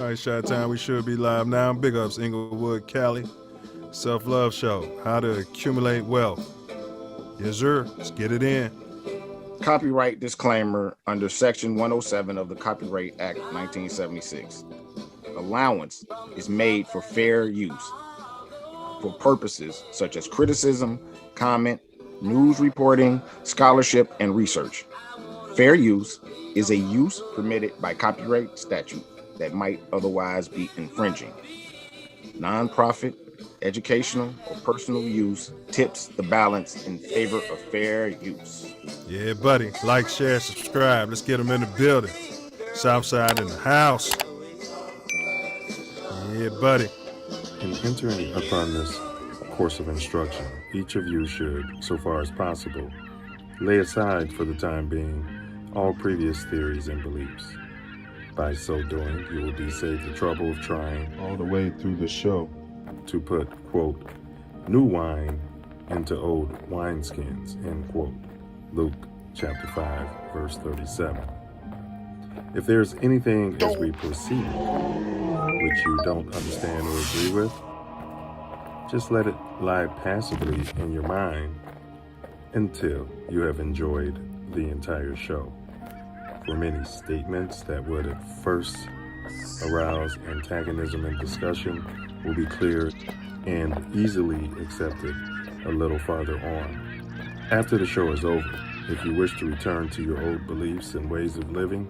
All right, Shot Time, we should be live now. Big ups, Inglewood, Cali. Self Love Show, how to accumulate wealth. Yes, sir. Let's get it in. Copyright disclaimer under Section 107 of the Copyright Act 1976. Allowance is made for fair use for purposes such as criticism, comment, news reporting, scholarship, and research. Fair use is a use permitted by copyright statute that might otherwise be infringing. Nonprofit, educational, or personal use tips the balance in favor of fair use. Yeah, buddy. Like, share, subscribe. Let's get them in the building. Southside in the house. Yeah, buddy. In entering upon this course of instruction, each of you should, so far as possible, lay aside for the time being all previous theories and beliefs. By so doing, you will be saved the trouble of trying all the way through the show to put, quote, new wine into old wineskins, end quote. Luke chapter 5, verse 37. If there's anything as we proceed which you don't understand or agree with, just let it lie passively in your mind until you have enjoyed the entire show. For many statements that would at first arouse antagonism and discussion will be cleared and easily accepted a little farther on. After the show is over, if you wish to return to your old beliefs and ways of living,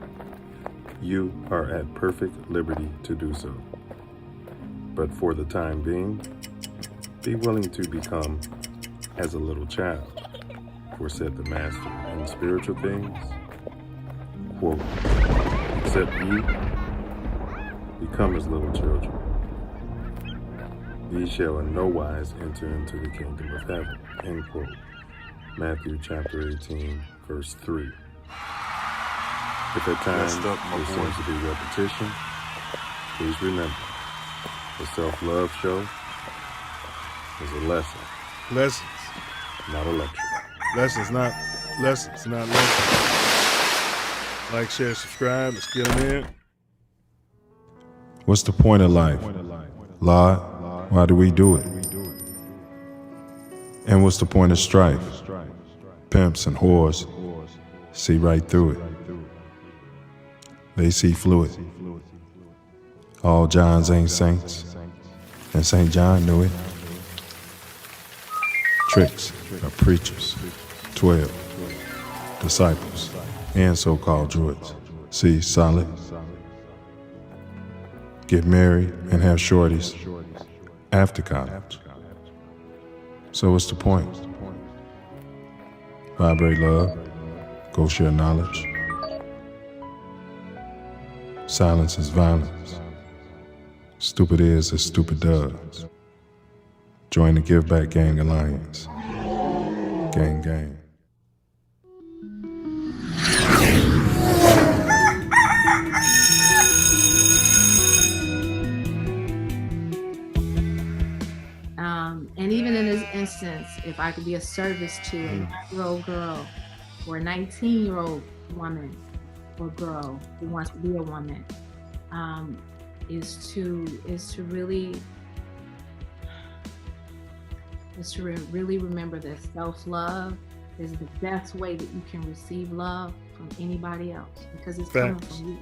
you are at perfect liberty to do so. But for the time being, be willing to become as a little child, for said the Master in spiritual things, quote, except ye become as little children, ye shall in no wise enter into the kingdom of heaven, end quote. Matthew chapter 18, verse 3. If at times there seems to be repetition, please remember, the Self Love Show is a lesson. Lessons. Not a lecture. Lessons, not lessons, not lessons. Like, share, subscribe. Let's get them in. What's the point of life? Lord, why do we do it? And what's the point of strife? Pimps and whores see right through it. They see fluid. All Johns ain't saints, and St. John knew it. Tricks are preachers, 12 disciples, and so-called druids. See, solid. Get married and have shorties after college. So what's the point? Vibrate love, go share knowledge. Silence is violence. Stupid is as stupid does. Join the Give Back Gang Alliance. Gang, gang. And even in this instance, if I could be of service to a 9-year-old girl or a 19-year-old woman or girl who wants to be a woman, is to really remember that self-love is the best way that you can receive love from anybody else, because it's coming from you.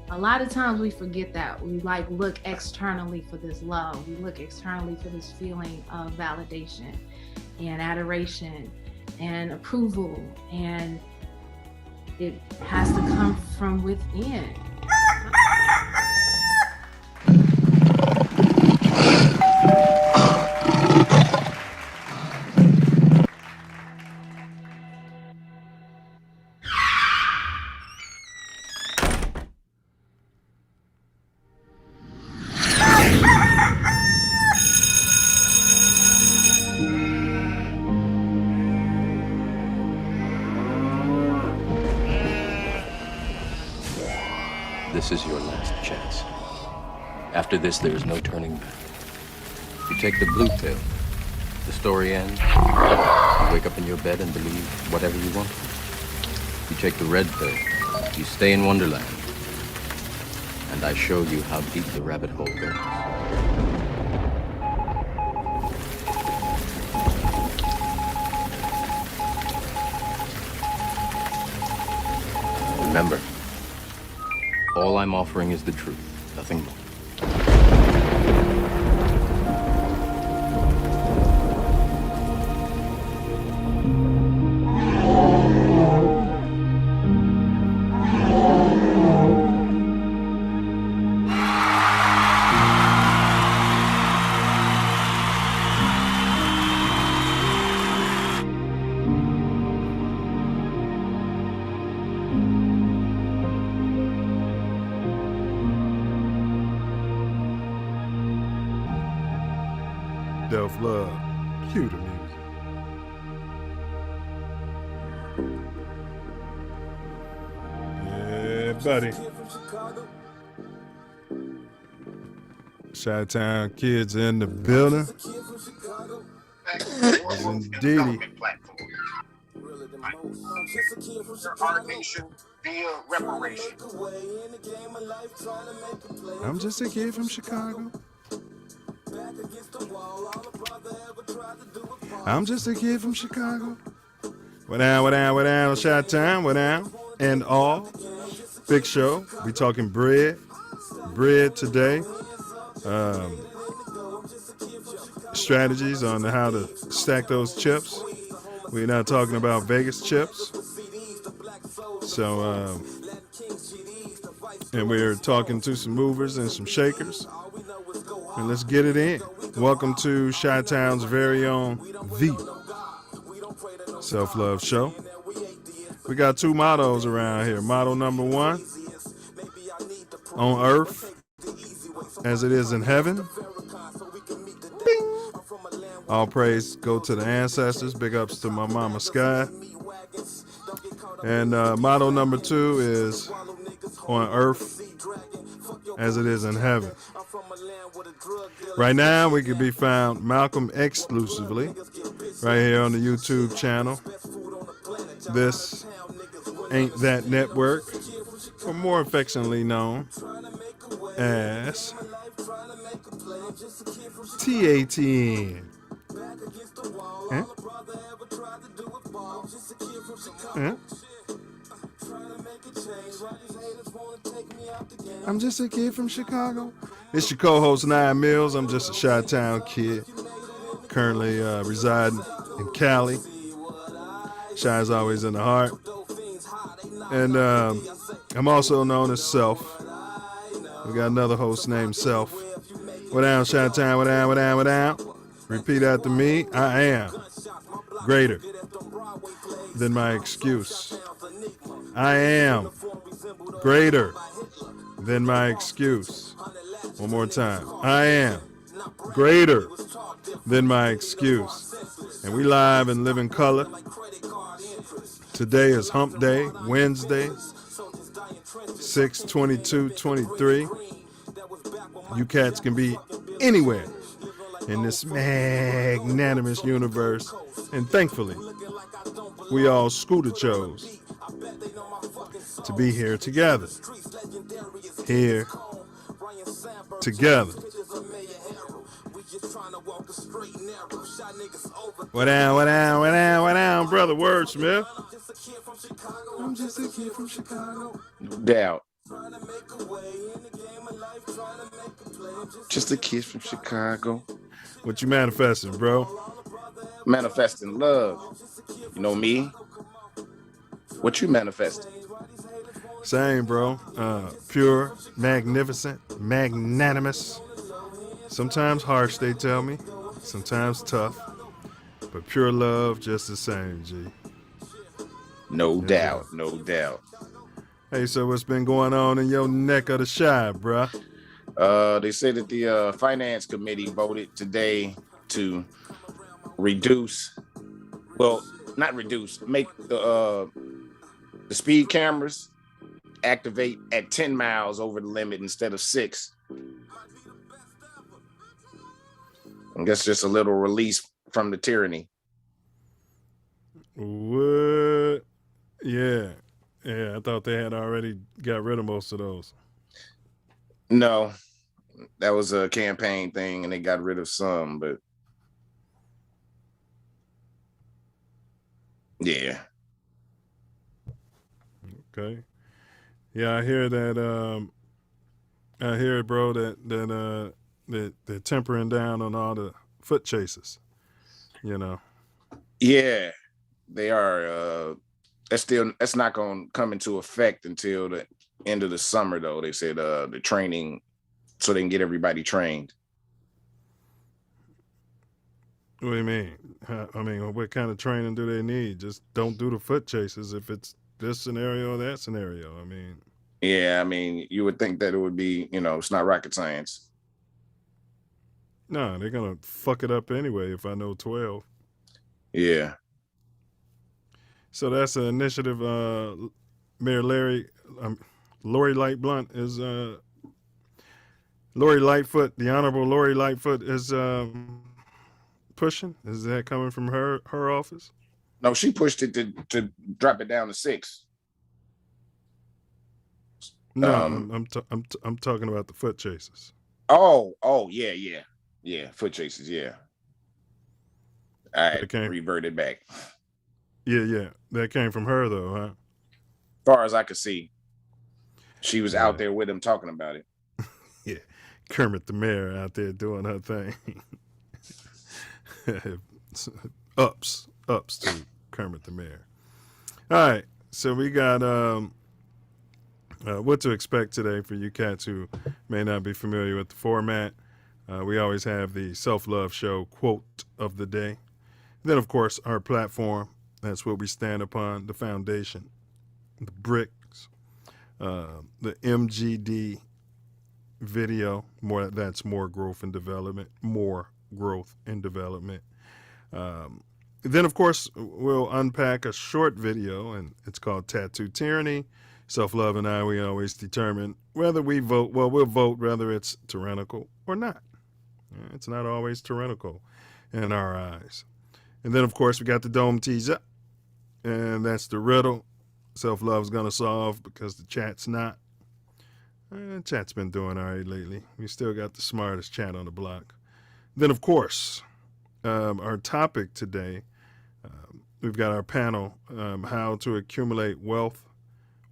A lot of times we forget that. We look externally for this love. We look externally for this feeling of validation and adoration and approval, and it has to come from within. This is your last chance. After this, there is no turning back. You take the blue pill, the story ends. You wake up in your bed and believe whatever you want. You take the red pill, you stay in Wonderland. and I show you how deep the rabbit hole goes. Remember, all I'm offering is the truth, nothing more. Self Love. Cue the music. Yeah, buddy. Chi-Town kids in the building. Yes, indeedy. Our nation via reparation. I'm just a kid from Chicago. I'm just a kid from Chicago. What down, Chi-Town, what down, and all. Big show. We talking bread today. Strategies on how to stack those chips. We're not talking about Vegas chips. So, and we're talking to some movers and some shakers. And let's get it in. Welcome to Chi-Town's very own The Self Love Show. We got two mottos around here. Motto number one, on earth as it is in heaven. Bing. All praise go to the ancestors. Big ups to my mama Sky. And motto number two is on earth as it is in heaven. Right now, we can be found Malcolm exclusively right here on the YouTube channel. This Ain't That Network, or more affectionately known as TATN. Huh? Huh? I'm just a kid from Chicago. It's your co-host, Nine Mills. I'm just a Chi-Town kid, currently residing in Cali. Chi's always in the heart. And I'm also known as Self. We got another host named Self. What down, Chi-Town, what down. Repeat after me. I am greater than my excuse. I am greater than my excuse. One more time. I am greater than my excuse. And we live and live in color. Today is Hump Day, Wednesday, 6/22/23. You cats can be anywhere in this magnanimous universe. And thankfully, we all Scooter chose to be here together. Here together. What down, brother Wordsmith? I'm just a kid from Chicago. No doubt. Just a kid from Chicago. What you manifesting, bro? Manifesting love. You know me? What you manifesting? Same, bro. Pure, magnificent, magnanimous. Sometimes harsh, they tell me. Sometimes tough. But pure love, just the same, G. No doubt. No doubt. Hey, so what's been going on in your neck of the Chi, bruh? They said that the finance committee voted today to reduce, well, not reduce, make the speed cameras activate at 10 miles over the limit instead of 6. I guess just a little release from the tyranny. What? Yeah, I thought they had already got rid of most of those. No, that was a campaign thing, and they got rid of some, but yeah. Okay. Yeah, I hear that. I hear, bro, that they're tempering down on all the foot chases. You know. Yeah, they are. That's not going to come into effect until the end of the summer, though. They said the training, so they can get everybody trained. What do you mean? I mean, what kind of training do they need? Just don't do the foot chases if it's this scenario or that scenario. I mean, Yeah, I mean, you would think that it would be, it's not rocket science. no, they're gonna fuck it up anyway. If I know 12. Yeah. So that's an initiative. Mayor Lori Lightblunt is Lori Lightfoot. The Honorable Lori Lightfoot is pushing. Is that coming from her office? No, she pushed it to drop it down to 6. No, I'm talking about the foot chases. Oh, yeah, foot chases, yeah. I reverted back. Yeah, that came from her though, huh? As far as I could see, she was out there with him talking about it. Yeah, Kermit the Mayor out there doing her thing. ups to Kermit the Mayor. All right, so we got what to expect today for you cats who may not be familiar with the format. We always have the Self Luv Show quote of the day. Then, of course, our platform. That's what we stand upon, the foundation, the bricks, the MGD video. That's more growth and development. Then, of course, we'll unpack a short video, and it's called Tattoo Tyranny. Self Love and I, we always determine whether we vote. Well, we'll vote whether it's tyrannical or not. It's not always tyrannical in our eyes. And then, of course, we got the dome teaser, and that's the riddle Self Love's going to solve because the chat's not. Chat's been doing all right lately. We still got the smartest chat on the block. Then, of course, our topic today, we've got our panel, How to Accumulate Wealth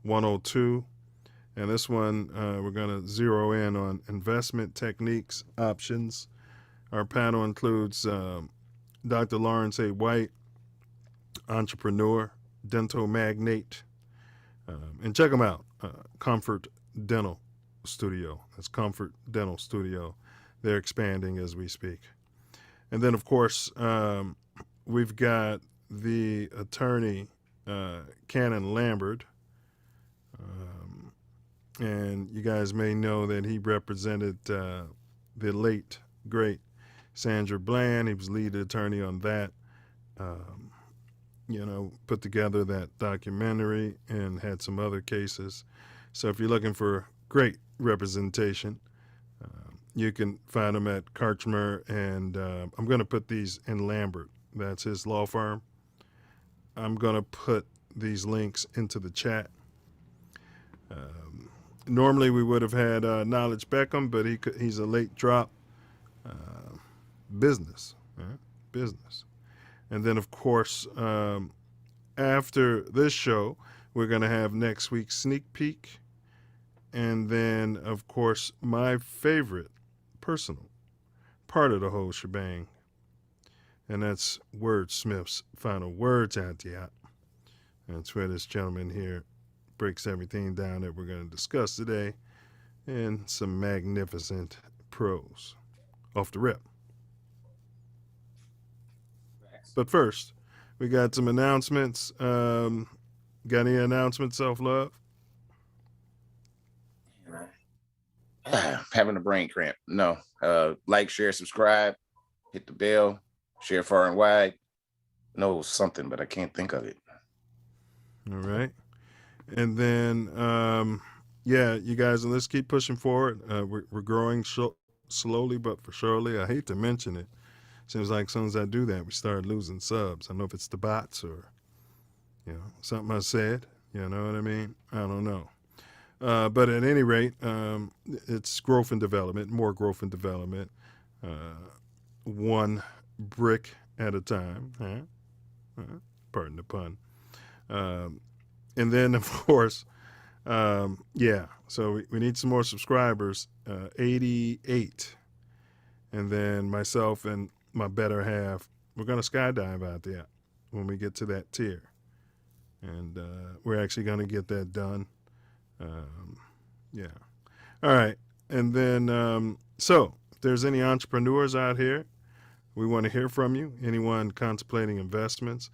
102. And this one, we're going to zero in on investment techniques, options. Our panel includes Dr. Lawrence A. White, entrepreneur, dental magnate. And check them out, Comfort Dental Studio. That's Comfort Dental Studio. They're expanding as we speak. And then, of course, we've got the attorney, Canon Lambert. And you guys may know that he represented the late, great Sandra Bland. He was lead attorney on that. Put together that documentary and had some other cases. So if you're looking for great representation, you can find him at Karchmer, and I'm going to put these in Lambert. That's his law firm. I'm going to put these links into the chat. Normally we would have had Knowledge Beckham, but he's a late drop. Business. And then, of course, after this show, we're going to have next week's sneak peek. And then, of course, my favorite personal part of the whole shebang. And that's Wordsmith's final words at the app. That's where this gentleman here breaks everything down that we're going to discuss today in some magnificent prose. Off the rip. But first, we got some announcements. Got any announcements, Self Love? Having a brain cramp. No. Like, share, subscribe, hit the bell, share far and wide. No, something, but I can't think of it. All right. And then, you guys, let's keep pushing forward. We're growing slowly but for surely. I hate to mention it. Seems like as soon as I do that, we start losing subs. I don't know if it's the bots or, something I said. You know what I mean? I don't know. But at any rate, it's growth and development, more growth and development, one brick at a time. Pardon the pun. And then, of course, so we need some more subscribers, 88. And then myself and my better half, we're going to skydive out there when we get to that tier. And we're actually going to get that done. All right. And then, so if there's any entrepreneurs out here, we want to hear from you. Anyone contemplating investments,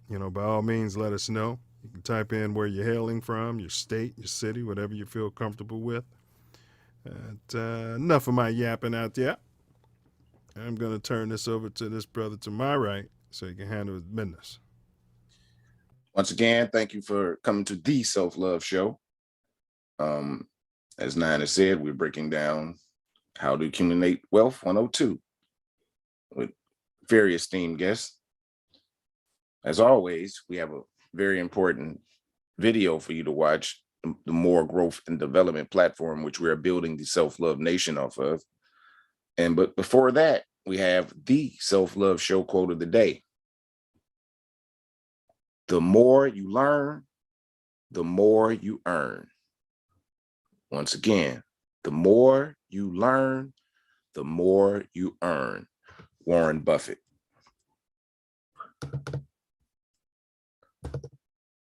by all means, let us know. You can type in where you're hailing from, your state, your city, whatever you feel comfortable with. Enough of my yapping out there. I'm going to turn this over to this brother to my right so he can handle his business. Once again, thank you for coming to the Self Luv Show. As Nine has said, we're breaking down how to accumulate wealth 102 with various esteemed guests. As always, we have a very important video for you to watch, the More Growth and Development platform, which we are building the Self Love Nation off of. But before that, we have the Self Love Show quote of the day. The more you learn, the more you earn. Once again, the more you learn, the more you earn. Warren Buffett.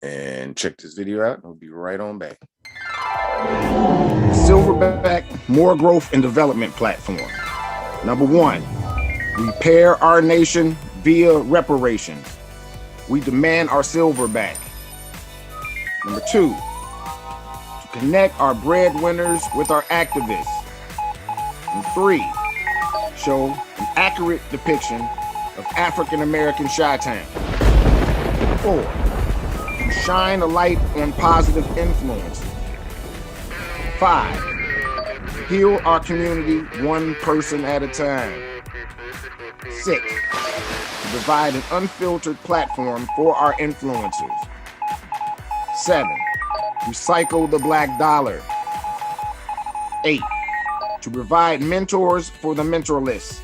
And check this video out. I'll be right on back. Silverback More Growth and Development platform. Number 1, repair our nation via reparations. We demand our silver back. Number 2, to connect our breadwinners with our activists. And 3, show an accurate depiction of African American Chi-Town. 4, to shine a light on positive influence. 5, to heal our community one person at a time. 6, to provide an unfiltered platform for our influencers. 7, recycle the black dollar. 8, to provide mentors for the mentorless.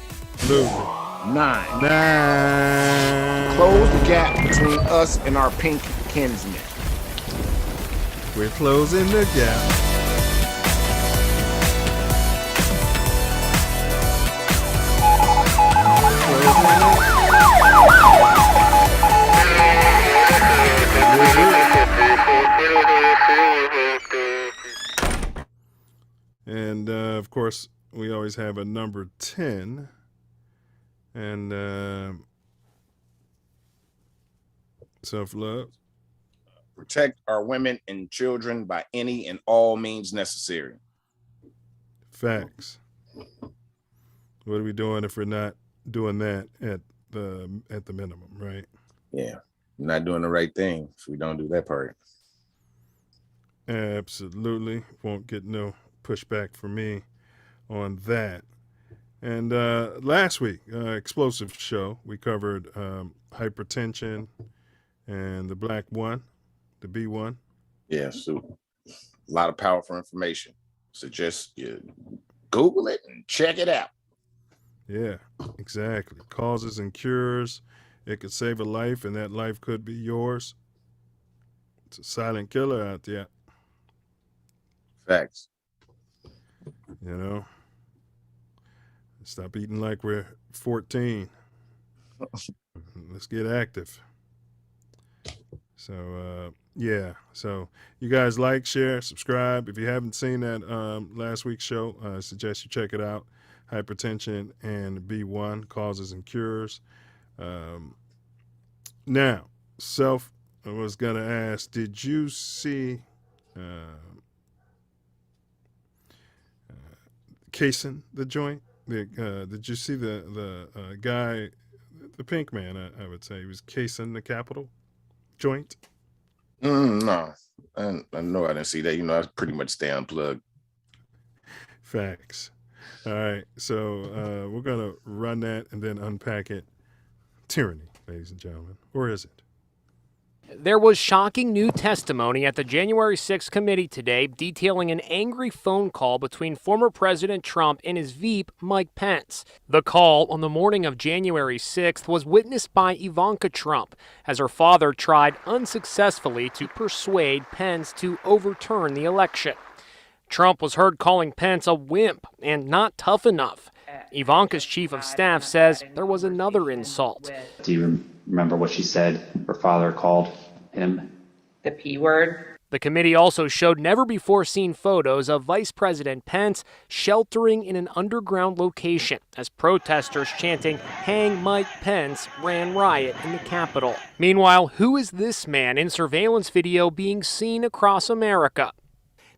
9, to close the gap between us and our pink kinsmen. We're closing the gap. And of course, we always have a number 10. And self-love. Protect our women and children by any and all means necessary. Facts. What are we doing if we're not doing that at the minimum, right? Yeah, we're not doing the right thing if we don't do that part. Absolutely. Won't get no pushback from me on that. And last week, explosive show, we covered hypertension and the black one, the B1. Yeah, so a lot of powerful information. Suggest you Google it and check it out. Yeah, exactly. Causes and cures. It could save a life, and that life could be yours. It's a silent killer out there. Facts. You know, stop eating like we're 14. Let's get active. So, yeah. So you guys like, share, subscribe. If you haven't seen that last week's show, I suggest you check it out. Hypertension and B1, causes and cures. Now, I was going to ask, did you see casing the joint? Did you see the guy, the pink man, I would say, he was casing the Capitol joint? No, I know I didn't see that. I pretty much stay unplugged. Facts. All right, so we're going to run that and then unpack it. Tyranny, ladies and gentlemen. Or is it? There was shocking new testimony at the January 6th committee today detailing an angry phone call between former President Trump and his Veep, Mike Pence. The call on the morning of January 6th was witnessed by Ivanka Trump as her father tried unsuccessfully to persuade Pence to overturn the election. Trump was heard calling Pence a wimp and not tough enough. Ivanka's chief of staff says there was another insult. Do you remember what she said her father called him? The P word. The committee also showed never-before-seen photos of Vice President Pence sheltering in an underground location as protesters chanting, "Hang Mike Pence," ran riot in the Capitol. Meanwhile, who is this man in surveillance video being seen across America?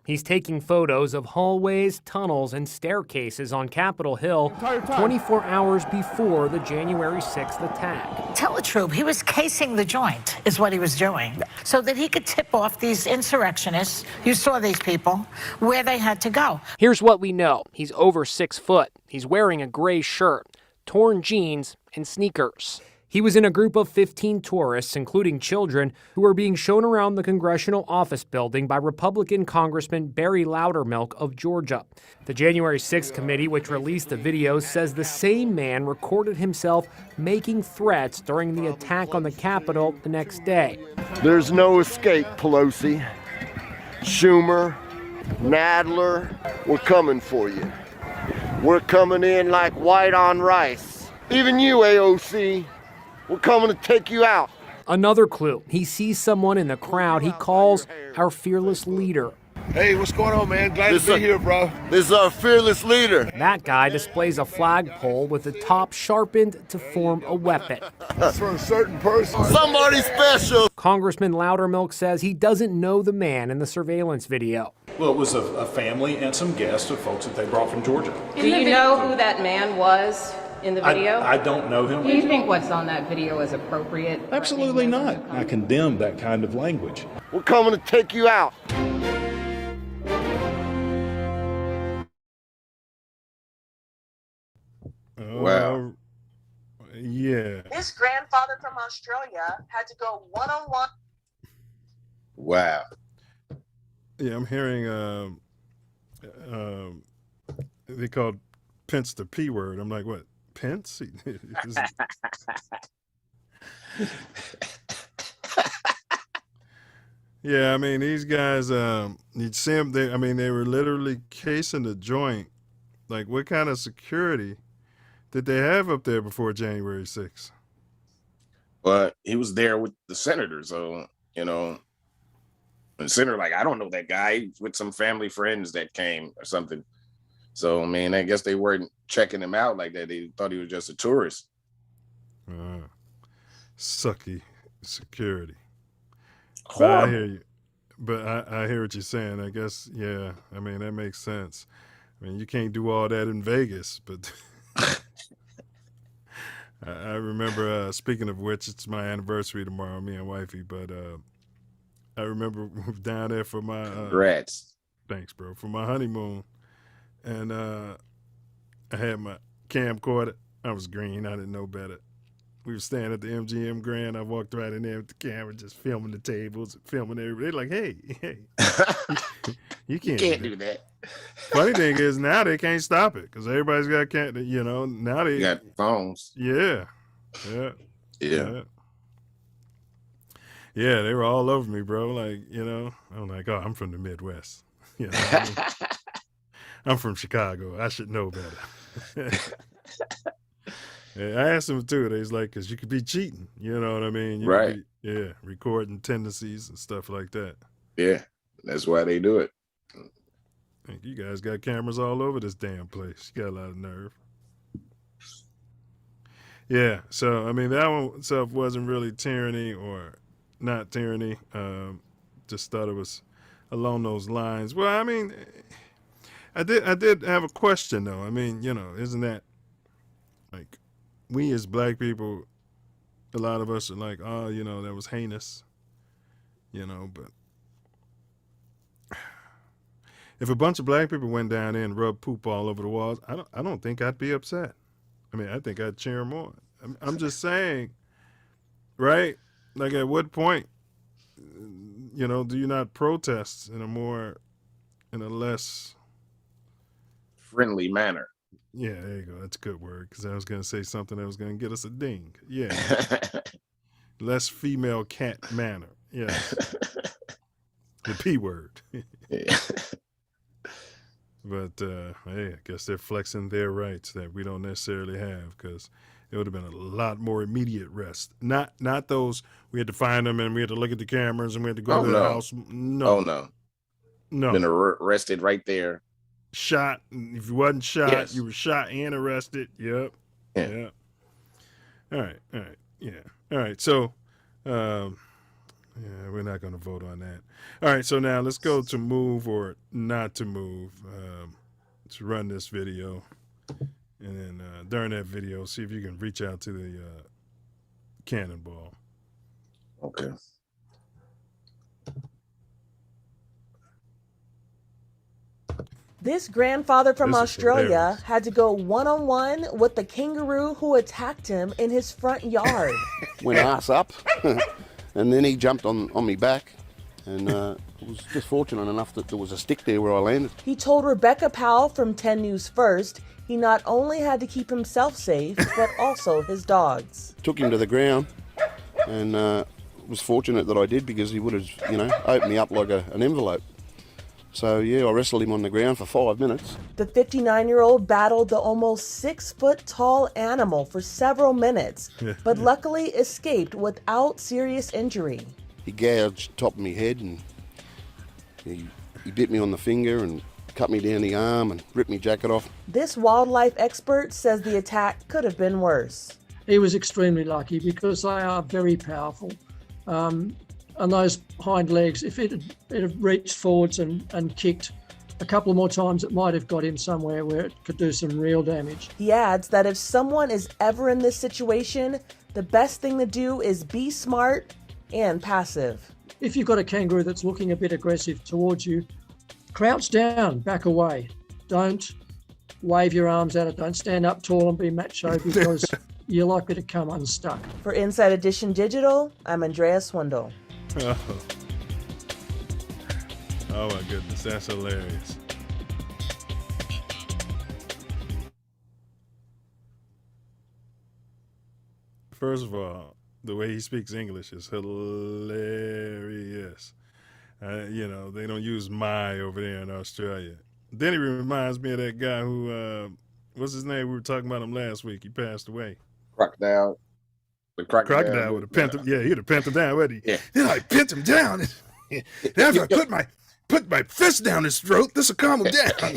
He's taking photos of hallways, tunnels, and staircases on Capitol Hill 24 hours before the January 6th attack. Tell the truth, he was casing the joint, is what he was doing, so that he could tip off these insurrectionists, you saw these people, where they had to go. Here's what we know. He's over 6 foot. He's wearing a gray shirt, torn jeans, and sneakers. He was in a group of 15 tourists, including children, who were being shown around the congressional office building by Republican Congressman Barry Loudermilk of Georgia. The January 6th committee, which released the video, says the same man recorded himself making threats during the attack on the Capitol the next day. There's no escape, Pelosi. Schumer, Nadler, we're coming for you. We're coming in like white on rice. Even you, AOC. We're coming to take you out. Another clue. He sees someone in the crowd he calls our fearless leader. Hey, what's going on, man? Glad to be here, bro. This is our fearless leader. That guy displays a flagpole with the top sharpened to form a weapon. That's for a certain person. Somebody special. Congressman Loudermilk says he doesn't know the man in the surveillance video. Well, it was a family and some guests of folks that they brought from Georgia. Do you know who that man was in the video? I don't know him. Do you think what's on that video is appropriate? Absolutely not. I condemn that kind of language. We're coming to take you out. Wow. Yeah. His grandfather from Australia had to go one-on-one. Wow. Yeah, I'm hearing they called Pence the P word. I'm like, what? Pence? Yeah, I mean, these guys, you'd see them, they were literally casing the joint. Like, what kind of security did they have up there before January 6th? But he was there with the senator, so, the senator, like, I don't know that guy, with some family friends that came or something. So, I mean, I guess they weren't checking him out like that. They thought he was just a tourist. Sucky security. But I hear you. But I hear what you're saying. I guess, yeah, I mean, that makes sense. I mean, you can't do all that in Vegas, but I remember, speaking of which, it's my anniversary tomorrow, me and wifey, but I remember down there for my... Congrats. Thanks, bro. For my honeymoon. And I had my camcorder. I was green. I didn't know better. We were staying at the MGM Grand. I walked right in there with the camera, just filming the tables, filming everybody. They're like, hey, you can't do that. Funny thing is, now they can't stop it because everybody's got, now they got phones. Yeah. Yeah, they were all over me, bro. Like, I'm like, oh, I'm from the Midwest. I'm from Chicago. I should know better. I asked them too. They was like, because you could be cheating. You know what I mean? You right. Recording tendencies and stuff like that. Yeah, that's why they do it. You guys got cameras all over this damn place. You got a lot of nerve. Yeah, so, I mean, that one itself wasn't really tyranny or not tyranny. Just thought it was along those lines. Well, I mean, I did have a question, though. I mean, isn't that, like, we as black people, a lot of us are like, oh, that was heinous, but if a bunch of black people went down there and rubbed poop all over the walls, I don't think I'd be upset. I mean, I think I'd cheer them on. I'm just saying, right? Like, at what point do you not protest in a less friendly manner? Yeah, there you go. That's a good word, because I was going to say something that was going to get us a ding. Yeah. Less female cat manner. Yes. The P word. Yeah. But, hey, I guess they're flexing their rights that we don't necessarily have, because it would have been a lot more immediate rest. Not those we had to find them and we had to look at the cameras and we had to go to the house. No. Oh, no. No. Been arrested right there. Shot. If you wasn't shot, Yes. you were shot and arrested. Yep. Yeah. All right. Yeah. All right. So, yeah, we're not going to vote on that. All right. So now let's go to move or not to move. Let's run this video. And then during that video, see if you can reach out to the cannonball. Okay. This grandfather from This is Australia hilarious. had to go one-on-one with the kangaroo who attacked him in his front yard. Went ass up, and then he jumped on me back, and was just fortunate enough that there was a stick there where I landed. He told Rebecca Powell from 10 News First he not only had to keep himself safe, but also his dogs. Took him to the ground, and was fortunate that I did, because he would have, opened me up like an envelope. So, yeah, I wrestled him on the ground for 5 minutes. The 59-year-old battled the almost 6-foot-tall animal for several minutes, but luckily escaped without serious injury. He gouged the top of my head, and he bit me on the finger and cut me down the arm and ripped my jacket off. This wildlife expert says the attack could have been worse. He was extremely lucky, because they are very powerful. And those hind legs, if it had reached forwards and kicked a couple more times, it might have got him somewhere where it could do some real damage. He adds that if someone is ever in this situation, the best thing to do is be smart and passive. If you've got a kangaroo that's looking a bit aggressive towards you, crouch down, back away. Don't wave your arms at it. Don't stand up tall and be macho, because you're likely to come unstuck. For Inside Edition Digital, I'm Andrea Swindle. Oh my goodness, that's hilarious. First of all, the way he speaks English is hilarious. They don't use my over there in Australia. Then he reminds me of that guy who, what's his name? We were talking about him last week. He passed away. Crocodile. The Crocodile would have pinned him. Yeah, he'd have pinned him down, wouldn't he? Yeah. Then I pinned him down. Now if I put my fist down his throat, this will calm him down.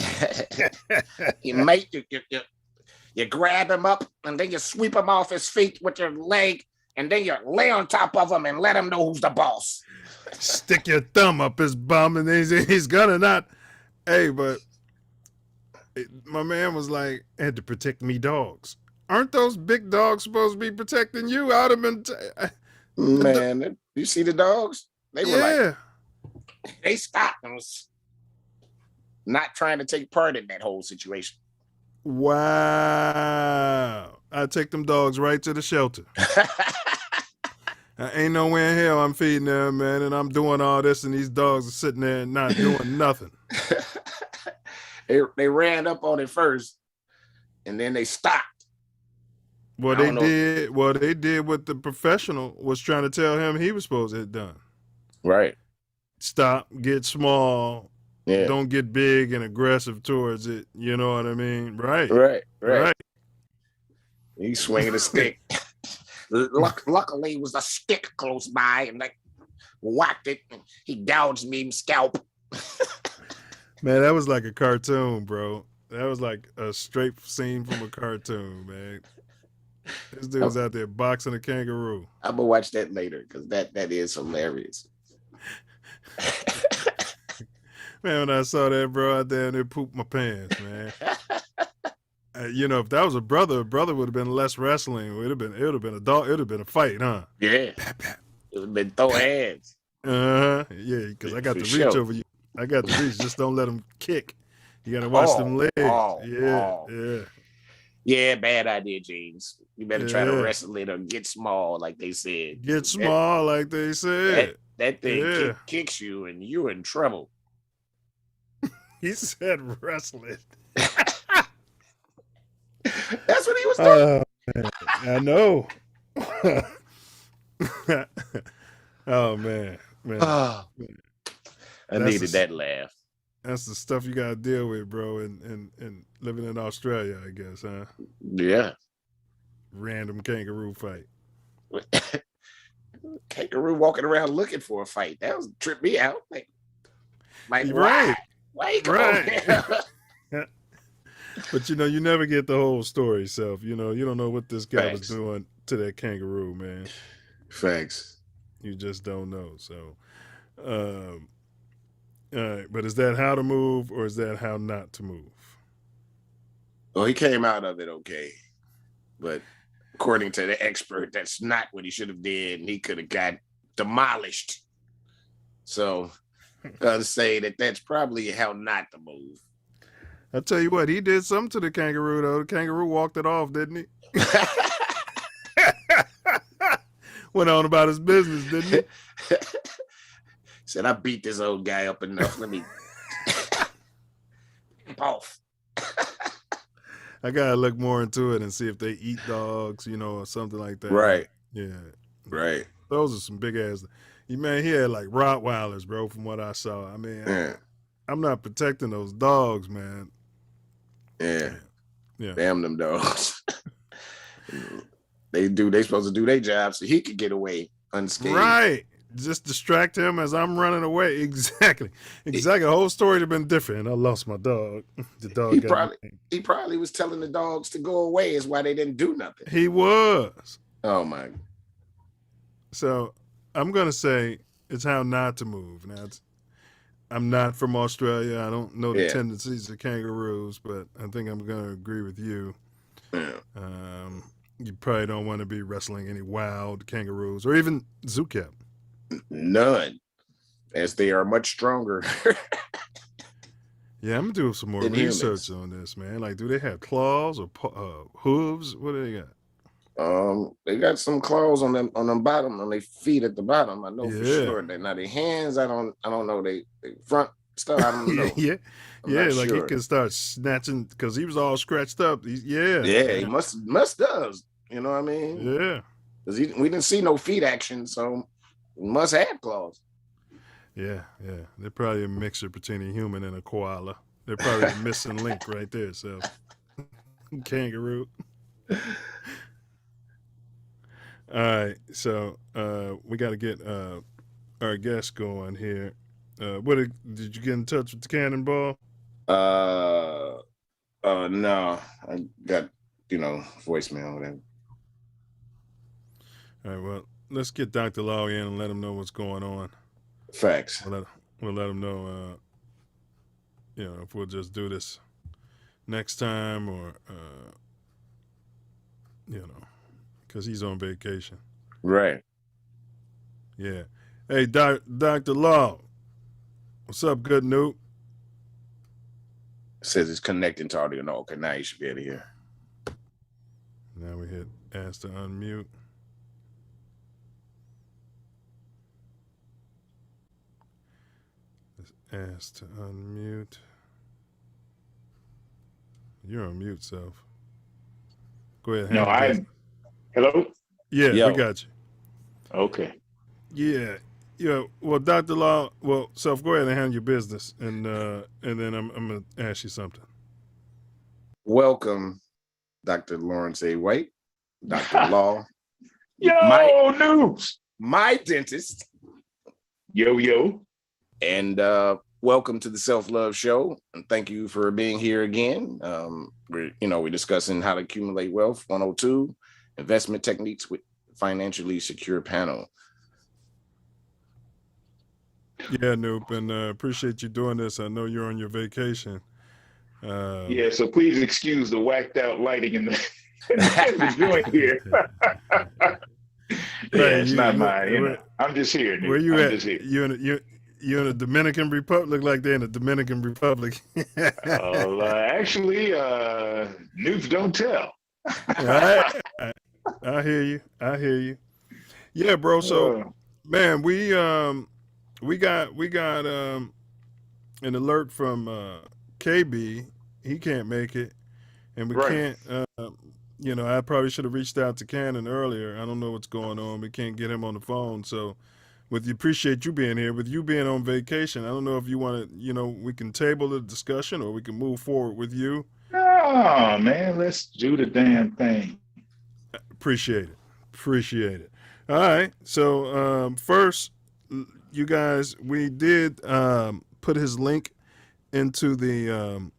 You grab him up, and then you sweep him off his feet with your leg, and then you lay on top of him and let him know who's the boss. Stick your thumb up his bum, and he's gonna not. Hey, but my man was like, I had to protect me dogs. Aren't those big dogs supposed to be protecting you? I'd have been. Man, you see the dogs? They were they stopped and was not trying to take part in that whole situation. Wow. I take them dogs right to the shelter. Ain't nowhere in hell I'm feeding them, man, and I'm doing all this, and these dogs are sitting there and not doing nothing. They ran up on it first, and then they stopped. Well, they did what the professional was trying to tell him he was supposed to have done. Right. Stop, get small, yeah. Don't get big and aggressive towards it. You know what I mean? Right. He's swinging a stick. Luckily, it was a stick close by, and whacked it, and he gouged me scalp. Man, that was like a cartoon, bro. That was like a straight scene from a cartoon, man. This dude was out there boxing a kangaroo. I'm gonna watch that later, because that is hilarious. Man, when I saw that, bro, out there and it pooped my pants, man. If that was a brother would have been less wrestling. It would have been a fight, huh? Yeah. It would have been throwing hands. Yeah, because I got to reach over you. I got to reach. Just don't let them kick. You gotta watch them legs. Yeah. Yeah, bad idea, James. You better try to wrestle it or get small, like they said. Get small, like they said. That thing kicks you, and you're in trouble. He said wrestle it. That's what he was doing. I know. Oh man. I needed that laugh. That's the stuff you gotta deal with, bro, and living in Australia, I guess, huh? Yeah. Random kangaroo fight. Kangaroo walking around looking for a fight. That was trip me out. Like right. Why you come here? But you never get the whole story, Self. You don't know what this guy was doing to that kangaroo, man. Facts. You just don't know. So, all right. But is that how to move, or is that how not to move? Well, he came out of it okay, but according to the expert, that's not what he should have did, and he could have got demolished. So, I'll say that's probably how not to move. I tell you what, he did something to the kangaroo, though. The kangaroo walked it off, didn't he? Went on about his business, didn't he? Said, I beat this old guy up enough. Let me off. I gotta look more into it and see if they eat dogs, or something like that. Right. Yeah. Right. Those are some big ass. Man, he had like Rottweilers, bro, from what I saw. I mean, I'm not protecting those dogs, man. Yeah. Yeah. Damn them dogs. They supposed to do their job so he could get away unscathed. Right. Just distract him as I'm running away. Exactly. The whole story would have been different. I lost my dog. The dog he probably was telling the dogs to go away is why they didn't do nothing. He was. Oh my. So I'm gonna say it's how not to move. Now I'm not from Australia. I don't know the tendencies of kangaroos, but I think I'm gonna agree with you. Yeah. You probably don't want to be wrestling any wild kangaroos or even zoocat. None, as they are much stronger. Yeah, I'm gonna do some more research on this, man. Like, do they have claws or hooves? What do they got? They got some claws on them bottom, on their feet at the bottom. I know for sure. Now their hands, I don't know. They front stuff, I don't know. Yeah, like sure. he can start snatching because he was all scratched up. He must does. You know what I mean? Yeah, because we didn't see no feet action, so he must have claws. Yeah. They're probably a mixture between a human and a koala. They're probably the missing link right there. So, kangaroo. All right, so we got to get our guest going here. Did you get in touch with the Cannonball? No, I got voicemail or whatever. All right, well, let's get Dr. Law in and let him know what's going on. Facts. We'll let him know, if we'll just do this next time or, because he's on vacation. Right. Yeah. Hey, Dr. Law. What's up, good Newt? It says it's connecting to audio. No, okay, now you should be able to hear. Now we hit ask to unmute. Ask to unmute. You're on mute, Self. Go ahead. Hello? Yeah, we got you. Okay. Yeah. Well, Dr. Law, Self, go ahead and handle your business, and then I'm gonna ask you something. Welcome, Dr. Lawrence A. White, Dr. Law. News. My dentist. Yo. And welcome to the Self Luv Show, and thank you for being here again. We're discussing how to accumulate wealth. 102 investment techniques with financially secure panel. Yeah, Noop, and appreciate you doing this. I know you're on your vacation. So please excuse the whacked out lighting in the joint here. It's not mine. I'm just here. Dude. Where you I'm at? Just here. You in the Dominican Republic? Look like they're in the Dominican Republic. Actually, news don't tell. Right. I hear you. I hear you. Yeah, bro. So, man, we got an alert from KB. He can't make it, and we can't. I probably should have reached out to Cannon earlier. I don't know what's going on. We can't get him on the phone. So, appreciate you being here. With you being on vacation, I don't know if you want to. We can table the discussion, or we can move forward with you. Oh man, let's do the damn thing. Appreciate it. All right. So first, you guys, we did put his link into the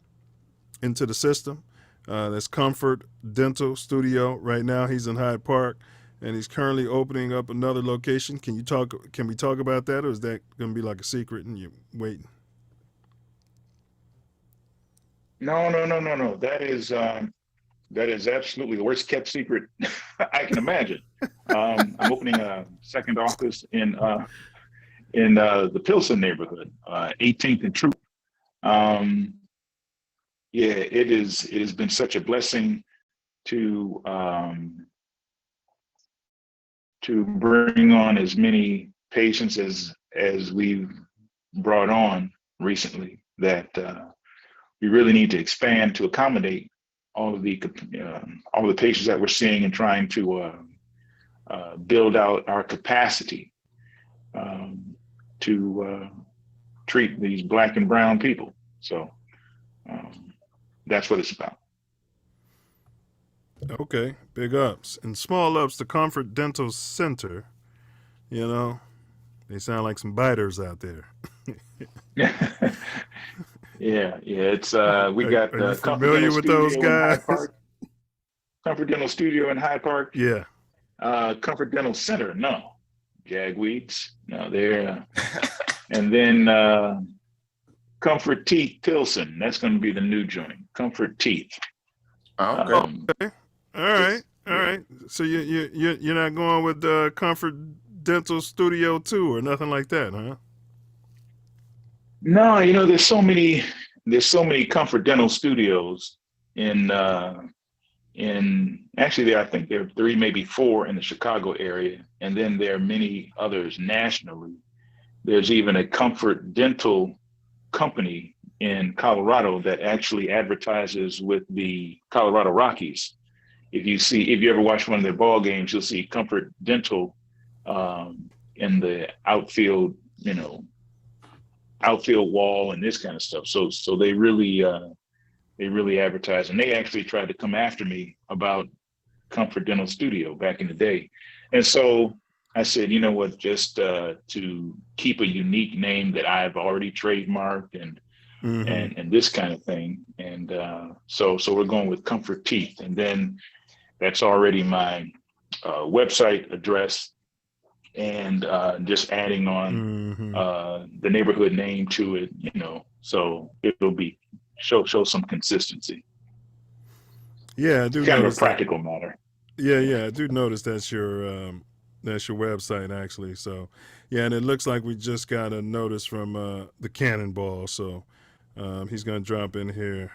system. That's Comfort Dental Studio. Right now, he's in Hyde Park, and he's currently opening up another location. Can we talk about that, or is that going to be like a secret and you're waiting? No. That is absolutely the worst kept secret I can imagine. I'm opening a second office in the Pilsen neighborhood, 18th and Troop. It has been such a blessing to bring on as many patients as we've brought on recently that we really need to expand to accommodate all the patients that we're seeing and trying to build out our capacity to treat these Black and brown people. So that's what it's about. Okay, big ups and small ups to Comfort Dental Center. They sound like some biters out there. Yeah. It's we got Are you Comfort familiar Dental with those Studio in guys? Hyde Park. Comfort Dental Studio in Hyde Park. Yeah. Comfort Dental Center, no. Jagweeds, no, they're and then Comfort Teeth Pilsen. That's going to be the new joint. Comfort Teeth. Okay. All right. So you're not going with Comfort Dental Studio 2 or nothing like that, huh? No, there's so many Comfort Dental Studios in actually I think there are 3, maybe 4 in the Chicago area, and then there are many others nationally. There's even a Comfort Dental company in Colorado that actually advertises with the Colorado Rockies. If you ever watch one of their ball games, you'll see Comfort Dental in the outfield wall and this kind of stuff. So they really advertise, and they actually tried to come after me about Comfort Dental Studio back in the day. And so I said, you know what, just to keep a unique name that I've already trademarked and this kind of thing. And so we're going with Comfort Teeth. And then that's already my website address, and just adding on the neighborhood name to it, so it'll be show some consistency. Yeah, I do. Kind of a practical matter. Yeah, I do notice that's your website actually. So yeah, and it looks like we just got a notice from the Cannonball. So he's gonna drop in here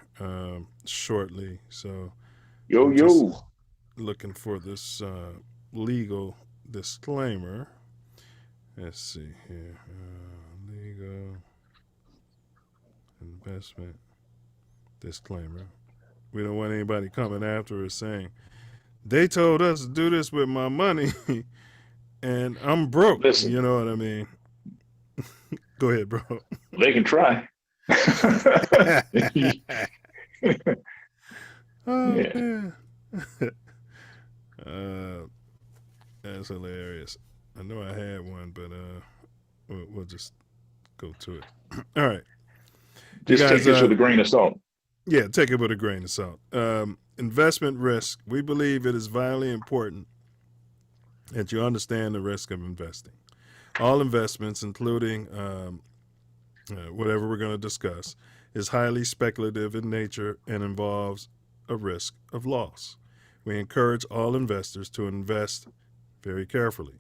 shortly. So yo, looking for this legal disclaimer. Let's see here. Legal investment disclaimer. We don't want anybody coming after us saying, they told us to do this with my money and I'm broke. Listen. You know what I mean? Go ahead, bro. They can try. Yeah. That's hilarious. I know I had one, but we'll just go to it. All right. Just take this with a grain of salt. Yeah, take it with a grain of salt. Investment risk. We believe it is vitally important that you understand the risk of investing. All investments, including whatever we're going to discuss, is highly speculative in nature and involves a risk of loss. We encourage all investors to invest very carefully.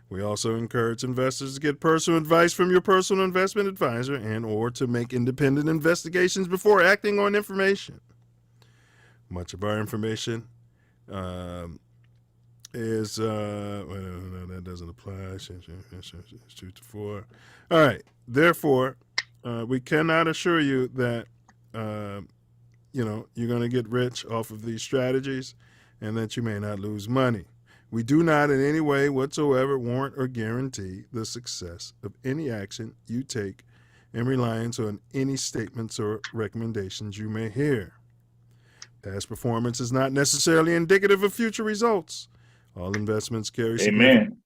We also encourage investors to get personal advice from your personal investment advisor and or to make independent investigations before acting on information. Much of our information is no, that doesn't apply. 2 to 4. All right. Therefore, we cannot assure you that you're going to get rich off of these strategies, and that you may not lose money. We do not in any way whatsoever warrant or guarantee the success of any action you take in reliance on any statements or recommendations you may hear. Past performance is not necessarily indicative of future results. All investments carry significant...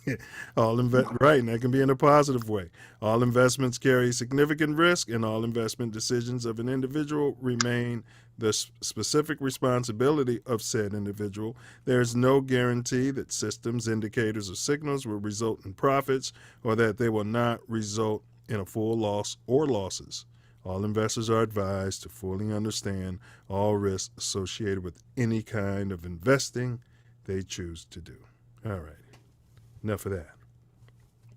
Right, and that can be in a positive way. All investments carry significant risk, and all investment decisions of an individual remain the specific responsibility of said individual. There is no guarantee that systems, indicators, or signals will result in profits, or that they will not result in a full loss or losses. All investors are advised to fully understand all risks associated with any kind of investing they choose to do. All right. Enough of that.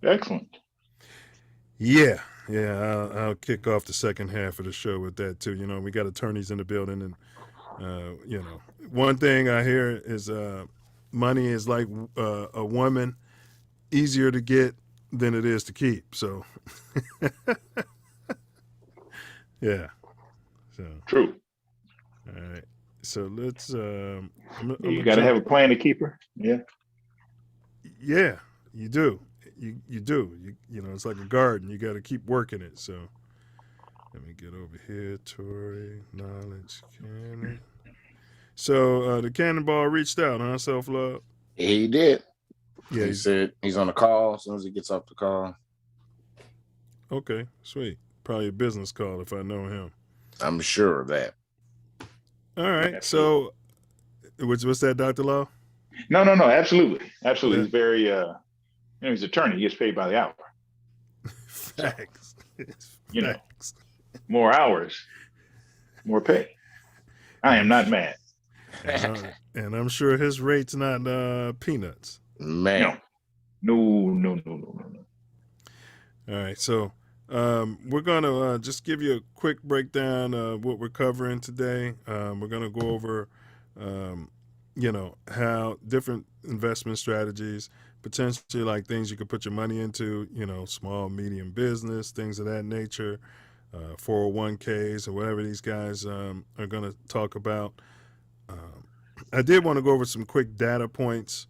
Excellent. Yeah, I'll kick off the second half of the show with that too. We got attorneys in the building, and one thing I hear is money is like a woman, easier to get than it is to keep. So, yeah. So true. All right. So let's. You got to have a plan to keep her. Yeah. Yeah, you do. You do. It's like a garden. You got to keep working it. So let me get over here. Tori, knowledge, cannon. So the cannonball reached out, huh? Self Love. He did. Yeah, he said he's on the call as soon as he gets off the call. Okay, sweet. Probably a business call if I know him. I'm sure of that. All right. So, what's that, Dr. Law? No. Absolutely. Yeah. He's very, he's an attorney. He gets paid by the hour. Facts. Facts. More hours, more pay. I am not mad. And I'm sure his rate's not peanuts. Man. No. All right. So, we're going to just give you a quick breakdown of what we're covering today. We're going to go over, how different investment strategies, potentially like things you could put your money into, small, medium business, things of that nature, 401ks or whatever these guys are going to talk about. I did want to go over some quick data points.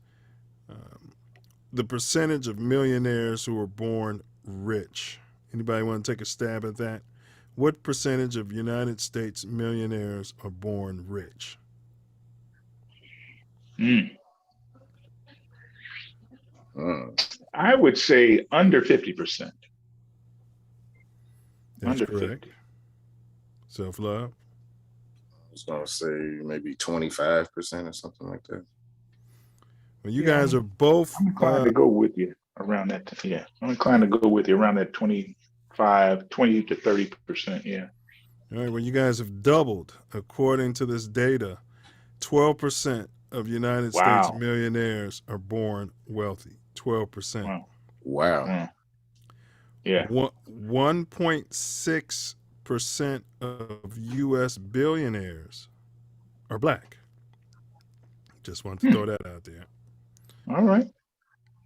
The percentage of millionaires who were born rich. Anybody want to take a stab at that? What percentage of United States millionaires are born rich? I would say under 50%. That's under correct. 50. Self Love. I was gonna say maybe 25% or something like that. Well, you guys are both. I'm inclined to go with you around that. Yeah, I'm inclined to go with you around that 20 to 30%. Yeah. All right. Well, you guys have doubled, according to this data. 12% of United States millionaires are born wealthy. 12%. Wow. Yeah. 1.6% of U.S. billionaires are black. Just want to throw that out there. All right.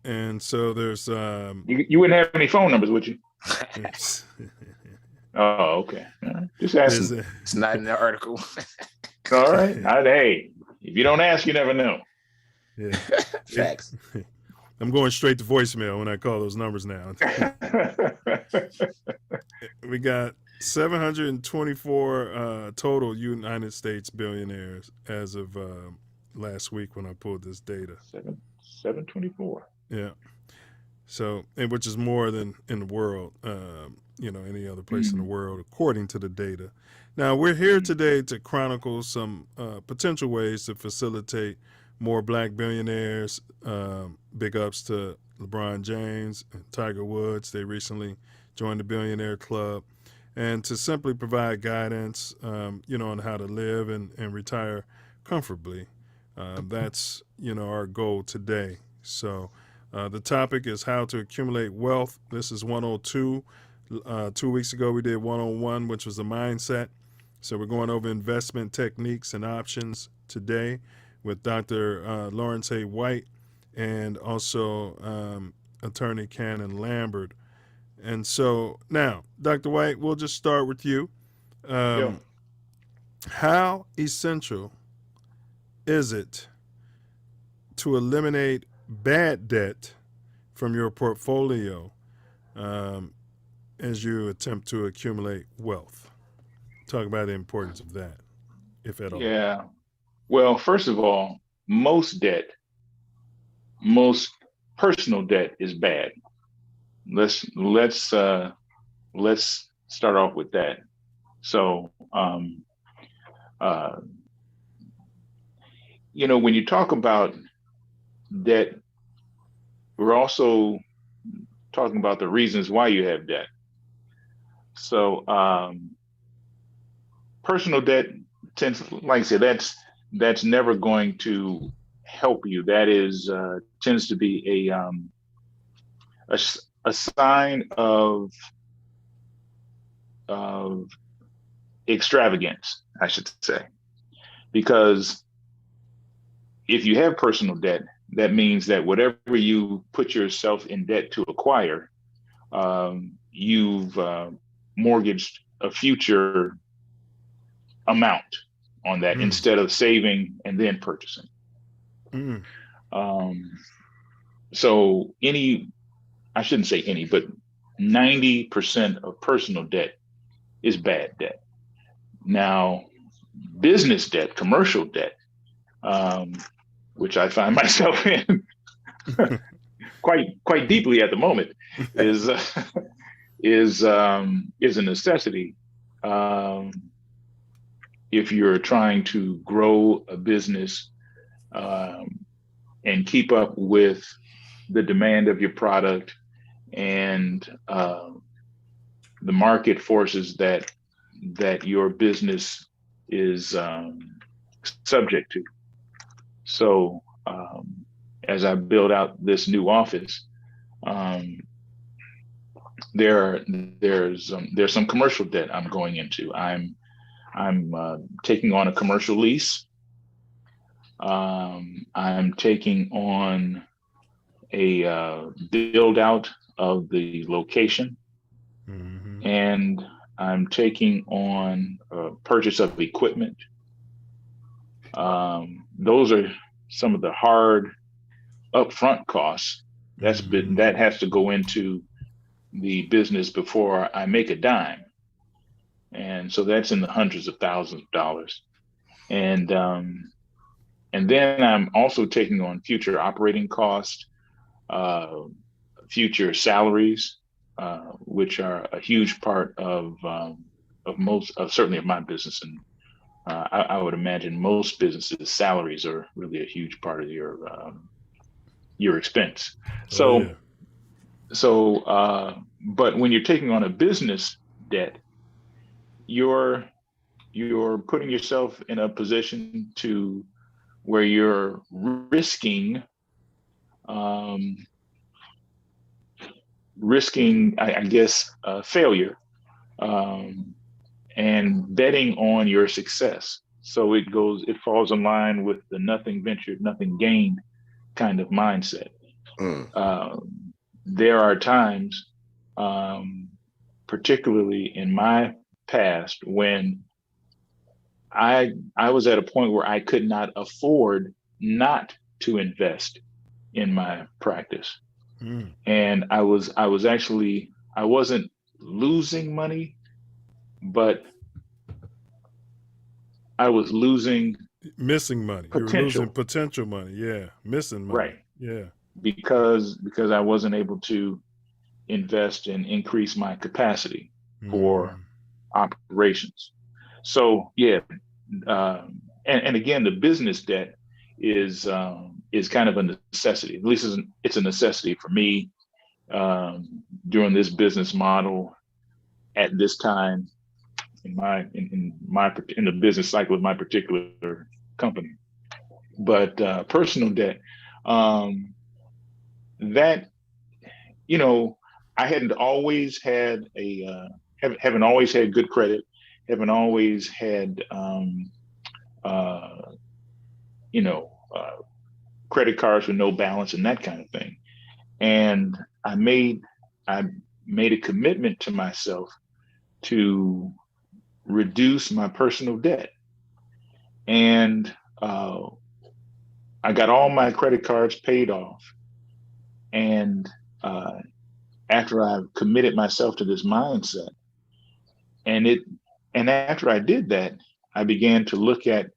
And so there's you wouldn't have any phone numbers, would you? Oh, okay. Just asking. It's not in the article. All right. Hey, if you don't ask, you never know. Yeah. Facts. I'm going straight to voicemail when I call those numbers now. We got 724 total United States billionaires as of last week when I pulled this data. 724. Yeah. So, and which is more than in the world, any other place in the world, according to the data. Now, we're here today to chronicle some potential ways to facilitate more black billionaires. Big ups to LeBron James and Tiger Woods. They recently joined the Billionaire Club. And to simply provide guidance, on how to live and retire comfortably. That's, our goal today. So the topic is how to accumulate wealth. This is 102. 2 weeks ago, we did 101, which was the mindset. So we're going over investment techniques and options today. with Dr. Lawrence A. White and also Attorney Cannon Lambert. And so now, Dr. White, we'll just start with you. How essential is it to eliminate bad debt from your portfolio as you attempt to accumulate wealth? Talk about the importance of that, if at all. Yeah. Well, first of all, most personal debt is bad. Let's start off with that. So, when you talk about debt, we're also talking about the reasons why you have debt. So, personal debt tends, like I said, that's never going to help you. That is tends to be a sign of extravagance, I should say, because if you have personal debt, that means that whatever you put yourself in debt to acquire, you've mortgaged a future amount on that instead of saving and then purchasing. So I shouldn't say any, but 90% of personal debt is bad debt. Now, business debt, commercial debt, which I find myself in quite deeply at the moment, is a necessity. If you're trying to grow a business and keep up with the demand of your product and the market forces that your business is subject to. So as I build out this new office, there's some commercial debt I'm going into. I'm taking on a commercial lease. I'm taking on a build out of the location, and I'm taking on a purchase of equipment. Those are some of the hard upfront costs. That has to go into the business before I make a dime. And so that's in the hundreds of thousands of dollars. And then I'm also taking on future operating costs, future salaries, which are a huge part of certainly of my business. And I would imagine most businesses' salaries are really a huge part of your expense. But when you're taking on a business debt, you're putting yourself in a position to where you're risking, failure, and betting on your success. So it falls in line with the nothing ventured, nothing gained kind of mindset. There are times, particularly in my past, when I was at a point where I could not afford not to invest in my practice. And I wasn't losing money, but I was missing money. You were losing potential money. Yeah. Missing money. Right. Yeah. Because I wasn't able to invest and increase my capacity for operations. So yeah. And again, the business debt is kind of a necessity. At least it's a necessity for me during this business model at this time in the business cycle of my particular company. But personal debt, that I haven't always had haven't always had good credit, haven't always had credit cards with no balance and that kind of thing. And I made a commitment to myself to reduce my personal debt. And I got all my credit cards paid off. And after I committed myself to this mindset, and after I did that, I began to look at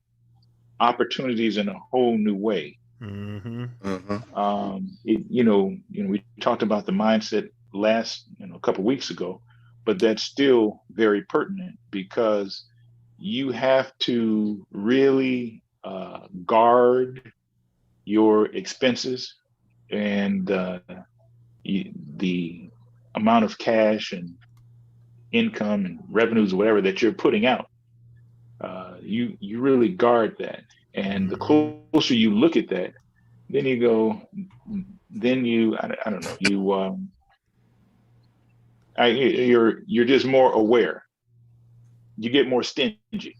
opportunities in a whole new way. We talked about the mindset a couple of weeks ago, but that's still very pertinent because you have to really guard your expenses and the amount of cash and income and revenues, whatever that you're putting out. You really guard that. And the closer you look at that, then you go, I don't know, you're just more aware. You get more stingy.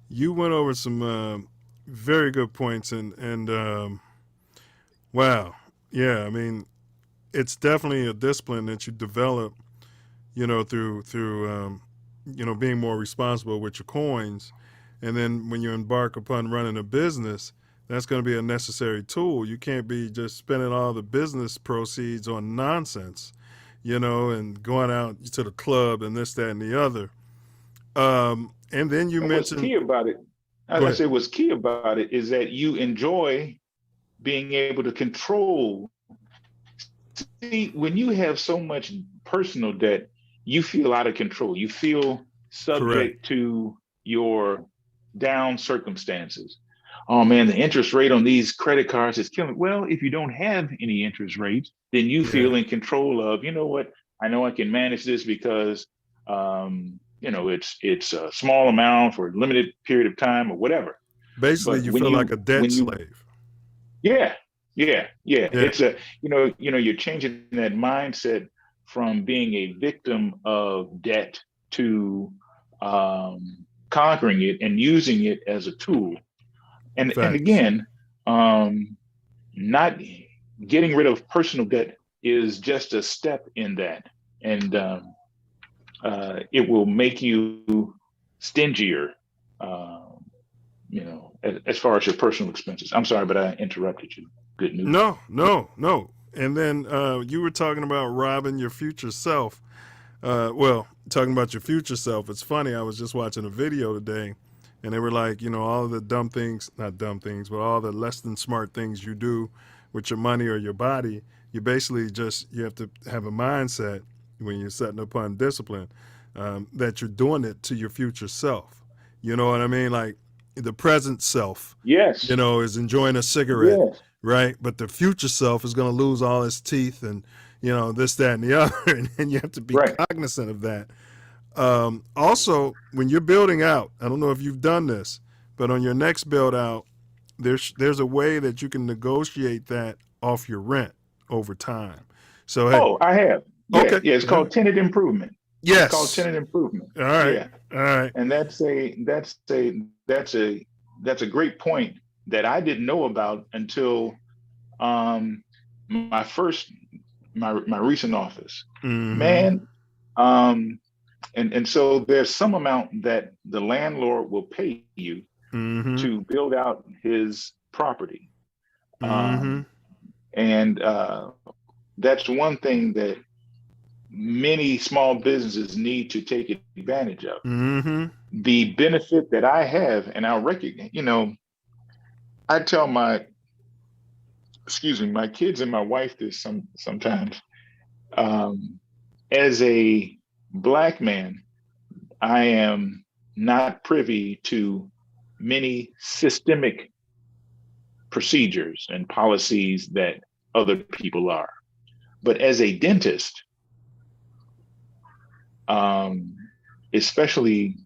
You went over some very good points, and wow, yeah. I mean, it's definitely a discipline that you develop, through being more responsible with your coins, and then when you embark upon running a business, that's going to be a necessary tool. You can't be just spending all the business proceeds on nonsense, and going out to the club and this, that, and the other. And then you mentioned what's key about it. What's key about it is that you enjoy being able to control. See, when you have so much personal debt, you feel out of control. You feel subject to your down circumstances. Oh man, the interest rate on these credit cards is killing. Well, if you don't have any interest rates, then you feel in control of, you know what, I know I can manage this because it's a small amount for a limited period of time or whatever. Basically, you feel like a debt slave. Yeah. It's you're changing that mindset from being a victim of debt to conquering it and using it as a tool. And again, not getting rid of personal debt is just a step in that. And it will make you stingier, as far as your personal expenses. I'm sorry, but I interrupted you. Good news. No. And then you were talking about robbing your future self. Talking about your future self. It's funny. I was just watching a video today, and they were like, all of the dumb things, not dumb things, but all the less than smart things you do with your money or your body. You basically you have to have a mindset when you're setting upon discipline that you're doing it to your future self. You know what I mean? Like the present self, yes, is enjoying a cigarette, yes, right? But the future self is going to lose all his teeth and, this, that, and the other. And you have to be cognizant of that. Also, when you're building out, I don't know if you've done this, but on your next build out, there's a way that you can negotiate that off your rent over time. So, hey, I have. Yeah, okay. Yeah, it's called tenant improvement. Yes. It's called tenant improvement. All right. Yeah. All right. And that's a great point that I didn't know about until my recent office. Mm-hmm. Man, and so there's some amount that the landlord will pay you to build out his property. And that's one thing that many small businesses need to take advantage of. The benefit that I have, and I'll recognize, I tell my kids and my wife this sometimes. As a Black man, I am not privy to many systemic procedures and policies that other people are. But as a dentist, especially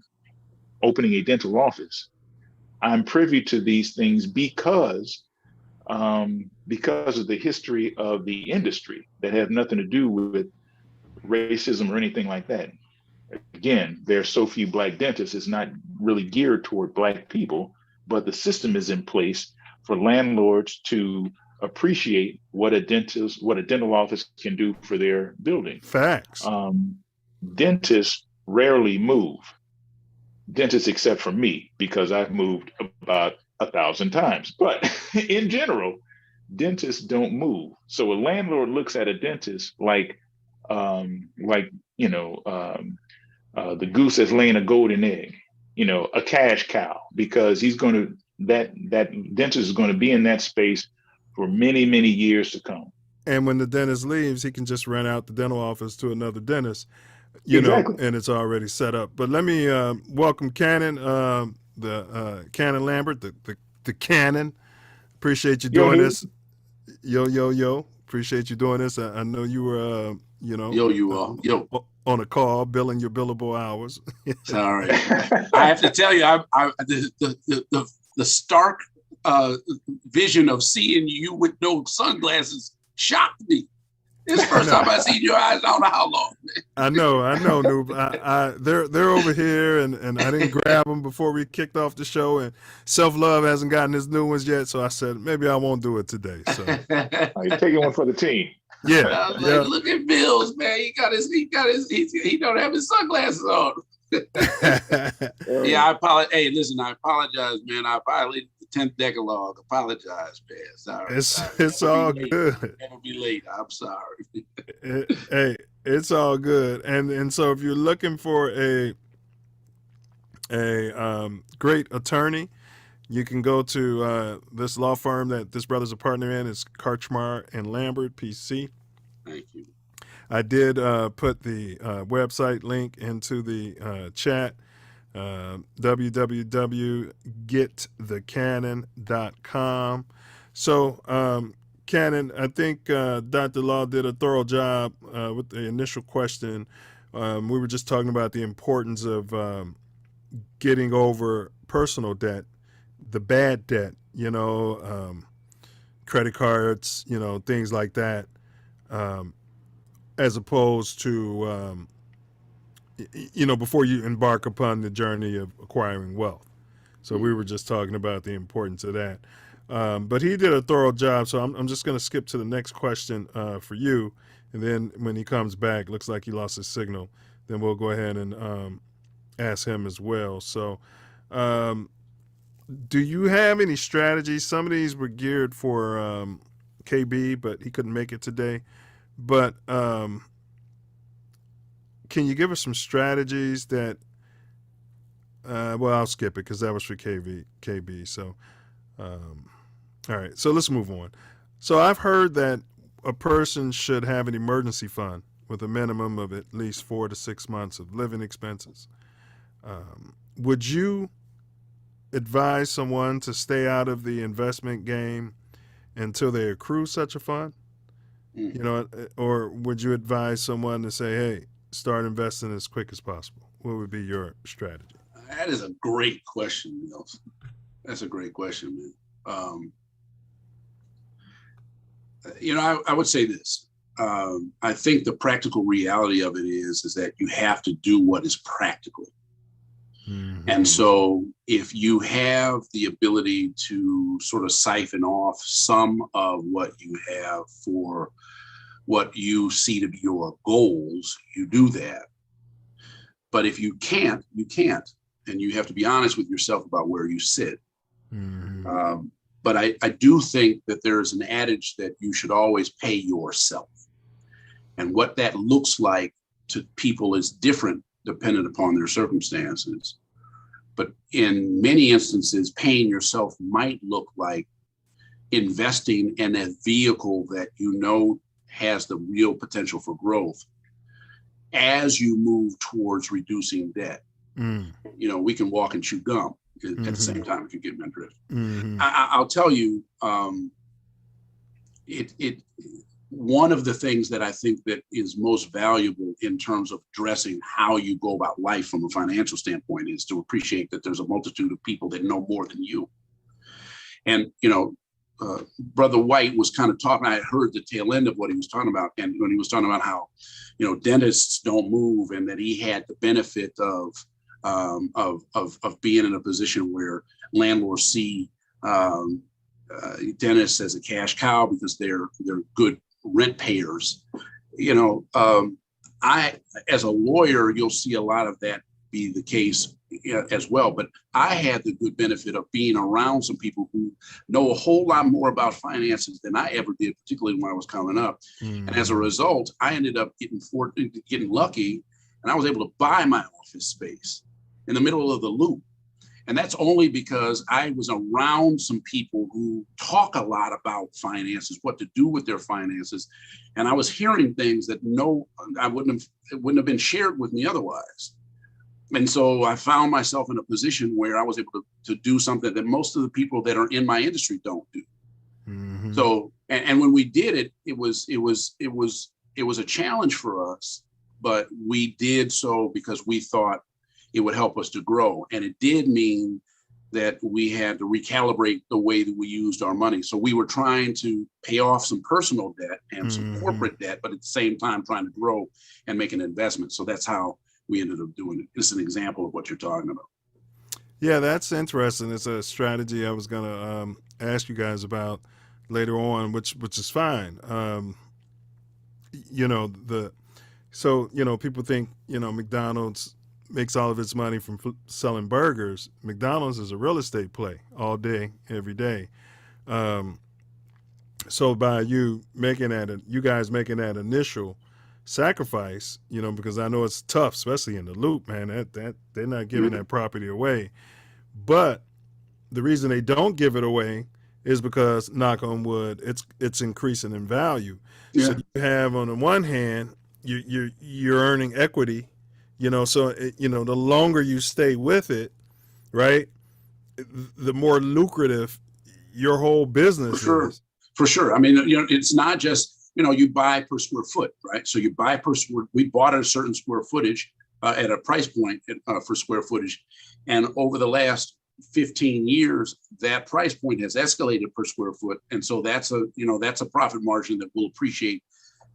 opening a dental office, I'm privy to these things because of the history of the industry that have nothing to do with racism or anything like that. Again, there are so few Black dentists, it's not really geared toward Black people, but the system is in place for landlords to appreciate what a dental office can do for their building. Facts. Dentists rarely move. Dentists, except for me, because I've moved about 1,000 times. But in general, dentists don't move. So a landlord looks at a dentist like the goose that's laying a golden egg, a cash cow, because that dentist is going to be in that space for many, many years to come. And when the dentist leaves, he can just rent out the dental office to another dentist, Exactly. and it's already set up. But let me welcome Cannon, the Cannon Lambert, the Cannon. Appreciate you doing this. Yo. Appreciate you doing this. I know you were, on a call, billing your billable hours. All right. I have to tell you, the stark vision of seeing you with no sunglasses shocked me. It's the first time I've seen your eyes. I don't know how long. I know, Noob. They're over here, and I didn't grab them before we kicked off the show. And Self Luv hasn't gotten his new ones yet, so I said maybe I won't do it today. So you're taking one for the team. Yeah, Look at Bill's, man. He don't have his sunglasses on. Yeah, I apologize. Hey, listen, I apologize, man. I violated the 10th Decalogue. Apologize, man. Sorry. It's all good. Never be late. I'm sorry. Hey, it's all good. And so if you're looking for a great attorney, you can go to this law firm that this brother's a partner in. It's Karchmar and Lambert, PC. Thank you. I did put the website link into the chat, www.getthecannon.com. So, Cannon, I think Dr. Law did a thorough job with the initial question. We were just talking about the importance of getting over personal debt, the bad debt, credit cards, things like that. As opposed to, before you embark upon the journey of acquiring wealth. So we were just talking about the importance of that. But he did a thorough job. So I'm just going to skip to the next question for you. And then when he comes back, looks like he lost his signal. Then we'll go ahead and ask him as well. So do you have any strategies? Some of these were geared for KB, but he couldn't make it today. But can you give us some strategies that, I'll skip it because that was for KB. So, all right, so let's move on. So I've heard that a person should have an emergency fund with a minimum of at least 4 to 6 months of living expenses. Would you advise someone to stay out of the investment game until they accrue such a fund? Or would you advise someone to say, hey, start investing as quick as possible? What would be your strategy? That is a great question, Nelson. That's a great question, man. I would say this. I think the practical reality of it is that you have to do what is practical. Mm-hmm. And so if you have the ability to sort of siphon off some of what you have for what you see to be your goals, you do that. But if you can't, you can't. And you have to be honest with yourself about where you sit. Mm-hmm. But I do think that there's an adage that you should always pay yourself. And what that looks like to people is different dependent upon their circumstances. But in many instances, paying yourself might look like investing in a vehicle that has the real potential for growth as you move towards reducing debt. Mm. We can walk and chew gum at the same time, if you get my drift. Mm-hmm. I'll tell you, one of the things that I think that is most valuable in terms of addressing how you go about life from a financial standpoint is to appreciate that there's a multitude of people that know more than you. And, Brother White was kind of talking, I heard the tail end of what he was talking about. And when he was talking about how, dentists don't move, and that he had the benefit of being in a position where landlords see dentists as a cash cow because they're good rent payers. I, as a lawyer, you'll see a lot of that be the case as well. But I had the good benefit of being around some people who know a whole lot more about finances than I ever did, particularly when I was coming up. And as a result, I ended up getting lucky, and I was able to buy my office space in the middle of the loop. And that's only because I was around some people who talk a lot about finances, what to do with their finances. And I was hearing things that it wouldn't have been shared with me otherwise. And so I found myself in a position where I was able to do something that most of the people that are in my industry don't do. Mm-hmm. So, and when we did it, it was a challenge for us, but we did so because we thought it would help us to grow. And it did mean that we had to recalibrate the way that we used our money. So we were trying to pay off some personal debt and some corporate debt, but at the same time trying to grow and make an investment. So that's how we ended up doing it. It's an example of what you're talking about. Yeah, that's interesting. It's a strategy I was going to ask you guys about later on, which is fine. People think, McDonald's makes all of its money from selling burgers. McDonald's is a real estate play all day, every day. So by you guys making that initial sacrifice, because I know it's tough, especially in the loop, man, that they're not giving that property away. But the reason they don't give it away is because, knock on wood, it's increasing in value. Yeah. So you have, on the one hand, you're earning equity, the longer you stay with it, right, the more lucrative your whole business is. For sure. I mean, it's not just, you buy per square foot, right? So you buy we bought at a certain square footage at a price point for square footage. And over the last 15 years, that price point has escalated per square foot. And so that's a profit margin that will appreciate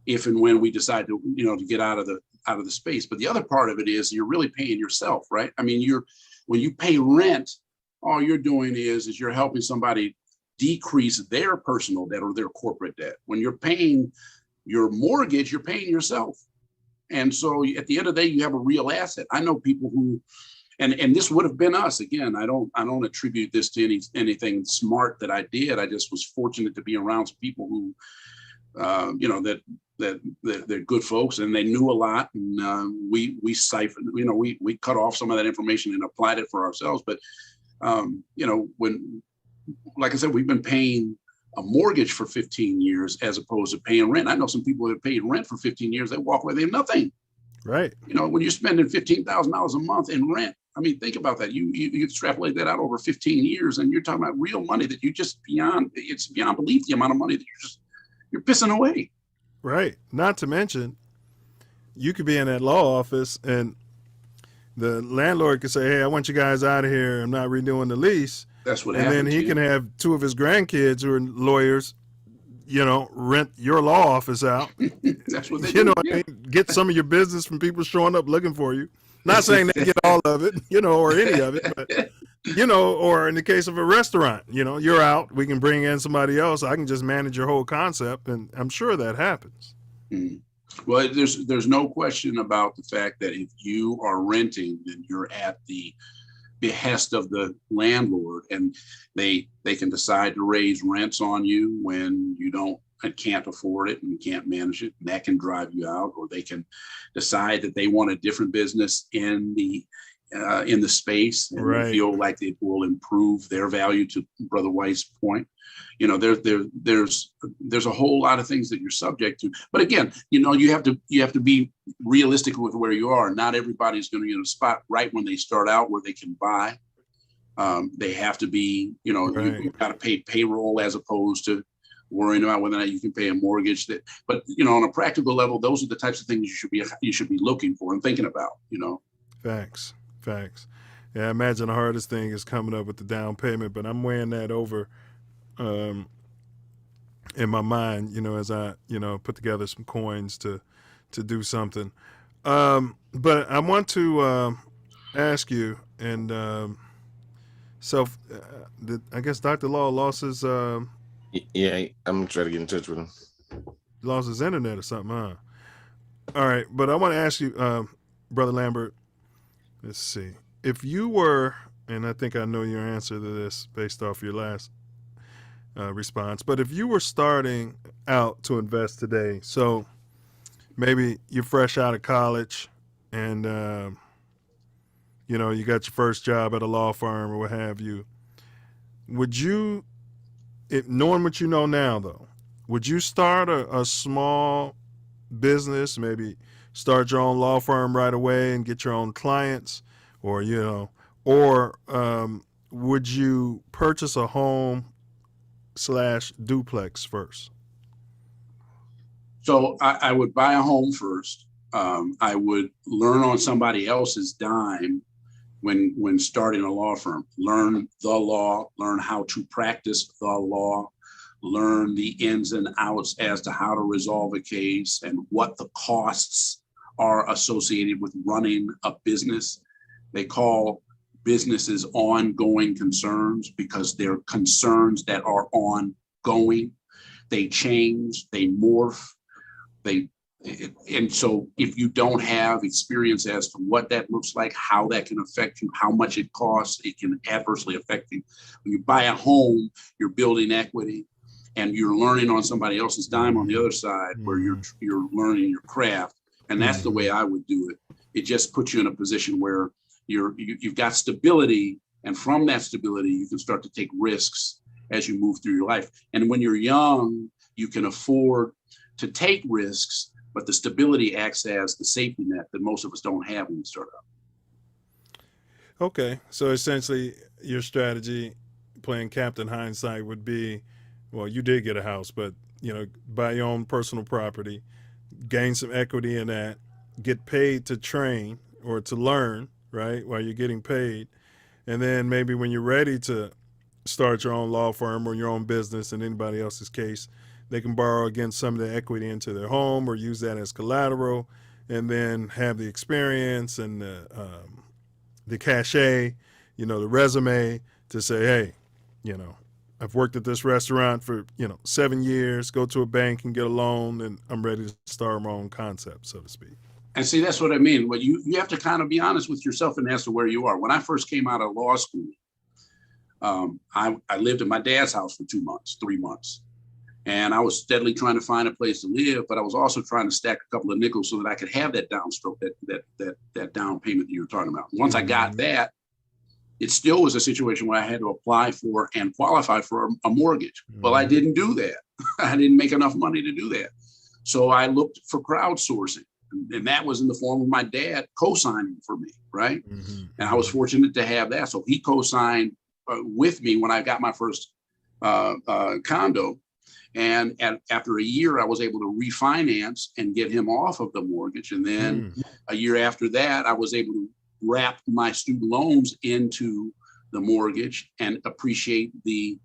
if and when we decide to get out of the space. But the other part of it is you're really paying yourself, right? I mean, when you pay rent, all you're doing is you're helping somebody decrease their personal debt or their corporate debt. When you're paying your mortgage, you're paying yourself. And so at the end of the day, you have a real asset. I know people who, and this would have been us. Again, I don't attribute this to anything smart that I did. I just was fortunate to be around some people who, that they're good folks and they knew a lot. And we siphoned, we cut off some of that information and applied it for ourselves. But, when, like I said, we've been paying a mortgage for 15 years as opposed to paying rent. I know some people that paid rent for 15 years, they walk away, they have nothing. Right. When you're spending $15,000 a month in rent, I mean, think about that. You extrapolate that out over 15 years and you're talking about real money that it's beyond belief, the amount of money that you're pissing away. Right. Not to mention, you could be in that law office and the landlord could say, hey, I want you guys out of here. I'm not renewing the lease. That's what happens. And then he can have two of his grandkids who are lawyers, rent your law office out. That's what they do. Get some of your business from people showing up looking for you. Not saying they get all of it, or any of it, but, or in the case of a restaurant, you're out, we can bring in somebody else. I can just manage your whole concept. And I'm sure that happens. Mm-hmm. Well, there's no question about the fact that if you are renting, then you're at the behest of the landlord, and they can decide to raise rents on you when you can't afford it and can't manage it, and that can drive you out. Or they can decide that they want a different business in the space, and right. They feel like it will improve their value. To Brother White's point, there's a whole lot of things that you're subject to. But again, you have to be realistic with where you are. Not everybody's going to get a spot right when they start out where they can buy. They have to be, right. You've got to pay payroll as opposed to worrying about whether or not you can pay a mortgage. But on a practical level, those are the types of things you should be looking for and thinking about. Facts. Yeah, I imagine the hardest thing is coming up with the down payment, but I'm weighing that over in my mind, as I, put together some coins to do something. But I want to ask you and self. I guess Dr. Law lost his Yeah, I'm trying to get in touch with him. lost his internet or something, huh? All right, but I want to ask you, Brother Lambert. Let's see. If you were, and I think I know your answer to this based off your last response, but if you were starting out to invest today, so maybe you're fresh out of college and you know, you got your first job at a law firm or what have you, would you, knowing what you know now though, would you start a small business, maybe start your own law firm right away and get your own clients, or you know, or would you purchase a home / duplex first? So I would buy a home first. I would learn on somebody else's dime when starting a law firm. Learn the law, learn how to practice the law, learn the ins and outs as to how to resolve a case and what the costs are associated with running a business. They call businesses ongoing concerns because they're concerns that are ongoing. They change, they morph, and so if you don't have experience as to what that looks like, how that can affect you, how much it costs, it can adversely affect you. When you buy a home, you're building equity and you're learning on somebody else's dime on the other side where you're learning your craft. And that's the way I would do it. It just puts you in a position where you've got stability, and from that stability, you can start to take risks as you move through your life. And when you're young, you can afford to take risks, but the stability acts as the safety net that most of us don't have when we start out. Okay, so essentially your strategy, playing Captain Hindsight, would be, well, you did get a house, but you know, buy your own personal property, gain some equity in that, get paid to train or to learn, right, while you're getting paid, and then maybe when you're ready to start your own law firm or your own business in anybody else's case, they can borrow against some of the equity into their home or use that as collateral, and then have the experience and the cachet, you know, the resume to say, hey, you know, I've worked at this restaurant for, 7 years, go to a bank and get a loan, and I'm ready to start my own concept, so to speak. And see, that's what I mean. But you have to kind of be honest with yourself and as to where you are. When I first came out of law school, I lived at my dad's house for 3 months. And I was steadily trying to find a place to live, but I was also trying to stack a couple of nickels so that I could have that downstroke, that down payment that you were talking about. Once I got that, it still was a situation where I had to apply for and qualify for a mortgage. Well, I didn't do that. I didn't make enough money to do that. So I looked for crowdsourcing, and that was in the form of my dad co-signing for me, right? And I was fortunate to have that. So he co-signed with me when I got my first condo. And after a year, I was able to refinance and get him off of the mortgage. And then a year after that, I was able to wrap my student loans into the mortgage and appreciate the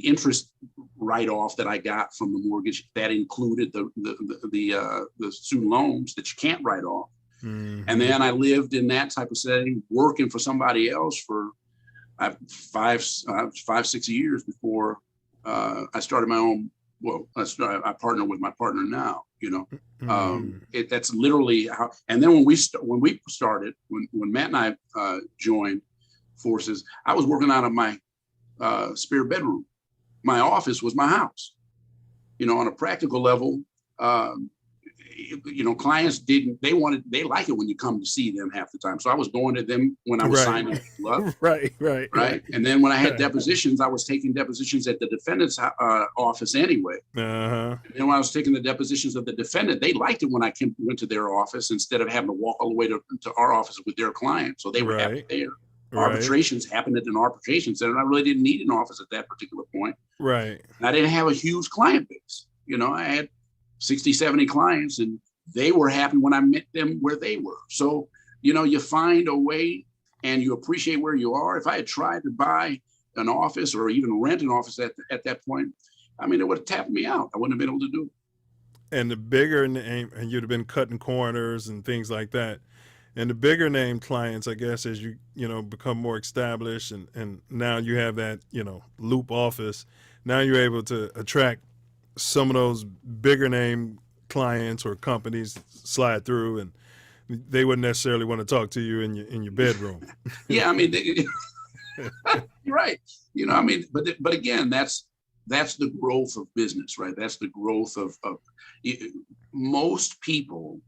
interest write-off that I got from the mortgage. That included the student loans that you can't write off. And then I lived in that type of setting, working for somebody else for 5-6 years before I started my own. Well, I partner with my partner now. That's literally how. And then when Matt and I joined forces, I was working out of my spare bedroom. My office was my house. On a practical level, clients they like it when you come to see them half the time. So I was going to them when I was signing Love. Right. And then when I had depositions, I was taking depositions at the defendant's office anyway. And then when I was taking the depositions of the defendant, they liked it when I went to their office instead of having to walk all the way to our office with their client. So they were happy there. Arbitrations happened at an arbitration center, and I really didn't need an office at that particular point. Right. And I didn't have a huge client base. I had 60, 70 clients, and they were happy when I met them where they were. So, you find a way and you appreciate where you are. If I had tried to buy an office or even rent an office at that point, it would have tapped me out. I wouldn't have been able to do it. And the bigger and you'd have been cutting corners and things like that. And the bigger name clients, I guess, as you become more established and now you have that, loop office, now you're able to attract some of those bigger name clients or companies slide through, and they wouldn't necessarily want to talk to you in your bedroom. Yeah, I mean, you're right. But again, that's the growth of business, right? That's the growth of most people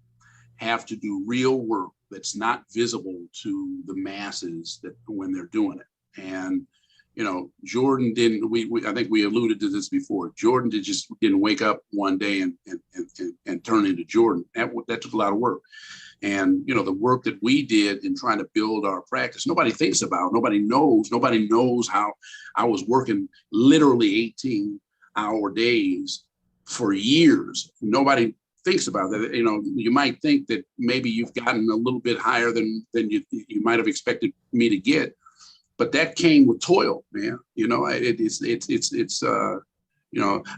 have to do real work that's not visible to the masses that when they're doing it. And Jordan didn't. I think we alluded to this before. Jordan didn't wake up one day and turn into Jordan. That took a lot of work. And the work that we did in trying to build our practice, nobody thinks about. Nobody knows how I was working literally 18-hour days for years. Nobody thinks about that. You might think that maybe you've gotten a little bit higher than you might have expected me to get, but that came with toil, man.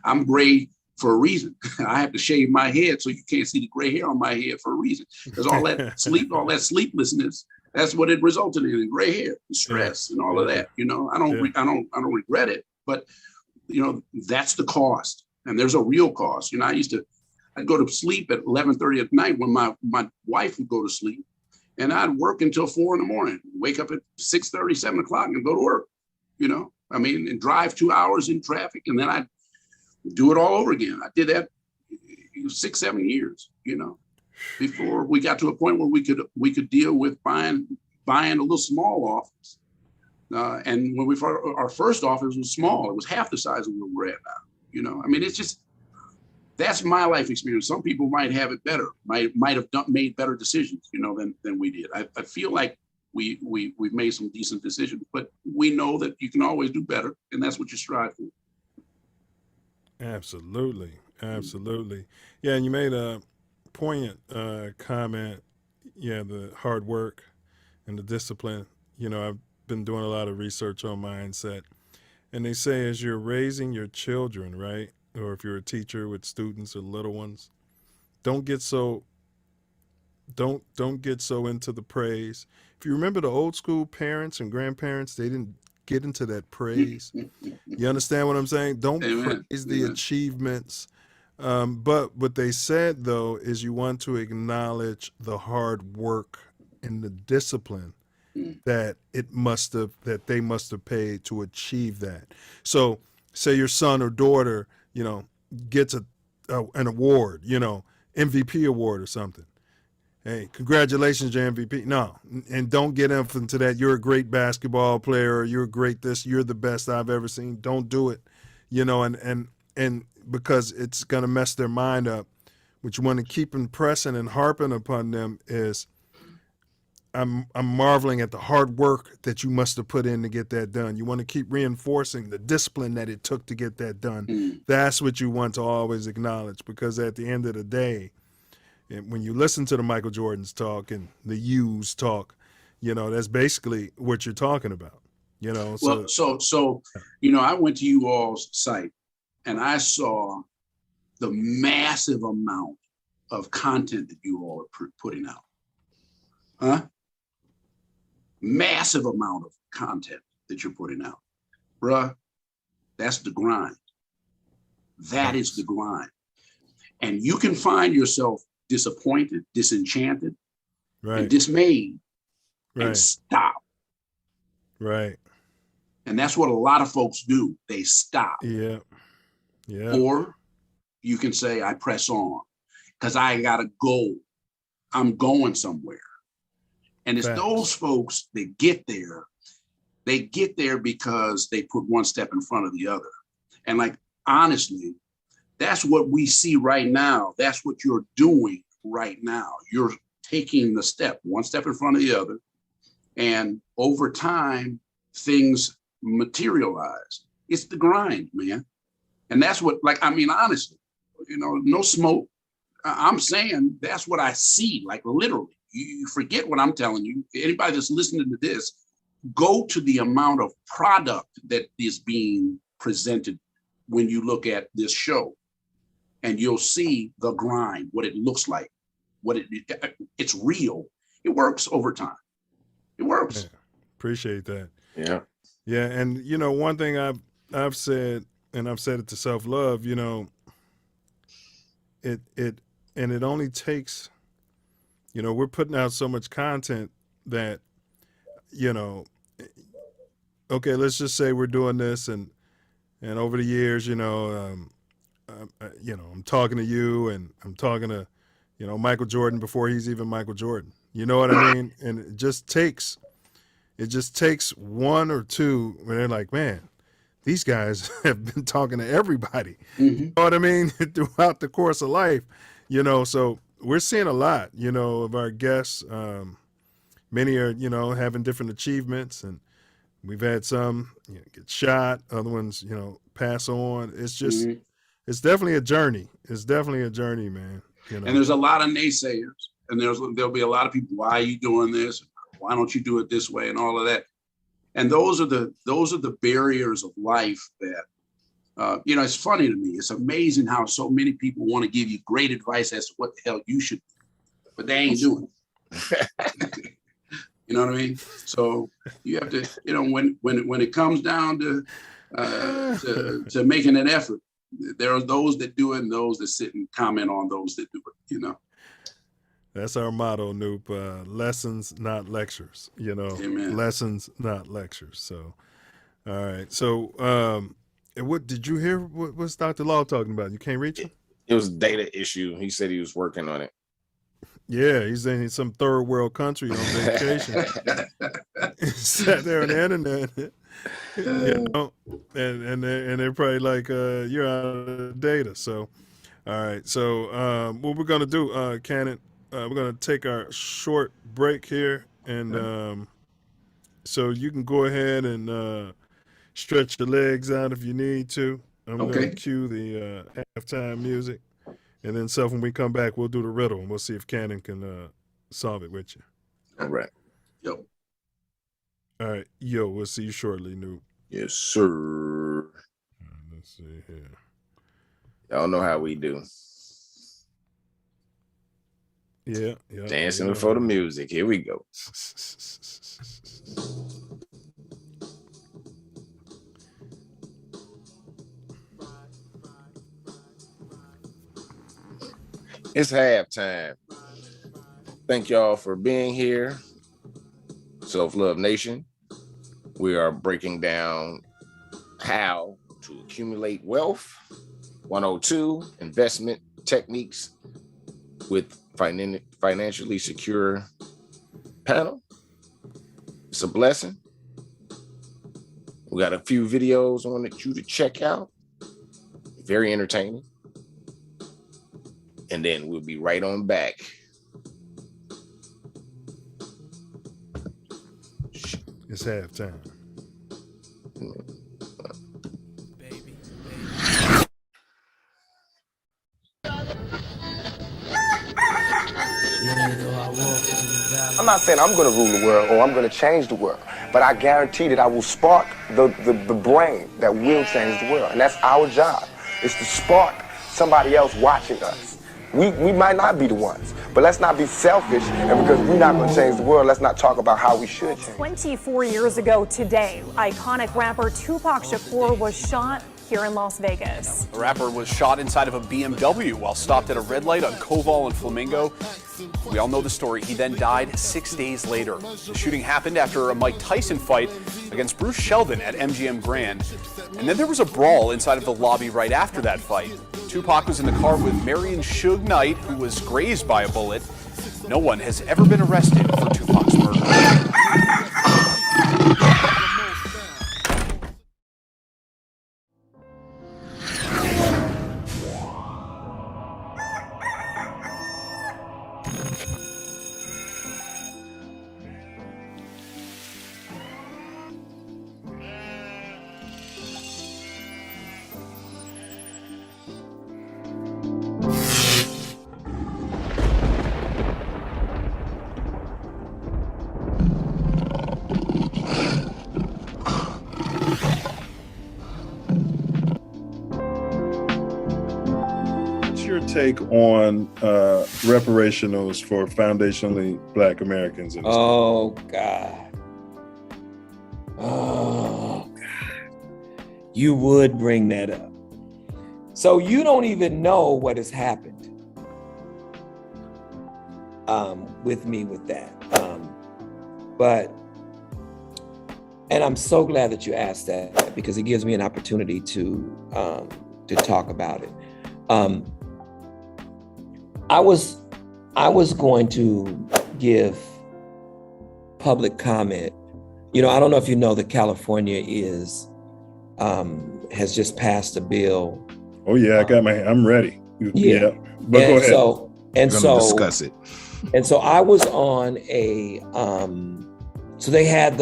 I'm gray for a reason. I have to shave my head so you can't see the gray hair on my head for a reason. Because all that sleeplessness, that's what it resulted in gray hair, and stress, and all of that. I don't regret it, but that's the cost, and there's a real cost. I'd go to sleep at 11:30 at night when my wife would go to sleep, and I'd work until 4 a.m, wake up at 6:30, 7 o'clock and go to work, and drive 2 hours in traffic, and then I'd do it all over again. I did that 6-7 years, before we got to a point where we could deal with buying a little small office. And when our first office was small, it was half the size of where we're at now. It's just, that's my life experience. Some people might have it better, might have made better decisions, than we did. I feel like we've made some decent decisions, but we know that you can always do better, and that's what you strive for. Absolutely. Yeah, and you made a poignant comment. Yeah, the hard work and the discipline. I've been doing a lot of research on mindset, and they say as you're raising your children, right, or if you're a teacher with students or little ones, don't get so into the praise. If you remember the old school parents and grandparents, they didn't get into that praise. You understand what I'm saying? Don't praise the achievements. But what they said, though, is you want to acknowledge the hard work and the discipline that they must have paid to achieve that. So say your son or daughter, gets an award, MVP award or something. Hey, congratulations, your MVP. No, and don't get into that. You're a great basketball player. Or you're great this. You're the best I've ever seen. Don't do it, and because it's gonna mess their mind up. What you want to keep impressing and harping upon them is, I'm marveling at the hard work that you must have put in to get that done. You want to keep reinforcing the discipline that it took to get that done. That's what you want to always acknowledge, because at the end of the day, and when you listen to the Michael Jordans talk and the U's talk, that's basically what you're talking about. So I went to you all's site and I saw the massive amount of content that you all are putting out. Massive amount of content that you're putting out. Bruh, that's the grind. That is the grind. And you can find yourself disappointed, disenchanted, and dismayed, and stop. Right. And that's what a lot of folks do. They stop. Yeah. Or you can say, I press on because I got a goal. I'm going somewhere. And it's those folks that get there. They get there because they put one step in front of the other. And honestly, that's what we see right now. That's what you're doing right now. You're taking the step, one step in front of the other. And over time, things materialize. It's the grind, man. And that's what, honestly, no smoke. I'm saying that's what I see, literally. You forget what I'm telling you. Anybody that's listening to this, go to the amount of product that is being presented when you look at this show. And you'll see the grind, what it looks like, it's real. it works over time. It works. Yeah, appreciate that. Yeah. Yeah, and you know, one thing I've said, and I've said it to Self Love, you know, it only takes, you know, we're putting out so much content that, you know, okay, let's just say we're doing this, and over the years, you know, I'm talking to you, and I'm talking to, you know, Michael Jordan before he's even Michael Jordan. You know what I mean? And it just takes one or two where they're like, man, these guys have been talking to everybody. You know what I mean? Throughout the course of life, you know, so we're seeing a lot, you know, of our guests. Many are, you know, having different achievements, and we've had some, you know, get shot, other ones, you know, pass on. It's just, it's definitely a journey. It's definitely a journey, man. You know? And there's a lot of naysayers, and there'll be a lot of people, why are you doing this? Why don't you do it this way, and all of that? And those are the barriers of life that, you know, it's funny to me. It's amazing how so many people want to give you great advice as to what the hell you should do, but they ain't doing it. You know what I mean? So you have to, you know, when it comes down to making an effort, there are those that do it and those that sit and comment on those that do it, you know. That's our motto, Noop. Lessons, not lectures. You know, Amen. Lessons, not lectures. So, all right. So, and what did you hear? What's Dr. Law talking about? You can't reach him? It was a data issue. He said he was working on it. Yeah, he's in some third world country on vacation. Sat there on the internet, you know, and they're probably like, you're out of data. So, all right. So, what we're gonna do, Cannon, we're gonna take our short break here, and so you can go ahead and stretch your legs out if you need to. I'm gonna cue the halftime music. And then, Self, when we come back, we'll do the riddle, and we'll see if Cannon can solve it with you. All right. Yo. All right. Yo, we'll see you shortly, Noob. Yes, sir. Let's see here. Y'all know how we do. Yeah. Dancing before the music. Here we go. It's halftime. Thank y'all for being here. Self Love Nation. We are breaking down how to accumulate wealth. 102 investment techniques with financially secure panel. It's a blessing. We got a few videos I wanted you to check out. Very entertaining. And then we'll be right on back. It's halftime. I'm not saying I'm going to rule the world or I'm going to change the world, but I guarantee that I will spark the brain that will change the world. And that's our job, is to spark somebody else watching us. We might not be the ones, but let's not be selfish, and because we're not going to change the world, let's not talk about how we should change. 24 years ago today, iconic rapper Tupac Shakur was shot here in Las Vegas. The rapper was shot inside of a BMW while stopped at a red light on Koval and Flamingo. We all know the story. He then died 6 days later. The shooting happened after a Mike Tyson fight against Bruce Sheldon at MGM Grand. And then there was a brawl inside of the lobby right after that fight. Tupac was in the car with Marion Suge Knight, who was grazed by a bullet. No one has ever been arrested for Tupac's murder. your take on reparationals for foundationally Black Americans in this country? Oh, God. Oh, God. You would bring that up. So you don't even know what has happened with me with that. And I'm so glad that you asked that, because it gives me an opportunity to talk about it. I was going to give public comment. You know, I don't know if you know that California has just passed a bill. Oh yeah, I'm ready. Yeah. But go ahead. We're gonna discuss it. And so I was on so they had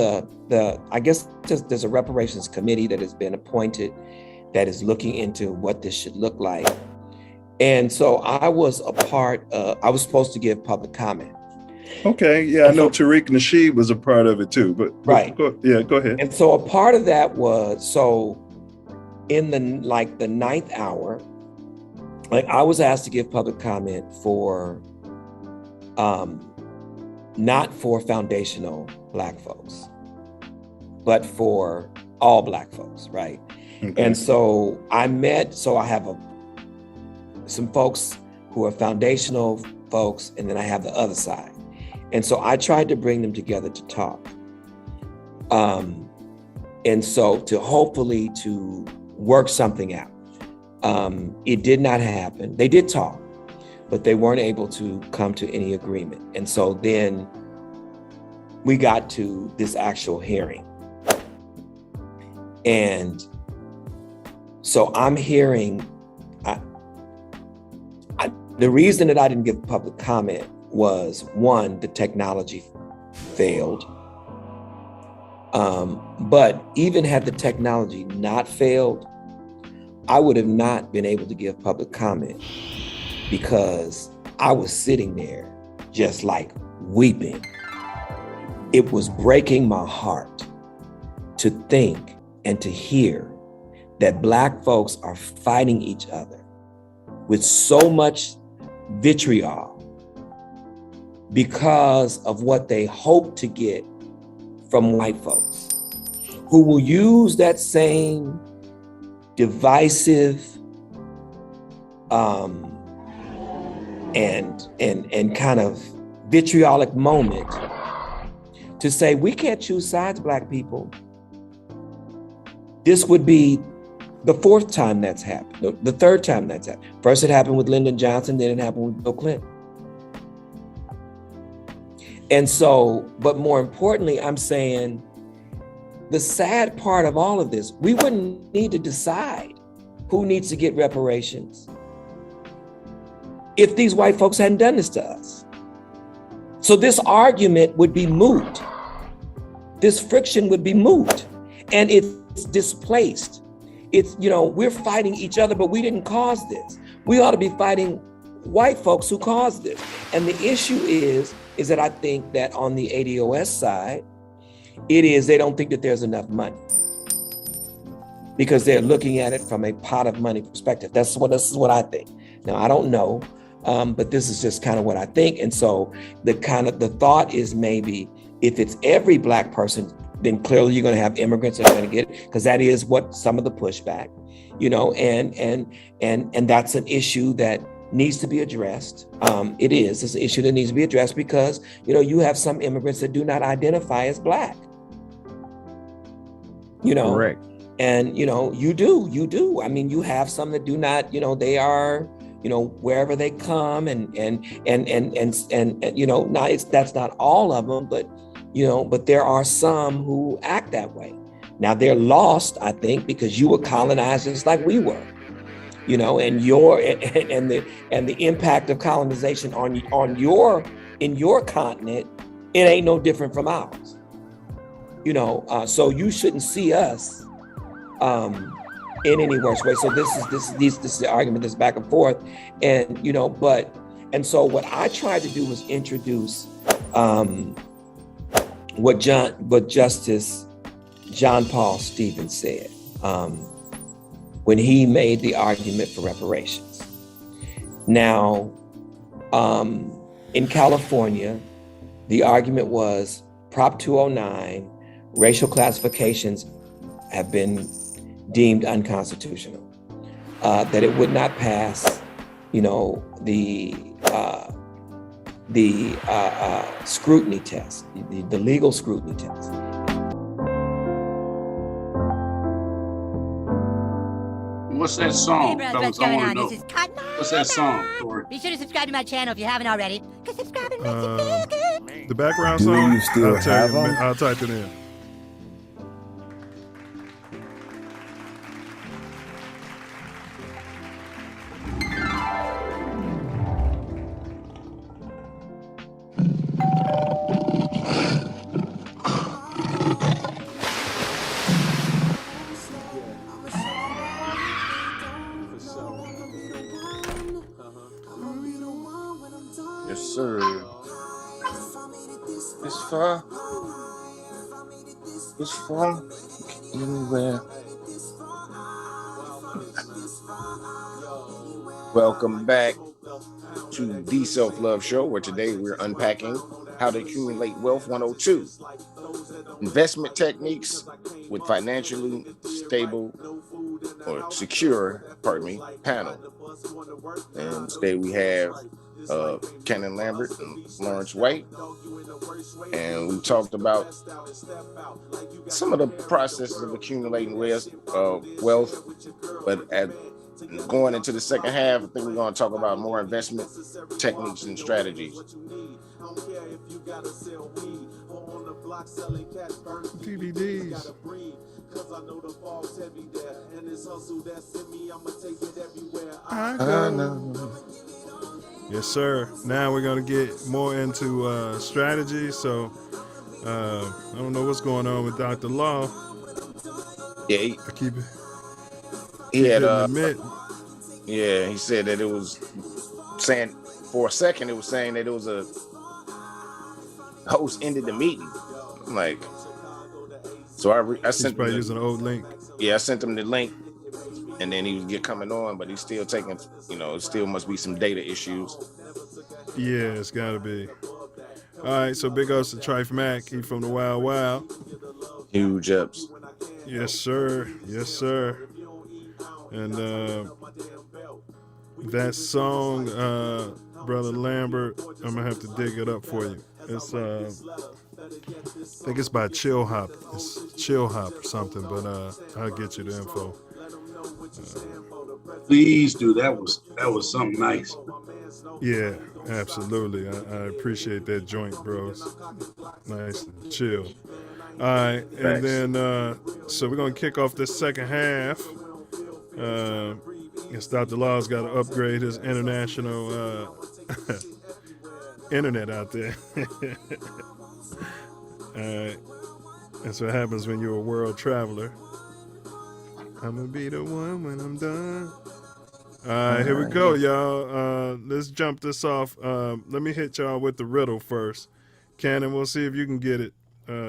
I guess there's a reparations committee that has been appointed that is looking into what this should look like. And so I was I was supposed to give public comment. Okay, yeah, I know Tariq Nasheed was a part of it too, but right. Go ahead. And so a part of that was, so in the ninth hour, I was asked to give public comment for, not for foundational Black folks, but for all Black folks, right? Okay. And so I have some folks who are foundational folks, and then I have the other side. And so I tried to bring them together to talk. And so to hopefully to work something out. It did not happen. They did talk, but they weren't able to come to any agreement. And so then we got to this actual hearing. And so I'm hearing, the reason that I didn't give public comment was, one, the technology failed. But even had the technology not failed, I would have not been able to give public comment, because I was sitting there just like weeping. It was breaking my heart to think and to hear that Black folks are fighting each other with so much vitriol because of what they hope to get from white folks, who will use that same divisive and kind of vitriolic moment to say, we can't choose sides, Black people. This would be the fourth time that's happened, the third time that's happened. First it happened with Lyndon Johnson, then it happened with Bill Clinton. And so, but more importantly, I'm saying the sad part of all of this, we wouldn't need to decide who needs to get reparations if these white folks hadn't done this to us. So this argument would be moot. This friction would be moot, and it's displaced. It's, we're fighting each other, but we didn't cause this. We ought to be fighting white folks who caused this. And the issue is that I think that on the ADOS side, they don't think that there's enough money, because they're looking at it from a pot of money perspective. This is what I think. Now, I don't know, but this is just kind of what I think. And so the thought is, maybe if it's every Black person, then clearly you're going to have immigrants that are going to get it, because that is what some of the pushback, and that's an issue that needs to be addressed. It's an issue that needs to be addressed, because, you have some immigrants that do not identify as Black. Correct. And, you do. I mean, you have some that do not, they are, wherever they come and that's not all of them, but there are some who act that way. Now they're lost, I think, because you were colonized just like we were, and the impact of colonization in your continent, it ain't no different from ours. So you shouldn't see us in any worse way. So this is the argument that's back and forth, and so what I tried to do was introduce what Justice John Paul Stevens said when he made the argument for reparations. Now, in California, the argument was Prop 209, racial classifications have been deemed unconstitutional, that it would not pass, the scrutiny test, the legal scrutiny test. What's that song, Hey, bros, fellas? what's I going want on? to know. This is Cotton. What's that song, Tori? Be sure to subscribe to my channel if you haven't already. Because subscribing makes you feel good. The background Do song. you still have them? I'll type it in. Yes, sir. It's far. It's far. Anywhere. Welcome back to the Self Love Show, where today we're unpacking how to accumulate wealth 102. Investment techniques with financially stable or secure, panel. And today we have Kenan Lambert and Lawrence White. And we talked about some of the processes of accumulating wealth, but going into the second half, I think we're going to talk about more investment techniques and strategies. DVDs. I know. Yes, sir. Now we're going to get more into strategy. So I don't know what's going on with Dr. Law. Yeah, he said that it was saying, for a second, it was saying that it was a host ended the meeting. I'm like, so I sent him using an old link. Yeah, I sent him the link, and then he was coming on, but he's still taking, it still must be some data issues. Yeah, it's got to be. All right, so big ups to Trife Mac. He from the Wild Wild. Huge ups. Yes, sir. Yes, sir. And that song, Brother Lambert, I'm going to have to dig it up for you. It's I think it's by Chill Hop. It's Chill Hop or something, but I'll get you the info. Please do. That was something nice. Yeah, absolutely. I appreciate that joint, bros. Nice and chill. All right, and then so we're gonna kick off this second half. Guess Dr. Law's got to upgrade his international internet out there. All right, that's what happens when you're a world traveler. I'm gonna be the one when I'm done. All right, here we go, y'all. Let's jump this off. Let me hit y'all with the riddle first. Cannon, we'll see if you can get it.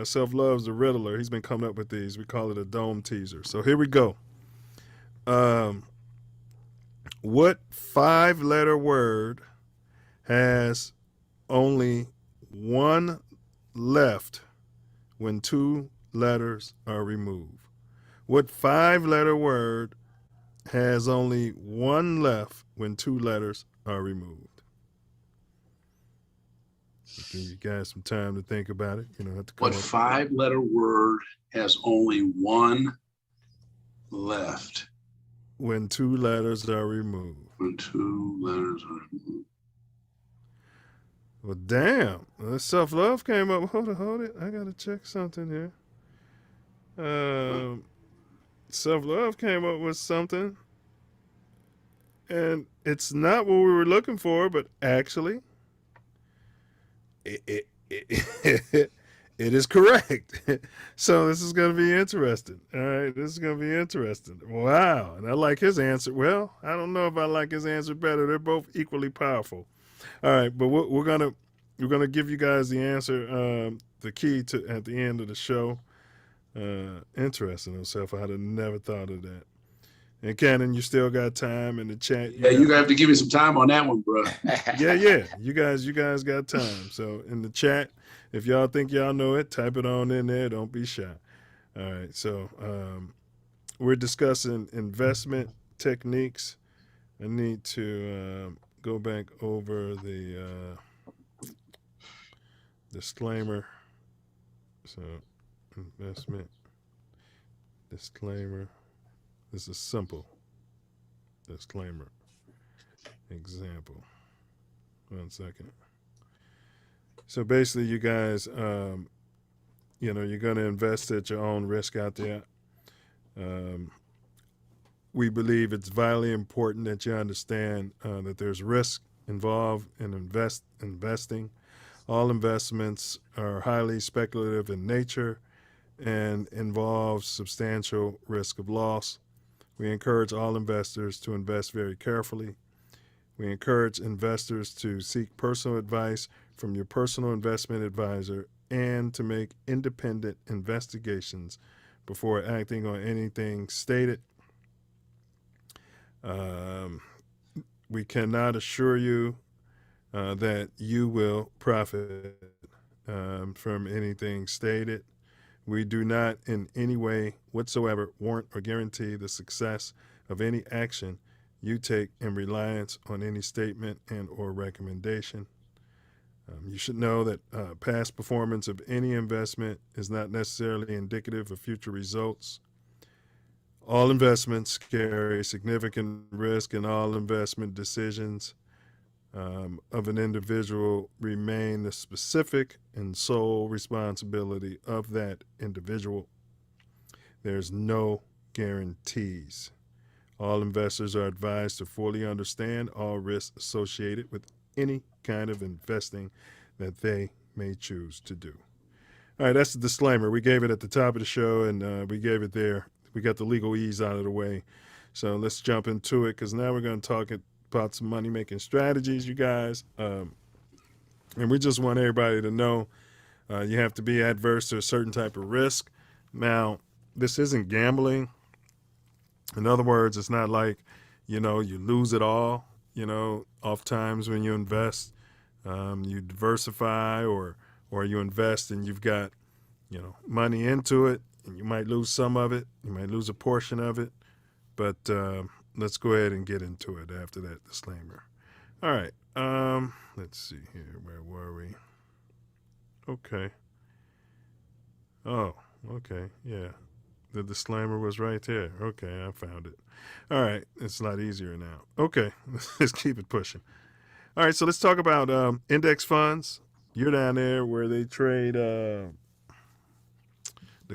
Self Love's the Riddler. He's been coming up with these. We call it a dome teaser. So here we go. What 5-letter word has only one left when 2 letters are removed? What 5-letter word has only one left when 2 letters are removed? I'll give you guys some time to think about it. You don't have to come What up. 5-letter word has only one left? When 2 letters are removed. When 2 letters are removed. Well, damn. Self Love came up. Hold it. I got to check something here. Self Love came up with something. And it's not what we were looking for, but actually, it is correct. So this is going to be interesting. All right, this is going to be interesting. Wow, and I like his answer. Well, I don't know if I like his answer better. They're both equally powerful. All right, but we're gonna give you guys the answer, the key to at the end of the show. Interesting, Self. I'd have never thought of that. And Cannon, you still got time in the chat. Yeah, you're gonna have to give me some time on that one, bro. Yeah. You guys got time. So in the chat, if y'all think y'all know it, type it on in there. Don't be shy. All right. So we're discussing investment techniques. I need to go back over the disclaimer. So investment disclaimer. This is simple. Disclaimer. Example. 1 second. So basically, you guys, you're going to invest at your own risk out there. We believe it's vitally important that you understand that there's risk involved in investing. All investments are highly speculative in nature and involve substantial risk of loss. We encourage all investors to invest very carefully. We encourage investors to seek personal advice from your personal investment advisor and to make independent investigations before acting on anything stated. We cannot assure you that you will profit from anything stated. We do not in any way whatsoever warrant or guarantee the success of any action you take in reliance on any statement and or recommendation. You should know that past performance of any investment is not necessarily indicative of future results. All investments carry significant risk, and all investment decisions of an individual remain the specific and sole responsibility of that individual. There's no guarantees. All investors are advised to fully understand all risks associated with any kind of investing that they may choose to do. All right, that's the disclaimer. We gave it at the top of the show, and we gave it there. We got the legalese out of the way. So let's jump into it, because now we're going to talk about some money-making strategies, you guys. And we just want everybody to know you have to be adverse to a certain type of risk. Now, this isn't gambling. In other words, it's not like, you lose it all. Oftentimes when you invest, you diversify or you invest and you've got, money into it, and you might lose some of it. You might lose a portion of it. But let's go ahead and get into it after that disclaimer. All right. Let's see here. Where were we? Okay. Oh, okay. Yeah. The disclaimer was right there. Okay, I found it. All right. It's a lot easier now. Okay. Let's keep it pushing. All right. So let's talk about index funds. You're down there where they trade the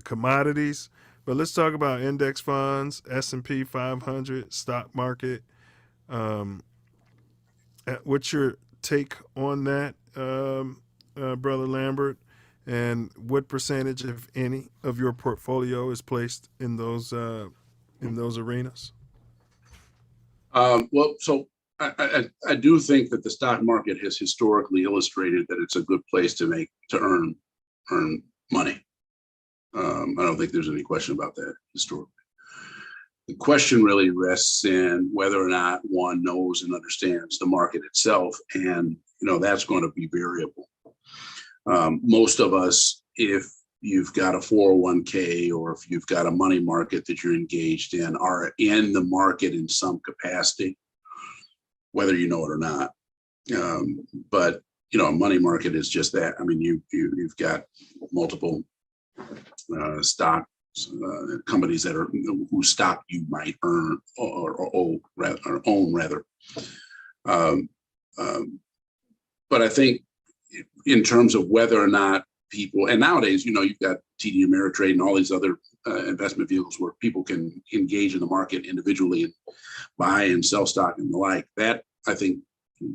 commodities. But let's talk about index funds, S&P 500, stock market. What's your take on that, Brother Lambert? And what percentage, if any, of your portfolio is placed in those arenas? Well, so I do think that the stock market has historically illustrated that it's a good place to earn money. I don't think there's any question about that historically. The question really rests in whether or not one knows and understands the market itself, and that's going to be variable. Most of us, if you've got a 401k or if you've got a money market that you're engaged in, are in the market in some capacity, whether you know it or not. But a money market is just that. I mean, you've got multiple stocks, companies that are whose stock you might earn or own rather. But I think in terms of whether or not people, and nowadays, you've got TD Ameritrade and all these other investment vehicles where people can engage in the market individually and buy and sell stock and the like. That, I think,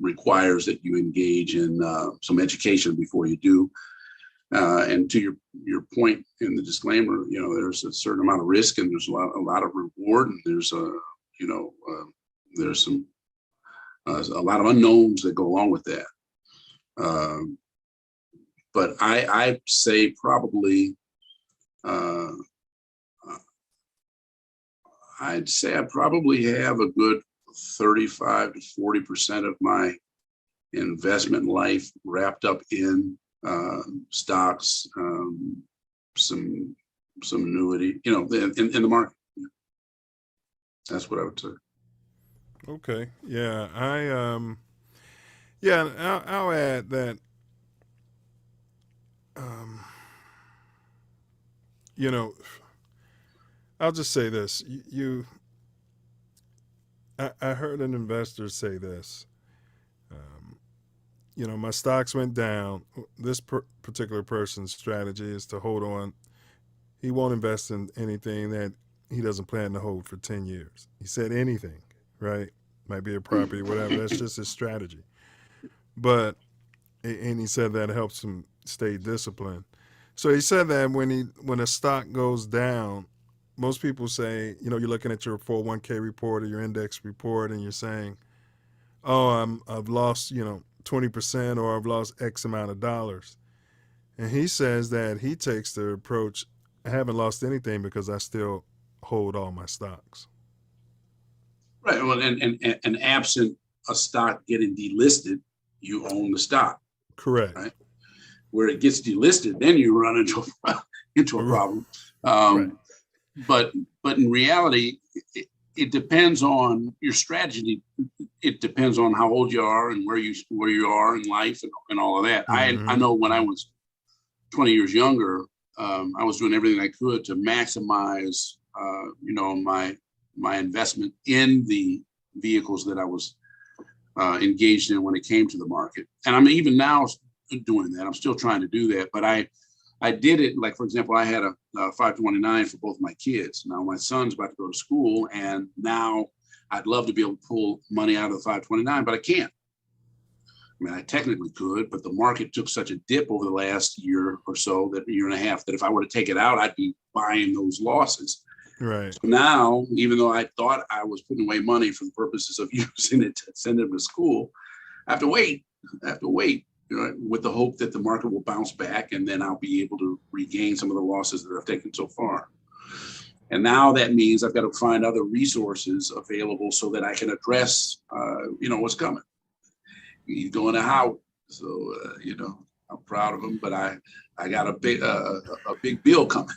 requires that you engage in some education before you do. And to your point in the disclaimer, there's a certain amount of risk and there's a lot of reward, and there's there's a lot of unknowns that go along with that. But I say probably I'd say I probably have a good 35 to 40% of my investment life wrapped up in stocks, some annuity, in the market. That's what I would say. Okay. Yeah. I'll add that, I'll just say this. I heard an investor say this. My stocks went down. This particular person's strategy is to hold on. He won't invest in anything that he doesn't plan to hold for 10 years. He said anything, right? Might be a property, whatever. That's just his strategy. And he said that helps him stay disciplined. So he said that when a stock goes down, most people say, you're looking at your 401k report or your index report and you're saying, oh, I've lost, 20% or I've lost X amount of dollars. And he says that he takes the approach, I haven't lost anything because I still hold all my stocks. Right. Well, and absent a stock getting delisted, you own the stock. Correct. Right. Where it gets delisted, then you run into a problem. Right. But in reality, it depends on your strategy. It depends on how old you are and where you are in life and all of that. Mm-hmm. I know when I was 20 years younger, I was doing everything I could to maximize, my investment in the vehicles that I was engaged in when it came to the market. And I'm even now doing that. I'm still trying to do that, but I did it. Like, for example, I had a 529 for both my kids. Now my son's about to go to school, and now I'd love to be able to pull money out of the 529, but I can't. I mean, I technically could, but the market took such a dip over the last year or so, that year and a half, that if I were to take it out, I'd be buying those losses. Right. So now, even though I thought I was putting away money for the purposes of using it to send them to school, I have to wait. With the hope that the market will bounce back, and then I'll be able to regain some of the losses that I've taken so far. And now that means I've got to find other resources available so that I can address, what's coming. He's going to Howard, so I'm proud of him. But I got a big bill coming.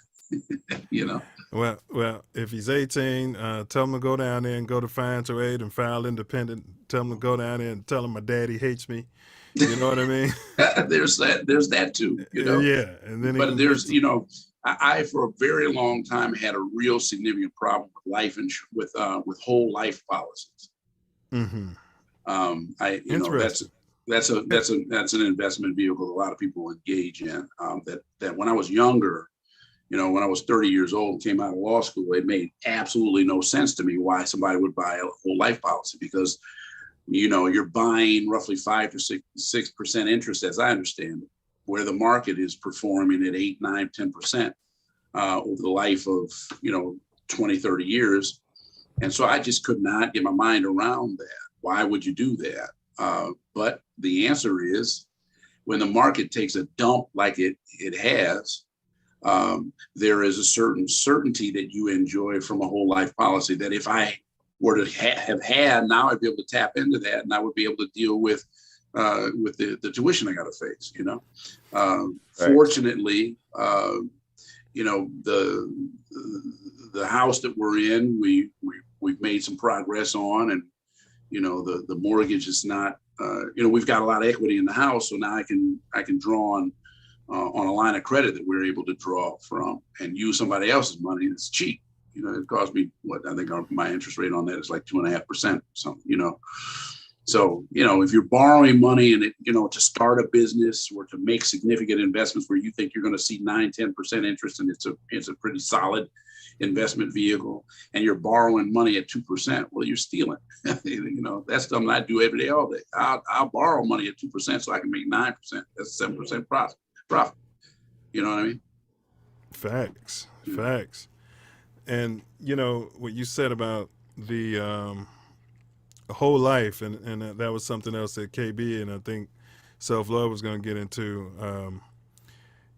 Well, if he's 18, tell him to go down there and go to financial aid and file independent. Tell him to go down there and tell him my daddy hates me. You know what I mean? There's that too. Yeah, and then. But there's I for a very long time had a real significant problem with life with whole life policies. Mm-hmm. That's an investment vehicle a lot of people engage in. That when I was younger, when I was 30 years old and came out of law school, it made absolutely no sense to me why somebody would buy a whole life policy, because you're buying roughly 5 to 6% interest, as I understand it, where the market is performing at 8, 9, 10% over the life of 20, 30 years. And so I just could not get my mind around that. Why would you do that? But the answer is, when the market takes a dump like it has, there is a certain certainty that you enjoy from a whole life policy that if I were to have had, now I'd be able to tap into that, and I would be able to deal with the tuition I got to face. Right. Fortunately, the house that we're in, we've made some progress on, and the mortgage is not. We've got a lot of equity in the house, so now I can draw on a line of credit that we're able to draw from and use somebody else's money that's cheap. It cost me I think my interest rate on that is like 2.5%, something, So, if you're borrowing money and to start a business or to make significant investments where you think you're going to see 9, 10% interest, and it's a pretty solid investment vehicle, and you're borrowing money at 2%, well, you're stealing. That's something I do every day, all day. I'll borrow money at 2% so I can make 9%. That's 7% profit. You know what I mean? Facts. And what you said about the whole life, and that was something else that KB and I think Self Love was going to get into.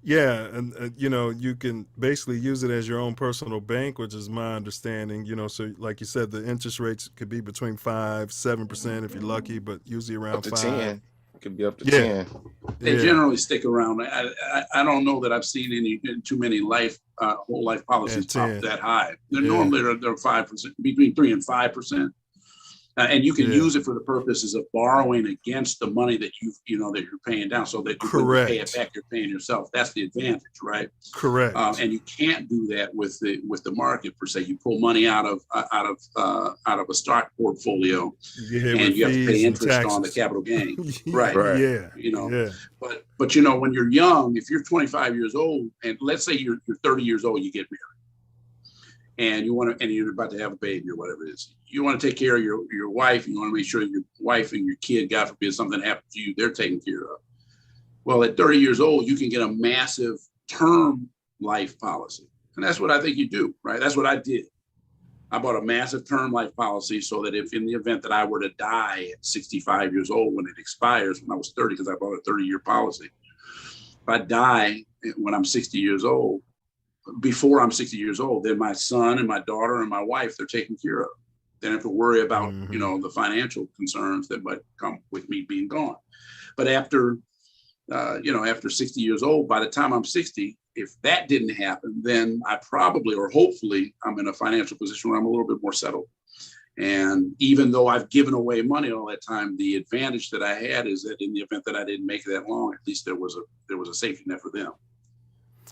Yeah, and you know, you can basically use it as your own personal bank, which is my understanding. You know, so like you said, the interest rates could be between 5-7% if you're lucky, but usually Up around to 5. 10. It could be up to Yeah. 10. They generally stick around. I don't know that I've seen too many whole life policies At pop 10. that high. They're Yeah. normally they're 5%, between 3 and 5%. And you can Yeah. use it for the purposes of borrowing against the money that that you're paying down, so that when you pay it Correct. back, you're paying yourself. That's the advantage, right? Correct. And you can't do that with the market per se. You pull money out of a stock portfolio, Yeah, and with you have to fees pay and interest on the taxes. capital gain. Right. Yeah. You know. Yeah. But you know, when you're young, if you're 25 years old, and let's say you're 30 years old, you get married, and you're about to have a baby or whatever it is. You want to take care of your wife. You want to make sure your wife and your kid, God forbid something happens to you, they're taken care of. Well, at 30 years old, you can get a massive term life policy. And that's what I think you do, right? That's what I did. I bought a massive term life policy so that if in the event that I were to die at 65 years old when it expires, when I was 30, because I bought a 30-year policy, if I die when I'm 60 years old, before I'm 60 years old, then my son and my daughter and my wife, they're taken care of. They don't have to worry about, you know, the financial concerns that might come with me being gone. But after 60 years old, by the time I'm 60, if that didn't happen, then I probably, or hopefully, I'm in a financial position where I'm a little bit more settled. And even though I've given away money all that time, the advantage that I had is that in the event that I didn't make it that long, at least there was a safety net for them.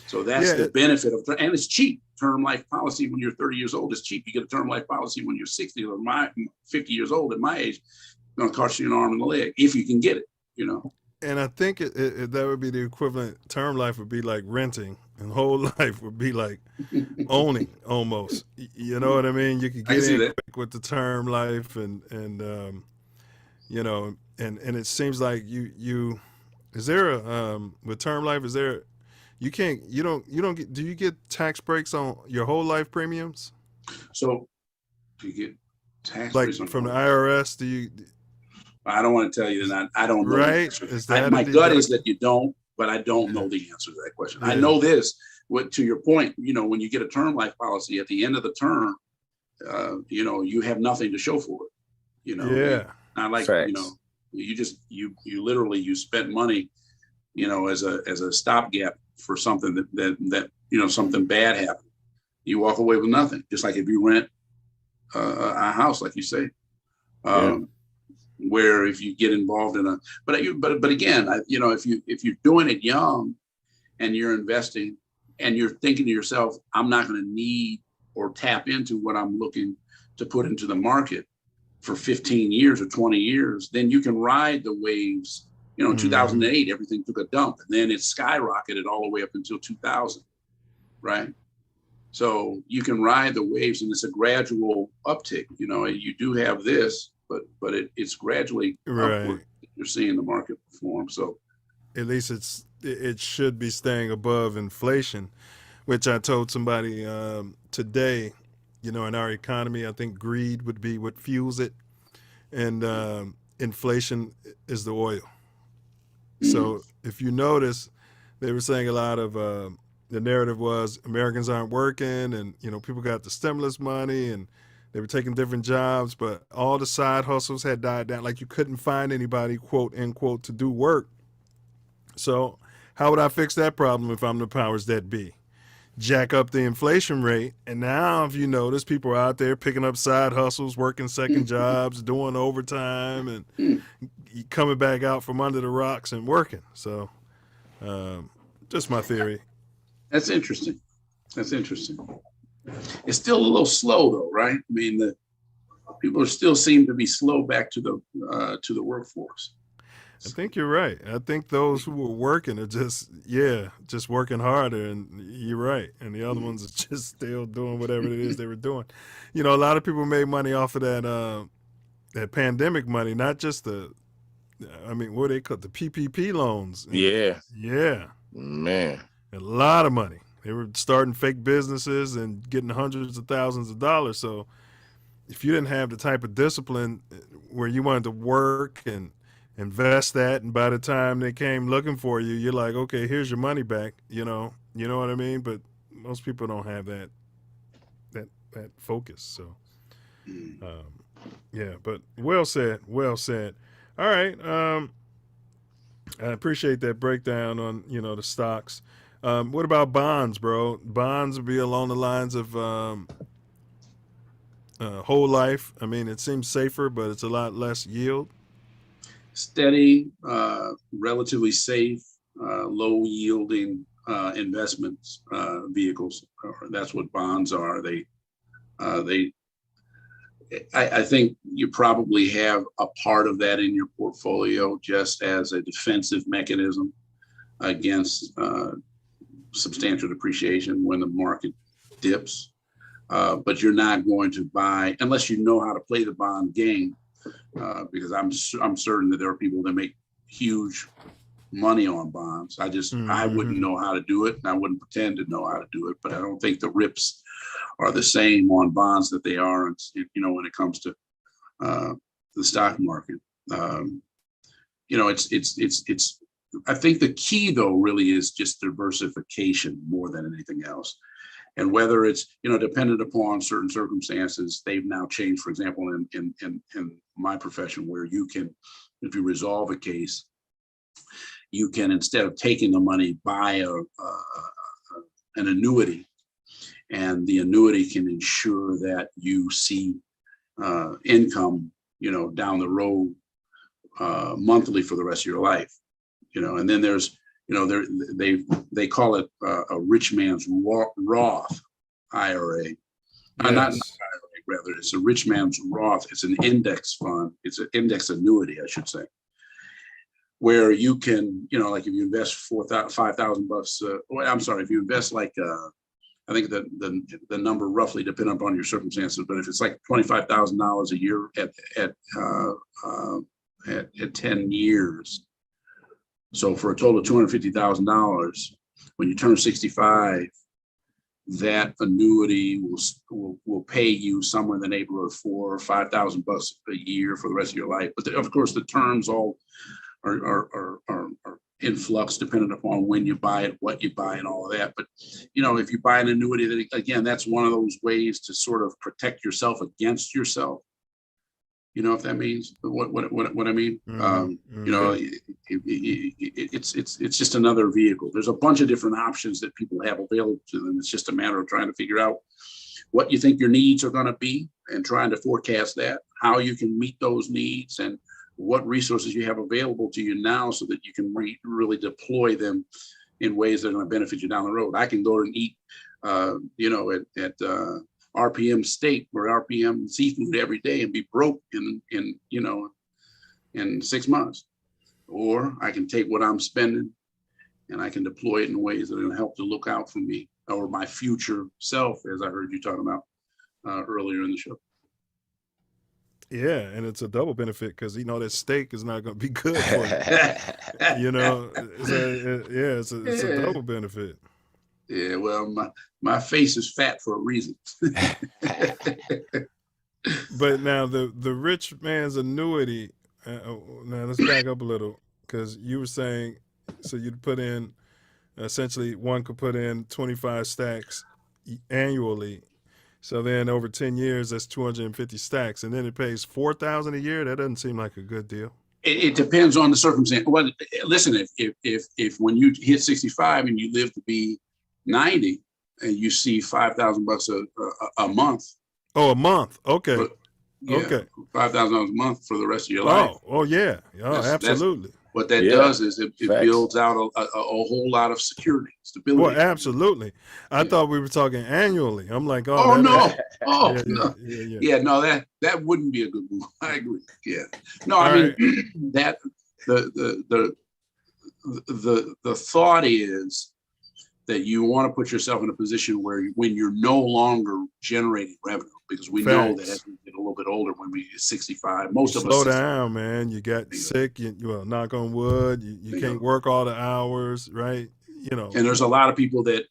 So that's the benefit of, and it's cheap. Term life policy when you're 30 years old is cheap. You get a term life policy when you're 60 or 50 years old at my age, it's going to cost you an arm and a leg if you can get it, you know. And I think that would be the equivalent. Term life would be like renting, and whole life would be like owning almost. You know what I mean? You could get in quick with the term life, and you know, and it seems like you is there a with term life, is there, you don't get, do you get tax breaks on your whole life premiums? So you get tax like breaks on from the IRS? Do you? I don't want to tell you that. I don't know. Right? My gut is that you don't, but I don't know the answer to that question. Yeah. I know this. To your point, you know, when you get a term life policy at the end of the term, you know, you have nothing to show for it. You know, not like you know, you literally you spent money, you know, as a stopgap for something that you know, something bad happened. You walk away with nothing. Just like if you rent a house, like you say. Where if you get involved in but again, you know, if you're doing it young and you're investing and you're thinking to yourself, I'm not going to need or tap into what I'm looking to put into the market for 15 years or 20 years, then you can ride the waves. You know, in 2008, everything took a dump, and then it skyrocketed all the way up until 2000, right? So you can ride the waves, and it's a gradual uptick. You know, you do have this, but it's gradually upward. You're seeing the market perform. So at least it should be staying above inflation, which I told somebody today. You know, in our economy, I think greed would be what fuels it, and inflation is the oil. So if you notice, they were saying a lot of the narrative was Americans aren't working, and you know, people got the stimulus money and they were taking different jobs, but all the side hustles had died down. Like you couldn't find anybody, quote unquote, to do work. So how would I fix that problem if I'm the powers that be? Jack up the inflation rate. And now, if you notice, people are out there picking up side hustles, working second jobs, doing overtime, and coming back out from under the rocks and working. So just my theory. That's interesting. It's still a little slow though, right? I mean, the people still seem to be slow back to the workforce. I think you're right. I think those who are working are just working harder, and you're right. And the other ones are just still doing whatever it is they were doing. You know, a lot of people made money off of that pandemic money, not just what they call the PPP loans. Yeah. Man. A lot of money. They were starting fake businesses and getting hundreds of thousands of dollars. So if you didn't have the type of discipline where you wanted to work and invest that, and by the time they came looking for you, you're like, okay, here's your money back. You know what I mean? But most people don't have that focus. So, yeah. But well said. Well said. All right. I appreciate that breakdown on the stocks. What about bonds, bro? Bonds would be along the lines of whole life. I mean, it seems safer, but it's a lot less yield. Steady, relatively safe, low yielding investments vehicles. That's what bonds are. I think you probably have a part of that in your portfolio just as a defensive mechanism against substantial depreciation when the market dips. But you're not going to buy unless you know how to play the bond game. Because I'm certain that there are people that make huge money on bonds. I wouldn't know how to do it, and I wouldn't pretend to know how to do it. But I don't think the rips are the same on bonds that they are, when it comes to the stock market. It's. I think the key though really is just diversification more than anything else. And whether it's dependent upon certain circumstances, they've now changed. For example, in my profession, where you can, if you resolve a case, you can, instead of taking the money, buy an annuity, and the annuity can ensure that you see income, down the road monthly for the rest of your life. And then there's they call it a rich man's Roth IRA. Yes. Not IRA, rather, it's a rich man's Roth. It's an index fund. It's an index annuity, I should say, where you can, like if you invest $5,000, I'm sorry, if you invest like, I think the number roughly depending upon your circumstances, but if it's like $25,000 a year at 10 years. So for a total of $250,000, when you turn 65, that annuity will pay you somewhere in the neighborhood of $4,000 or $5,000 a year for the rest of your life. But of course, the terms all are in flux depending upon when you buy it, what you buy, and all of that. But if you buy an annuity, that again, that's one of those ways to sort of protect yourself against yourself. If that means what I mean. It's just another vehicle. There's a bunch of different options that people have available to them. It's just a matter of trying to figure out what you think your needs are going to be and trying to forecast that, how you can meet those needs, and what resources you have available to you now so that you can really deploy them in ways that are going to benefit you down the road. I can go and eat, at RPM steak or RPM seafood every day and be broke in 6 months. Or I can take what I'm spending and I can deploy it in ways that are going to help to look out for me or my future self, as I heard you talking about earlier in the show. Yeah, and it's a double benefit because that steak is not going to be good for you. It's a double benefit. Yeah, well, my face is fat for a reason. But now the rich man's annuity. Now let's back up a little because you were saying, so you'd put in, essentially one could put in 25 stacks annually. So then over 10 years, that's 250 stacks, and then it pays $4,000 a year. That doesn't seem like a good deal. It depends on the circumstance. Well, listen, if when you hit 65 and you live to be 90 and you see $5,000 a month. Oh, a month. Okay. Okay. $5,000 a month for the rest of your life. Oh yeah. Absolutely. What that does is it builds out a whole lot of security, stability. Well, absolutely. I thought we were talking annually. I'm like, no. No. Yeah, no, that wouldn't be a good move. I agree. Yeah. No, I mean that the thought is that you want to put yourself in a position where when you're no longer generating revenue, because we know that as we get a little bit older, when we get 65, most of us slow down, man. You got sick. Knock on wood. You can't work all the hours, right? And there's a lot of people that,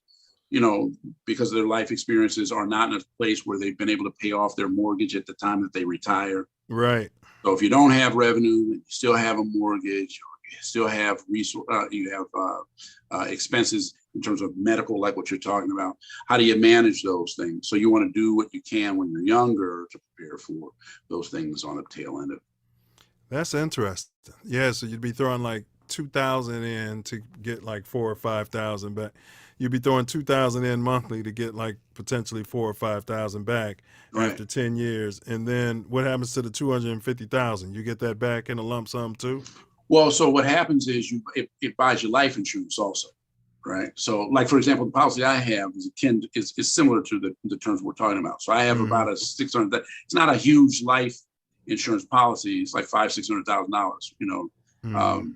because of their life experiences, are not in a place where they've been able to pay off their mortgage at the time that they retire. Right. So if you don't have revenue, you still have a mortgage, you still have expenses in terms of medical, like what you're talking about. How do you manage those things? So you want to do what you can when you're younger to prepare for those things on the tail end of it. That's interesting. Yeah, so you'd be throwing like 2,000 in to get like 4,000 or 5,000 back. You'd be throwing 2,000 in monthly to get like potentially 4,000 or 5,000 back after 10 years. And then what happens to the 250,000? You get that back in a lump sum too? Well, so what happens is it buys you life insurance also, right? So like, for example, the policy I have is similar to the terms we're talking about. So I have about a 600, it's not a huge life insurance policy. It's like $500,000-$600,000,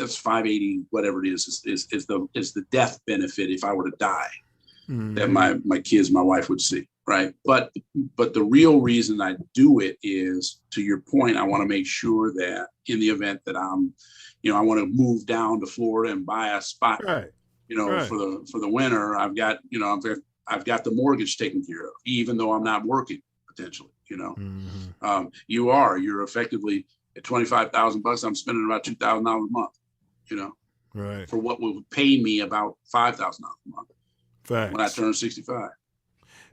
it's 580, whatever it is the death benefit if I were to die, that my kids, my wife would see, right? But the real reason I do it is, to your point, I want to make sure that in the event that I want to move down to Florida and buy a spot, for the winter, I've got the mortgage taken care of, even though I'm not working potentially, you're effectively at $25,000, I'm spending about $2,000 a month, right, for what will pay me about $5,000 a month. Facts. When I turn 65.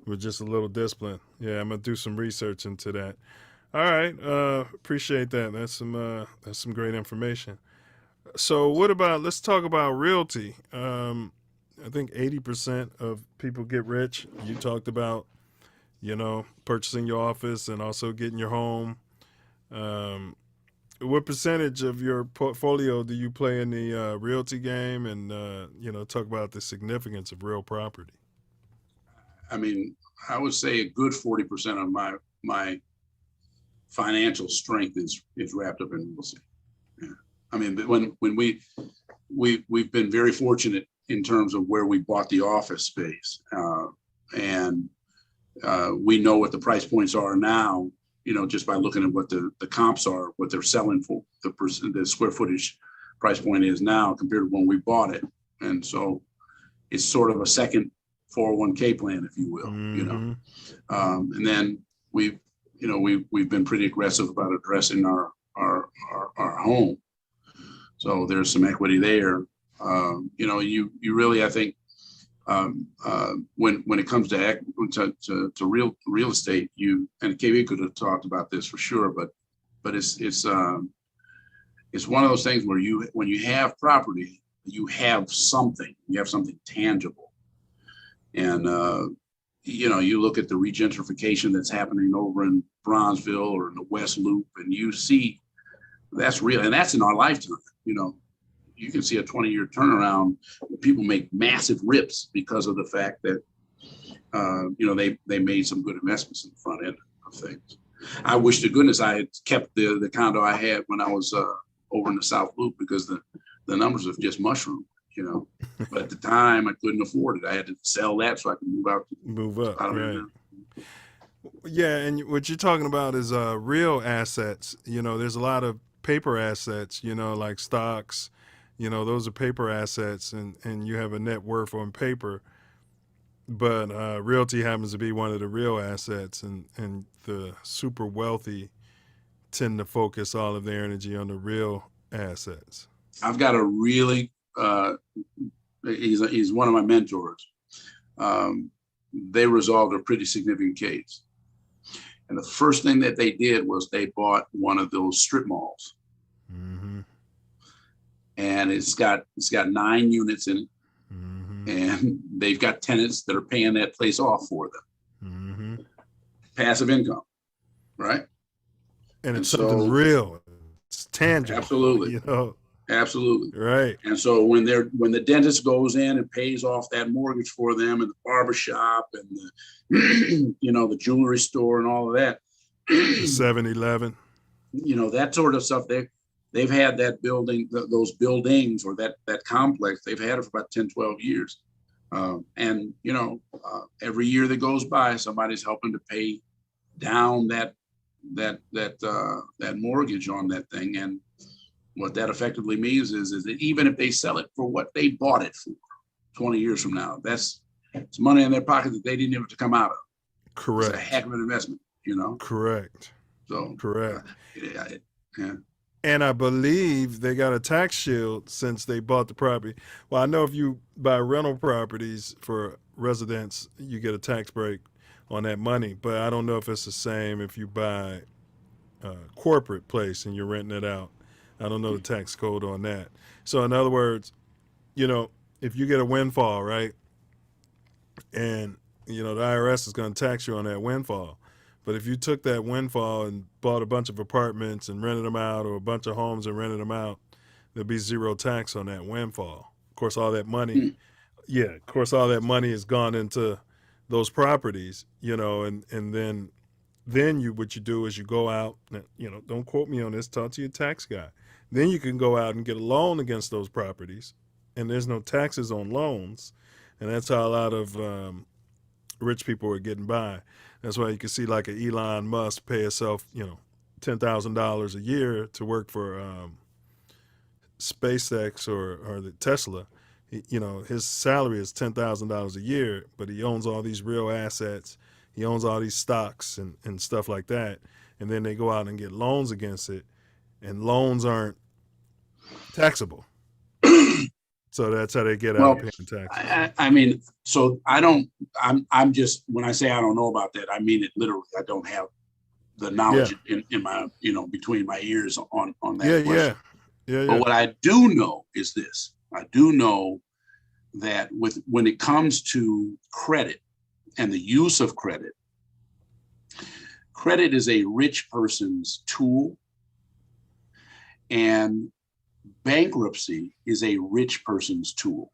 With just a little discipline. Yeah, I'm gonna do some research into that. All right, appreciate that. That's some great information. So let's talk about realty. I think 80% of people get rich. You talked about, purchasing your office and also getting your home. What percentage of your portfolio do you play in the realty game, and talk about the significance of real property? I mean, I would say a good 40% of my financial strength is wrapped up in real estate. Yeah. I mean, when we've been very fortunate in terms of where we bought the office space, and we know what the price points are now. Just by looking at what the comps are, what they're selling for, the square footage price point is now compared to when we bought it. And so it's sort of a second 401k plan, if you will, and then we've been pretty aggressive about addressing our home. So there's some equity there. You really, I think, when it comes to real estate, and KB could have talked about this for sure, but it's one of those things where when you have property, you have something tangible, and you look at the regentrification that's happening over in Bronzeville or in the West Loop, and you see that's real, and that's in our lifetime. You can see a 20-year turnaround where people make massive rips because of the fact that, they made some good investments in the front end of things. I wish to goodness I had kept the condo I had when I was over in the South Loop, because the numbers have just mushroomed, But at the time I couldn't afford it. I had to sell that so I could move up. Right. Yeah, and what you're talking about is real assets. There's a lot of paper assets, like stocks. Those are paper assets, and you have a net worth on paper. But realty happens to be one of the real assets, and the super wealthy tend to focus all of their energy on the real assets. I've got a really, he's one of my mentors. They resolved a pretty significant case. And the first thing that they did was they bought one of those strip malls. And it's got 9 units in it, and they've got tenants that are paying that place off for them. Passive income, right? And it's something real. It's tangible. Absolutely. Absolutely. Right. And so when the dentist goes in and pays off that mortgage for them, and the barbershop and the the jewelry store and all of that, 7-Eleven, that sort of stuff, they've had that building, those buildings, or that complex, they've had it for about 10, 12 years. And every year that goes by, somebody's helping to pay down that mortgage on that thing. And what that effectively means is that even if they sell it for what they bought it for 20 years from now, it's money in their pocket that they didn't have to come out of. Correct. It's a heck of an investment, Correct. So correct. Yeah. And I believe they got a tax shield since they bought the property. Well, I know if you buy rental properties for residents, you get a tax break on that money. But I don't know if it's the same if you buy a corporate place and you're renting it out. I don't know the tax code on that. So in other words, you know, if you get a windfall, right, and, you know, the IRS is going to tax you on that windfall. But if you took that windfall and bought a bunch of apartments and rented them out, or a bunch of homes and rented them out, there'd be zero tax on that windfall. Of course, all that money, all that money has gone into those properties, you know, and then what you do is you go out, you know, don't quote me on this, talk to your tax guy. Then you can go out and get a loan against those properties, and there's no taxes on loans. And that's how a lot of rich people are getting by. That's why you can see like an Elon Musk pay himself, you know, $10,000 a year to work for SpaceX or the Tesla. You know, his salary is $10,000 a year, but he owns all these real assets. He owns all these stocks and stuff like that. And then they go out and get loans against it, and loans aren't taxable. So that's how they get out of paying taxes. I mean, so I'm just, when I say I don't know about that, I mean it literally. I don't have the knowledge in my, you know, between my ears on that question. But what I do know is this. I do know that when it comes to credit and the use of credit, credit is a rich person's tool, and bankruptcy is a rich person's tool.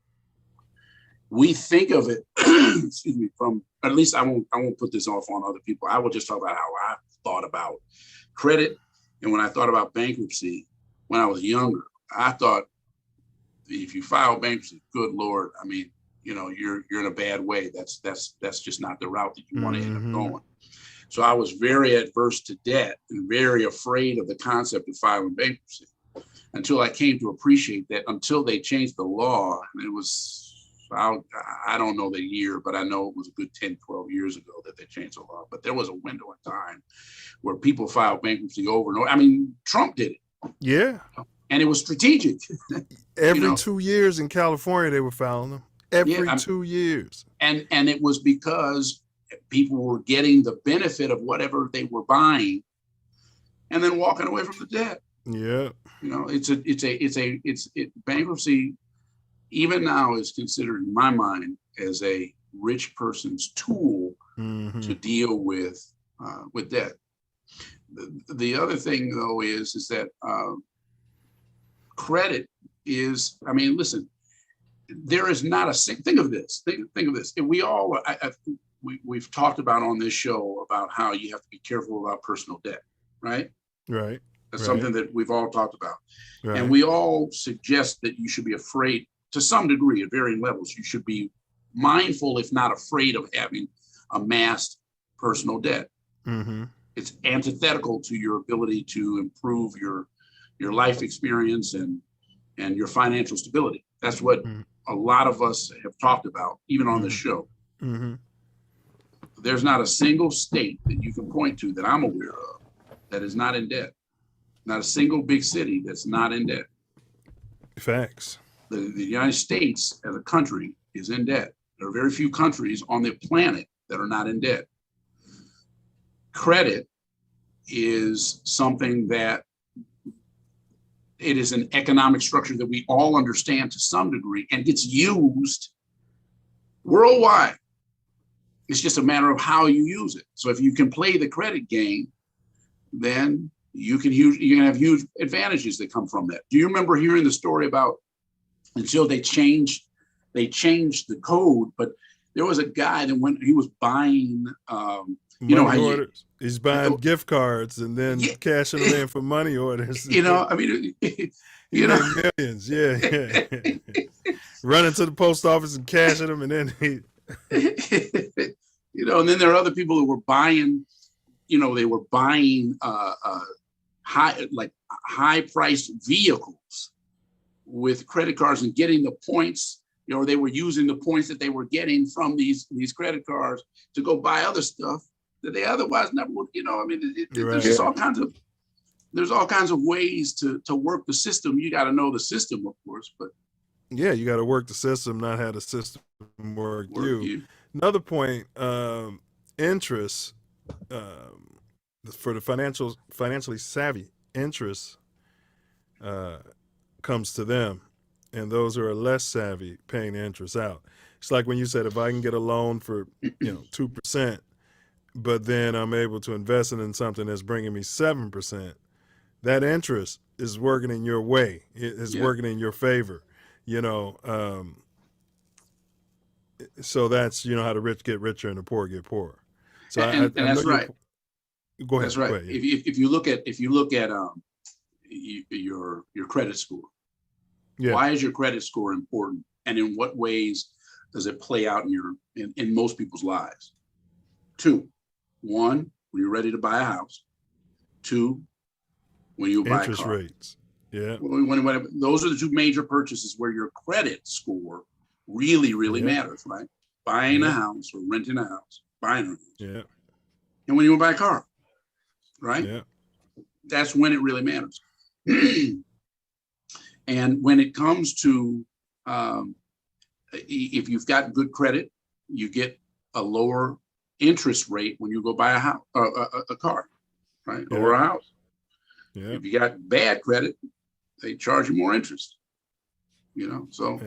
We think of it, excuse me, from, at least I won't put this off on other people. I will just talk about how I thought about credit. And when I thought about bankruptcy, when I was younger, I thought if you file bankruptcy, good Lord, I mean, you know, you're in a bad way. That's just not the route that you want to end up going. So I was very adverse to debt and very afraid of the concept of filing bankruptcy, until I came to appreciate that until they changed the law. And it was, I don't know the year, but I know it was a good 10, 12 years ago that they changed the law. But there was a window in time where people filed bankruptcy over and over. I mean, Trump did it. Yeah. And it was strategic. Every 2 years in California, they were filing them. Every 2 years. And it was because people were getting the benefit of whatever they were buying and then walking away from the debt. Yeah. You know, bankruptcy even now is considered in my mind as a rich person's tool to deal with debt. The other thing though is that credit is, I mean, listen, there is not a think of this. Think of this. And we all, we've talked about on this show about how you have to be careful about personal debt, right? Right. That's something that we've all talked about. Right. And we all suggest that you should be afraid to some degree at varying levels. You should be mindful, if not afraid, of having amassed personal debt. It's antithetical to your ability to improve your life experience and your financial stability. That's what a lot of us have talked about, even on this show. There's not a single state that you can point to that I'm aware of that is not in debt. Not a single big city that's not in debt. Facts. The United States as a country is in debt. There are very few countries on the planet that are not in debt. Credit is something that it is an economic structure that we all understand to some degree and gets used worldwide. It's just a matter of how you use it. So if you can play the credit game, then you can have huge advantages that come from that. Do you remember hearing the story about until they changed the code, but there was a guy that he was buying, money orders. He's buying gift cards and then cashing them in for money orders. You know, I mean, you know, millions. Yeah. Running to the post office and cashing them, and then he, you know, and then there are other people who were buying, you know, they were buying high priced vehicles with credit cards and getting the points, you know, they were using the points that they were getting from these credit cards to go buy other stuff that they otherwise never would. You know, I mean, Right. there's just all kinds of ways to work the system. You got to know the system, of course, but Yeah, you got to work the system, not have the system work you. Another point, interest for the financially savvy, interest comes to them, and those who are less savvy paying the interest out. It's like when you said, if I can get a loan for 2%, but then I'm able to invest it in something that's bringing me 7%, that interest is working in your way. It's working in your favor. So that's how the rich get richer and the poor get poorer. So and that's right. Go ahead. That's right. Go ahead, yeah. If you look at your credit score, why is your credit score important, and in what ways does it play out in most people's lives? 2, 1, when you're ready to buy a house. 2, when you buy interest a car. rates. Yeah. When those are the 2 major purchases where your credit score really matters, right? Buying a house or renting a house, buying a house. Yeah. And when you buy a car, right? Yeah. That's when it really matters. And when it comes to, if you've got good credit, you get a lower interest rate when you go buy a house, a car, right? Yeah. Or a house. Yeah. If you got bad credit, they charge you more interest. So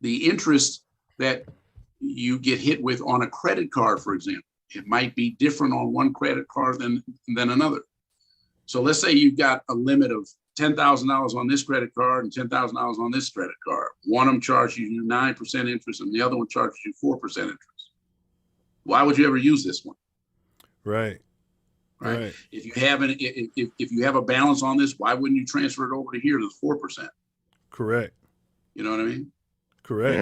the interest that you get hit with on a credit card, for example, it might be different on one credit card than another. So let's say you've got a limit of $10,000 on this credit card and $10,000 on this credit card. One of them charges you 9% interest and the other one charges you 4% interest. Why would you ever use this one? Right. If you have a balance on this, why wouldn't you transfer it over to here to the 4%? Correct. You know what I mean? Correct.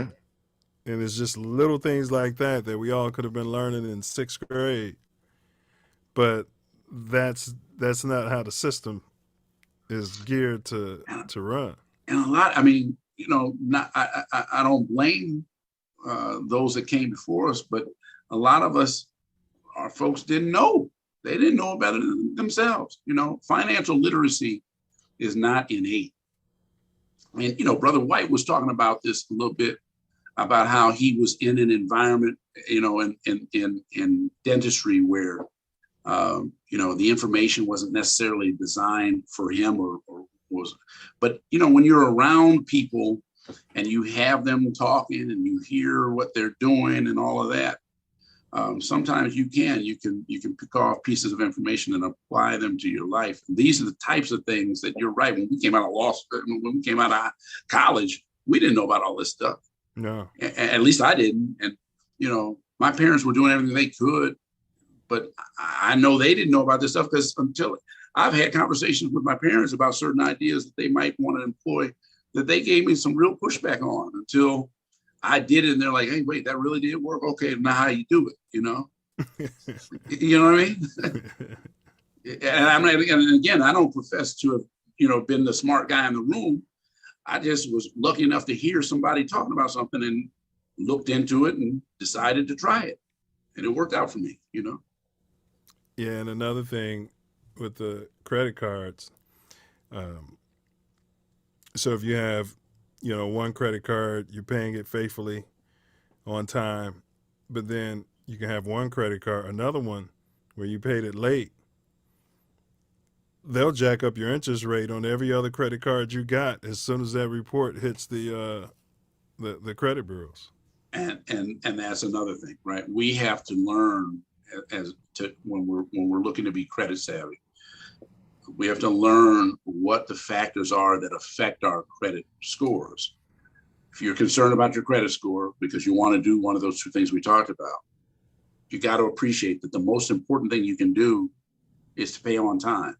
Yeah. And it's just little things like that we all could have been learning in 6th grade. But that's not how the system is geared to run. And a lot, I mean, I don't blame those that came before us, but a lot of us, our folks didn't know. They didn't know about it themselves. Financial literacy is not innate. And, Brother White was talking about this a little bit, about how he was in an environment, in dentistry where, the information wasn't necessarily designed for him or was, but, when you're around people and you have them talking and you hear what they're doing and all of that, sometimes you can pick off pieces of information and apply them to your life. And these are the types of things that you're right. When we came out of when we came out of college, we didn't know about all this stuff. No. At least I didn't. And, my parents were doing everything they could, but I know they didn't know about this stuff because until I've had conversations with my parents about certain ideas that they might want to employ that they gave me some real pushback on until I did it. And they're like, hey, wait, that really did work. Okay, now how you do it, You know what I mean? And again, I don't profess to have, been the smart guy in the room. I just was lucky enough to hear somebody talking about something and looked into it and decided to try it. And it worked out for me, Yeah, and another thing with the credit cards, so if you have, one credit card, you're paying it faithfully on time, but then you can have one credit card, another one where you paid it late. They'll jack up your interest rate on every other credit card you got as soon as that report hits the credit bureaus. And that's another thing, right? We have to learn when we're looking to be credit savvy. We have to learn what the factors are that affect our credit scores. If you're concerned about your credit score because you want to do one of those 2 things we talked about, you got to appreciate that the most important thing you can do is to pay on time.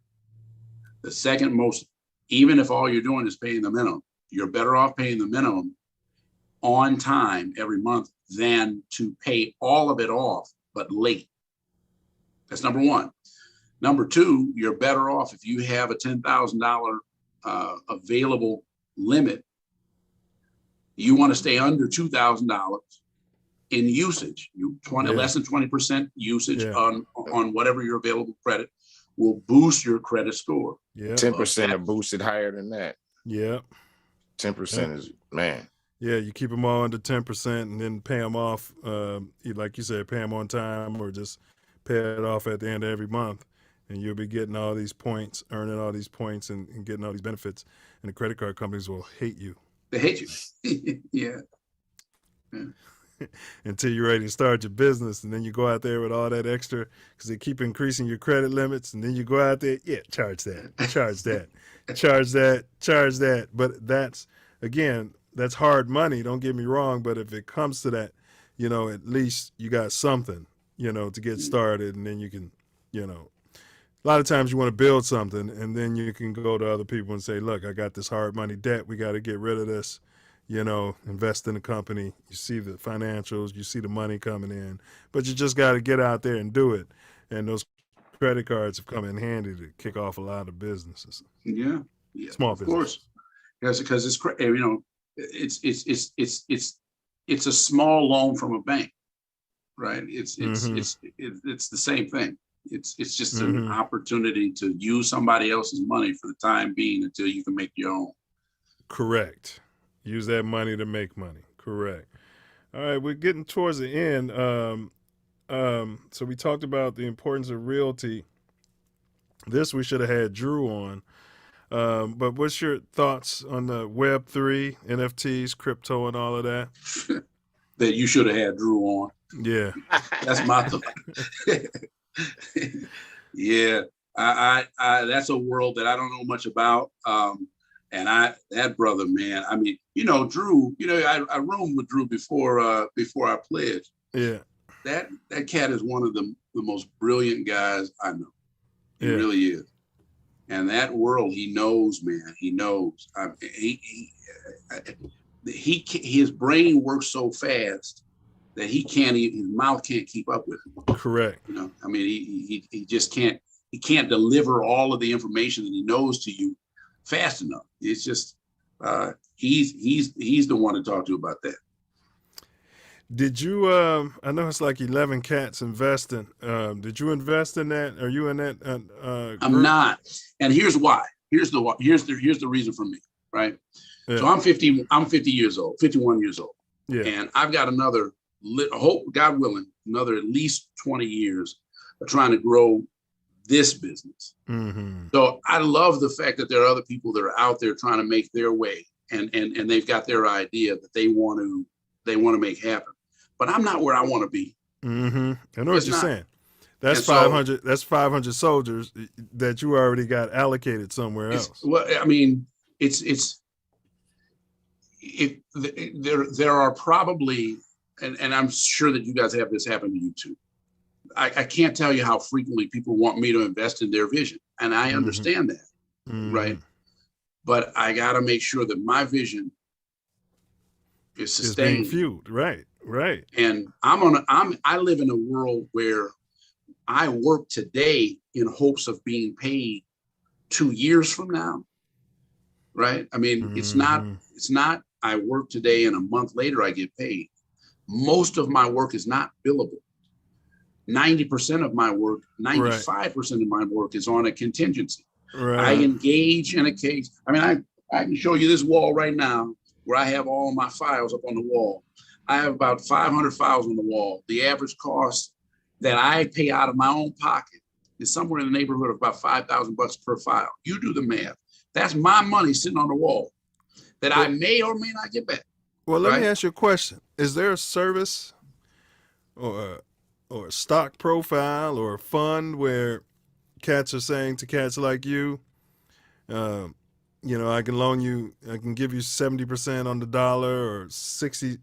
The second most, even if all you're doing is paying the minimum, you're better off paying the minimum on time every month than to pay all of it off, but late. That's number 1. Number 2, you're better off if you have a $10,000 available limit. You want to stay under $2,000 in usage. Less than 20% usage on whatever your available credit will boost your credit score. 10% are boosted higher than that. Yeah. 10% is, man. Yeah, you keep them all under 10% and then pay them off, like you said, pay them on time or just pay it off at the end of every month. And you'll be getting all these points, earning all these points and getting all these benefits. And the credit card companies will hate you. They hate you. Yeah. Until you're ready to start your business. And then you go out there with all that extra because they keep increasing your credit limits. And then you go out there, charge that, charge that, charge that, charge that. But that's, again, that's hard money. Don't get me wrong. But if it comes to that, at least you got something, to get started. And then you can, a lot of times you want to build something and then you can go to other people and say, look, I got this hard money debt. We got to get rid of this. Invest in the company. You see the financials, you see the money coming in, but you just got to get out there and do it. And those credit cards have come in handy to kick off a lot of businesses. Yeah. Small business. Of course. Because it's a small loan from a bank, right? It's the same thing. It's just an opportunity to use somebody else's money for the time being until you can make your own. Correct. Use that money to make money. Correct. All right, we're getting towards the end. So we talked about the importance of realty. This we should have had Drew on. But what's your thoughts on the Web3, NFTs, crypto, and all of that? That you should have had Drew on. Yeah. That's my thought. Yeah. I that's a world that I don't know much about. And that brother, man, I mean, Drew, I roomed with Drew before I pledged. Yeah. That cat is one of the most brilliant guys I know. He really is. And that world, he knows, man. He knows. His brain works so fast that his mouth can't keep up with him. Correct. I mean, he just can't. He can't deliver all of the information that he knows to you fast enough. It's just he's the one to talk to about that. Did you I know it's like 11 cats investing. Did you invest in that? Are you in that group? I'm not. And here's why. Here's the reason for me, right? Yeah. So I'm 50 years old, 51 years old. Yeah. And I've got another, God willing, another at least 20 years of trying to grow this business. Mm-hmm. So I love the fact that there are other people that are out there trying to make their way and they've got their idea that they want to make happen. But I'm not where I want to be. Mm-hmm. I know what you're saying. That's 500. That's 500 soldiers that you already got allocated somewhere else. Well, I mean, there are probably, and I'm sure that you guys have this happen to you too. I can't tell you how frequently people want me to invest in their vision, and I understand that, right? But I got to make sure that my vision is sustained. It's being fueled, right? Right. And I live in a world where I work today in hopes of being paid 2 years from now. Right. I mean, it's not I work today and a month later I get paid. Most of my work is not billable. 90% of my work, 95% of my work is on a contingency. Right. I engage in a case. I mean, I can show you this wall right now where I have all my files up on the wall. I have about 500 files on the wall. The average cost that I pay out of my own pocket is somewhere in the neighborhood of about $5,000 per file. You do the math. That's my money sitting on the wall that I may or may not get back. Well, let me ask you a question. Is there a service or a stock profile or a fund where cats are saying to cats like you, I can loan you, I can give you 70% on the dollar or 60%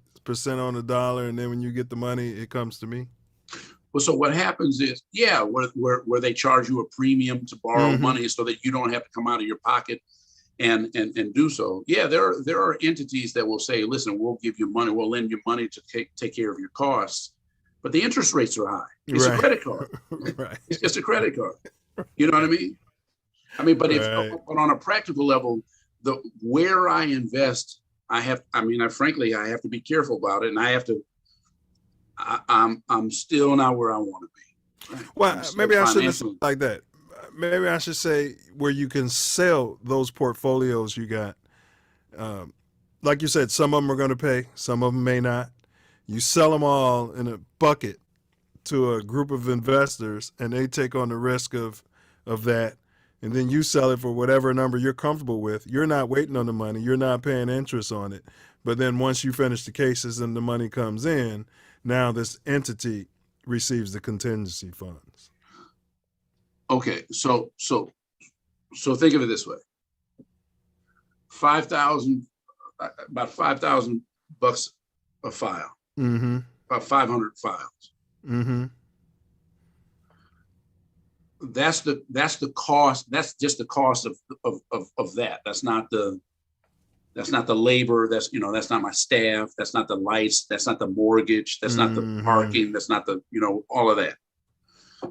on the dollar, and then when you get the money, it comes to me? Well, so what happens is, where they charge you a premium to borrow money so that you don't have to come out of your pocket and do so. Yeah, there are entities that will say, listen, we'll give you money, we'll lend you money to take care of your costs, but the interest rates are high. It's a credit card. Right. It's just a credit card. You know what I mean? But but on a practical level, where I invest, frankly, I have to be careful about it, and I have to I'm still not where I want to be. Right? Well, maybe I shouldn't say like that. Maybe I should say where you can sell those portfolios you got. Like you said, some of them are going to pay, some of them may not. You sell them all in a bucket to a group of investors, and they take on the risk of that. And then you sell it for whatever number you're comfortable with. You're not waiting on the money. You're not paying interest on it. But then once you finish the cases and the money comes in, now this entity receives the contingency funds. Okay, so think of it this way: about $5,000 a file, about 500 files. That's the cost. That's just the cost of that. That's not the labor. That's not my staff. That's not the lights. That's not the mortgage. That's not the parking. That's not the all of that.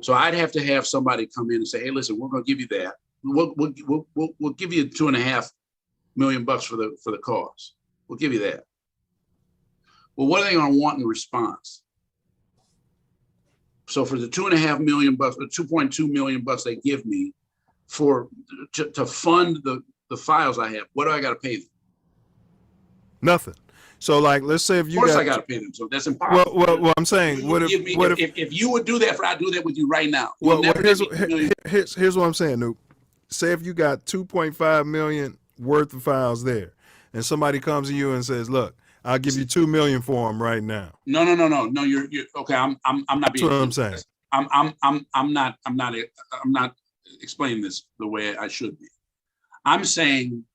So I'd have to have somebody come in and say, hey, listen, we're going to give you that. We'll give you $2.5 million for the cost. We'll give you that. Well, what are they going to want in response? So for the $2.5 million or $2.2 million they give me to fund the files I have, what do I got to pay them? Nothing. So, like, let's say if you I got to pay them. So that's impossible. Well, I'm saying, if you would do that, I'd do that with you right now. Here's what I'm saying, Noop. Say if you got 2.5 million worth of files there, and somebody comes to you and says, "Look, I'll give you 2 million for them right now." No. You're okay. I'm not being. That's what I'm saying. I'm not explaining this the way I should be. I'm saying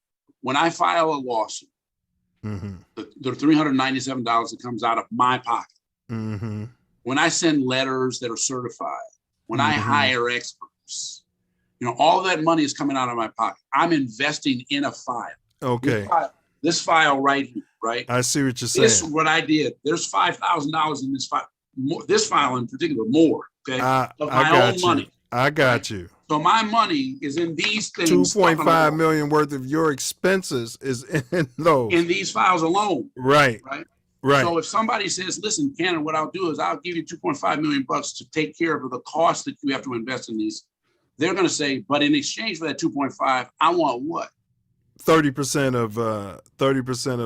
when I file a lawsuit, the $397 that comes out of my pocket. When I send letters that are certified, when I hire experts, all that money is coming out of my pocket. I'm investing in a file. Okay. This file right here, right? I see what you're saying. This is what I did. There's $5,000 in this file. This file in particular, more. Okay. Of my own money. I got you. So my money is in these things. 2.5 million worth of your expenses is in those. In these files alone. Right. So if somebody says, listen, Cannon, what I'll do is I'll give you $2.5 million to take care of the cost that you have to invest in these. They're going to say, but in exchange for that 2.5, I want what? 30% of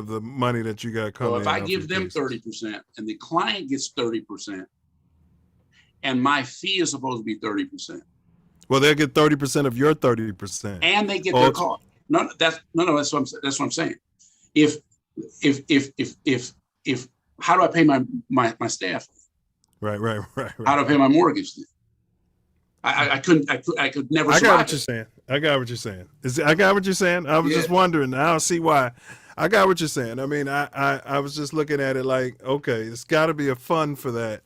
the money that you got coming in. So if I give them 30% and the client gets 30%, and my fee is supposed to be 30%. Well, they'll get 30% of your 30%. And they get their cost. That's what I'm saying. If how do I pay my staff? Right. How do I pay my mortgage then? I could never. I got what you're saying. I got what you're saying. I was just wondering. I don't see why. I got what you're saying. I mean, I was just looking at it like, okay, it's got to be a fund for that.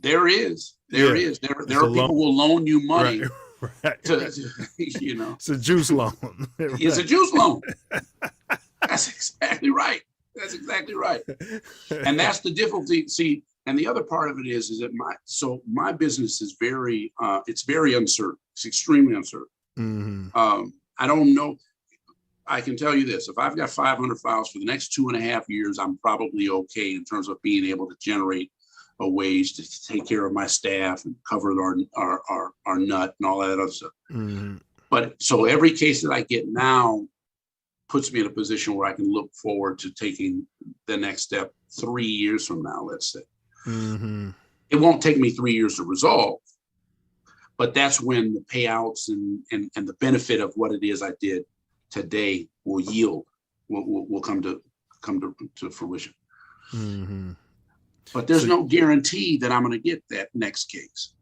There is. There are people who will loan you money. Right. It's a juice loan. It's a juice loan. That's exactly right. And that's the difficulty. See, and the other part of it is that my business is very uncertain. It's extremely uncertain. I don't know. I can tell you this: if I've got 500 files for the next 2.5 years, I'm probably okay in terms of being able to generate a wage to take care of my staff and cover our nut and all that other stuff. But so every case that I get now puts me in a position where I can look forward to taking the next step 3 years from now, let's say. It won't take me 3 years to resolve, but that's when the payouts and the benefit of what it is I did today will come to fruition. But there's no guarantee that I'm going to get that next case.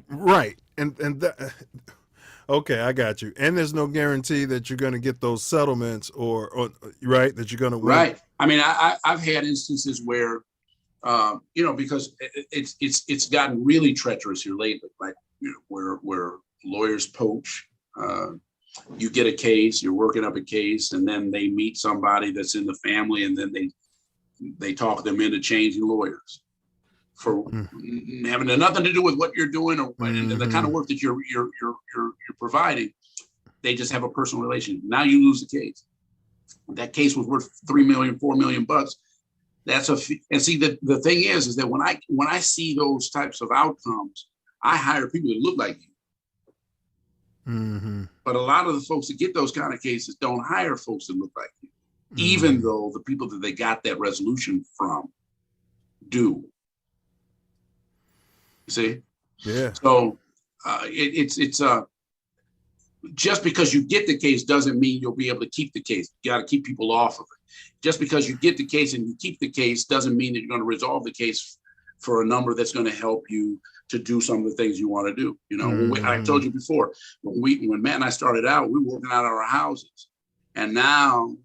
Right. And that, okay, I got you. And there's no guarantee that you're going to get those settlements or right, that you're going to win. Right. I mean, I've had instances where, because it's gotten really treacherous here lately, like, where lawyers poach. You get a case, you're working up a case, and then they meet somebody that's in the family, and then they talk them into changing lawyers for having nothing to do with what you're doing or the kind of work that you're providing. They just have a personal relation. Now you lose the case. That case was worth $3 million, $4 million, That's and see, the thing is that when I see those types of outcomes, I hire people that look like you. Mm-hmm. But a lot of the folks that get those kind of cases don't hire folks that look like you, even though the people that they got that resolution from do. See? Yeah. So it's just because you get the case doesn't mean you'll be able to keep the case. You got to keep people off of it. Just because you get the case and you keep the case doesn't mean that you're going to resolve the case for a number that's going to help you to do some of the things you want to do. You know, I told you before, when Matt and I started out, we were working out of our houses. And now,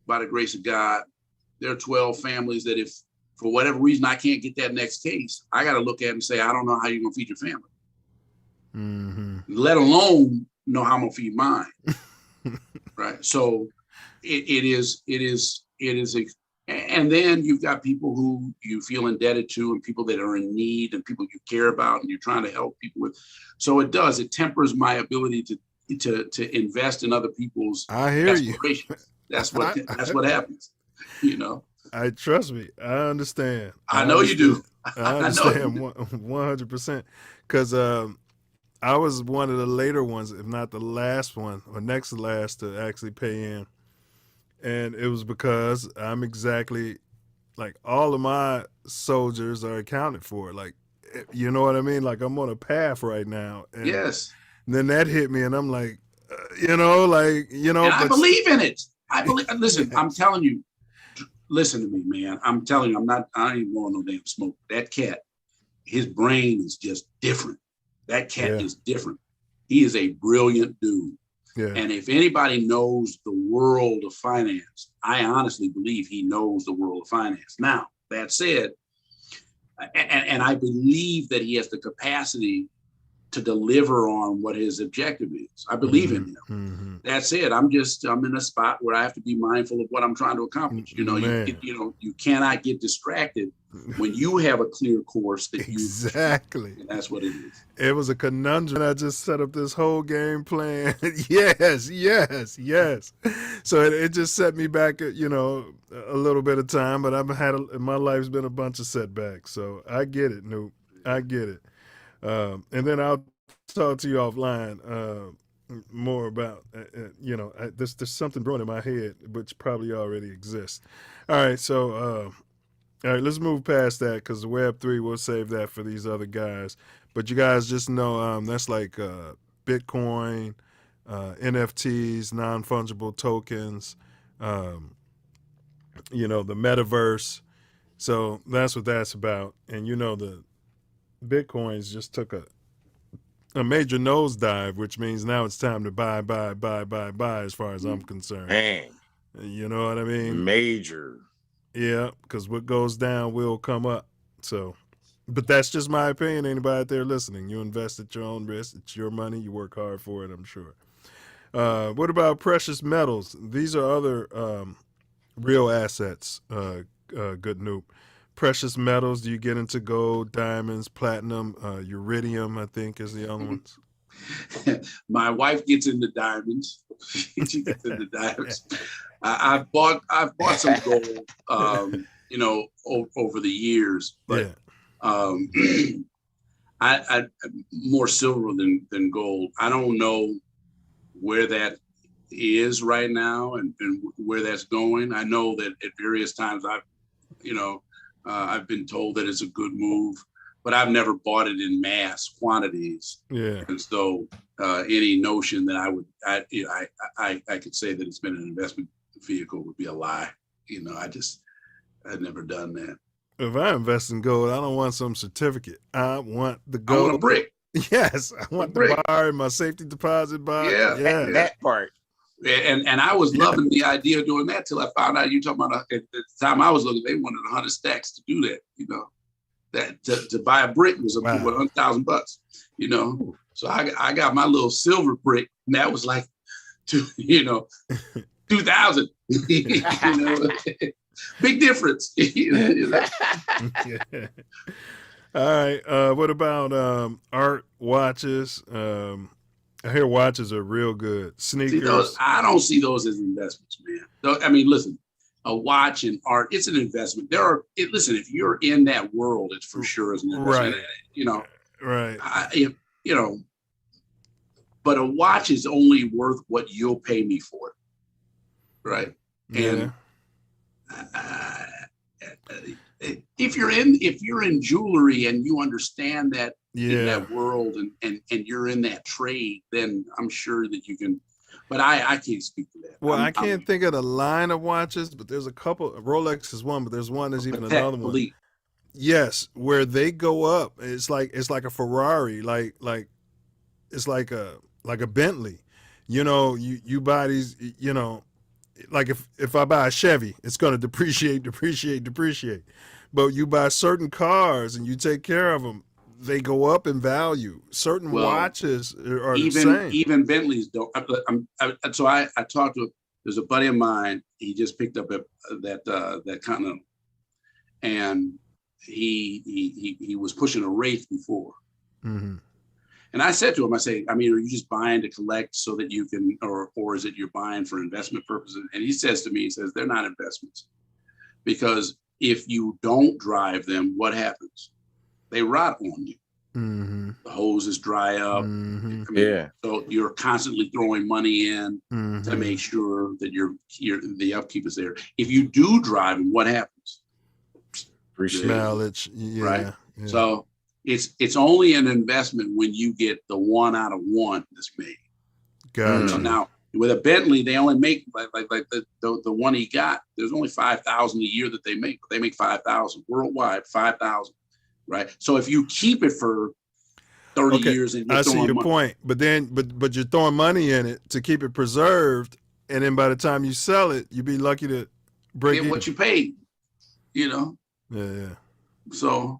by the grace of God, there are 12 families that if for whatever reason I can't get that next case, I got to look at it and say, I don't know how you're going to feed your family. Let alone know how I'm going to feed mine. Right. So it is and then you've got people who you feel indebted to and people that are in need and people you care about and you're trying to help people with. So it tempers my ability to invest in other people's aspirations. That's what happens, you know. Trust me, I understand. I know you do. I understand 100%. Because I was one of the later ones, if not the last one, or next to last to actually pay in. And it was because I'm exactly like all of my soldiers are accounted for. Like, you know what I mean? Like I'm on a path right now. And yes. Then that hit me and I'm like, and I believe in it. Listen, I'm telling you, listen to me, man. I'm telling you, I ain't blowing no damn smoke. That cat, his brain is just different. That cat is different. He is a brilliant dude. Yeah. And if anybody knows the world of finance, I honestly believe he knows the world of finance. Now, that said, and I believe that he has the capacity to deliver on what his objective is. I believe in him. That said, I'm in a spot where I have to be mindful of what I'm trying to accomplish. You know, you cannot get distracted when you have a clear course that exactly. That's what it is. It was a conundrum. I just set up this whole game plan. yes. So it just set me back, a little bit of time. But my life's been a bunch of setbacks. So I get it, Noop. I get it. And then I'll talk to you offline more about, there's something brewing in my head, which probably already exists. All right, so all right, let's move past that because the Web3, we'll save that for these other guys. But you guys just know that's like Bitcoin, NFTs, non-fungible tokens, the metaverse. So that's what that's about. And the Bitcoins just took a major nosedive, which means now it's time to buy as far as I'm concerned. Man. You know what I mean? Major. Yeah, because what goes down will come up. So, but that's just my opinion. Anybody out there listening, you invest at your own risk. It's your money. You work hard for it, I'm sure. What about precious metals? These are other real assets, good Noop. Precious metals, do you get into gold, diamonds, platinum, uridium, I think is the other ones? My wife gets into diamonds. She gets into diamonds. I've bought some gold, over the years, but I more silver than gold. I don't know where that is right now and where that's going. I know that at various times I've been told that it's a good move, but I've never bought it in mass quantities. Yeah. And so any notion that I could say that it's been an investment vehicle would be a lie. I've never done that. If I invest in gold, I don't want some certificate. I want the gold. I want a brick. Yes. I want the bar, my safety deposit bar. Yeah. That part. And I was loving the idea of doing that till I found out you talking about at the time I was looking, they wanted 100 stacks to do that. That to buy a brick was $100,000. So I got my little silver brick, and that was like, 2,000. Big difference. Yeah. All right. What about art, watches? I hear watches are real good. Sneakers. I don't see those as investments, man. I mean, listen, a watch and art, it's an investment. Listen, if you're in that world, it's for sure is an investment. Right. You know, right. You know, but a watch is only worth what you'll pay me for it, right? Yeah. And if you're in jewelry and you understand that in that world and you're in that trade, then I'm sure that you can. But I can't speak to that. Well, I can't think of the line of watches, but there's a couple. Rolex is one, but there's one. There's even another one. Yes, where they go up. It's like a Ferrari, like it's like a Bentley. You know, you buy these. You know, like if I buy a Chevy, it's going to depreciate. But you buy certain cars and you take care of them, they go up in value. Certain watches are the same. Even Bentleys don't. So I talked to, there's a buddy of mine. He just picked up that Continental, and he was pushing a Wraith before. Mm-hmm. And I said to him, I mean, are you just buying to collect so that you can, or is it you're buying for investment purposes? And he says to me, they're not investments, because if you don't drive them, what happens? They rot on you. Mm-hmm. The hoses dry up. Mm-hmm. I mean, so you're constantly throwing money in to make sure that the upkeep is there. If you do drive them, what happens? Mileage, right? Yeah. So it's only an investment when you get the 1 out of 1 that's made. Gotcha. Now with a Bentley, they only make like the one he got. There's only 5,000 a year that they make. They make 5,000 worldwide, 5,000. Right. So if you keep it for 30 years and I see your point, but you're throwing money in it to keep it preserved, and then by the time you sell it, you'd be lucky to break get what you paid, you know. Yeah. So,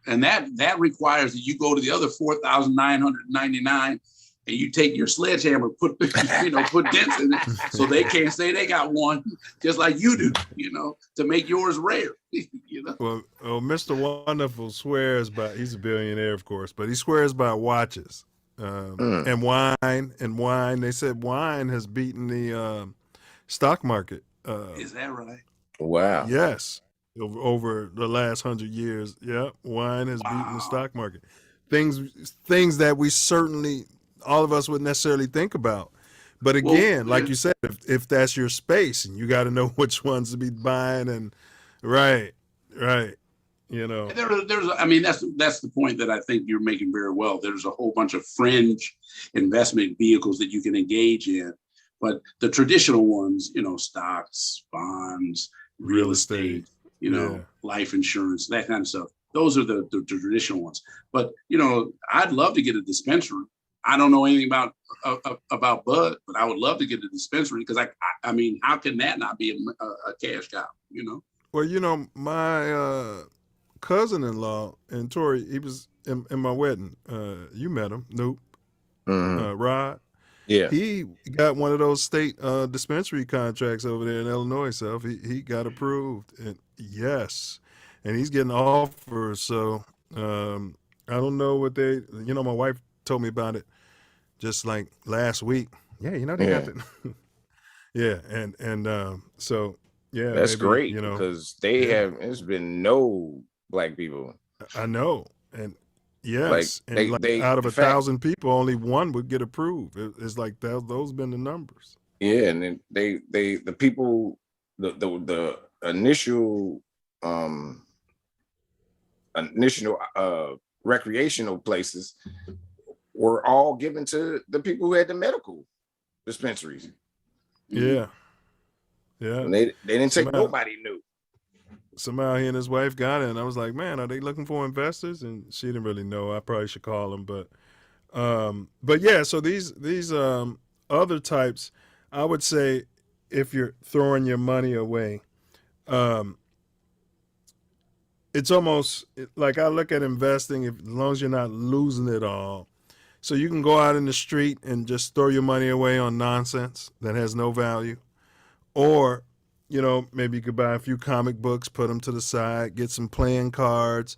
and that requires that you go to the other 4,999 and you take your sledgehammer, put dents in it, so they can't say they got one, just like you do, you know, to make yours rare. You know. Well, Mr. Wonderful swears by, he's a billionaire, of course, but he swears by watches and wine. They said wine has beaten the stock market. Is that right? Wow. Yes. Over the last 100 years. Yeah. Wine has beaten the stock market. Things that we certainly, all of us wouldn't necessarily think about. But again, like you said, if that's your space, and you got to know which ones to be buying, and right, you know. I mean, that's the point that I think you're making very well. There's a whole bunch of fringe investment vehicles that you can engage in, but the traditional ones, you know, stocks, bonds, real estate, you know, life insurance, that kind of stuff. Those are the traditional ones. But, you know, I'd love to get a dispensary. I don't know anything about bud, but I would love to get a dispensary, because I mean, how can that not be a cash cow, you know? Well, you know, my cousin-in-law and Tori, he was in my wedding. You met him, Nope. Rod. Yeah. He got one of those state dispensary contracts over there in Illinois. So he got approved, and yes, and he's getting offers. So I don't know what they. You know, my wife told me about it just like last week. Yeah, you know they got it. Yeah, and so yeah, that's maybe, great, you know, because there's been no black people. I know, and yes, like, and out of 1,000 people, only one would get approved. It's like those been the numbers. Yeah, and then the people, the initial recreational places were all given to the people who had the medical dispensaries. Yeah. And they didn't take nobody new. Somehow he and his wife got it, and I was like, man, are they looking for investors? And she didn't really know. I probably should call them, but yeah. So these other types, I would say, if you're throwing your money away, it's almost like I look at investing, as long as you're not losing it all. So you can go out in the street and just throw your money away on nonsense that has no value. Or, you know, maybe you could buy a few comic books, put them to the side, get some playing cards,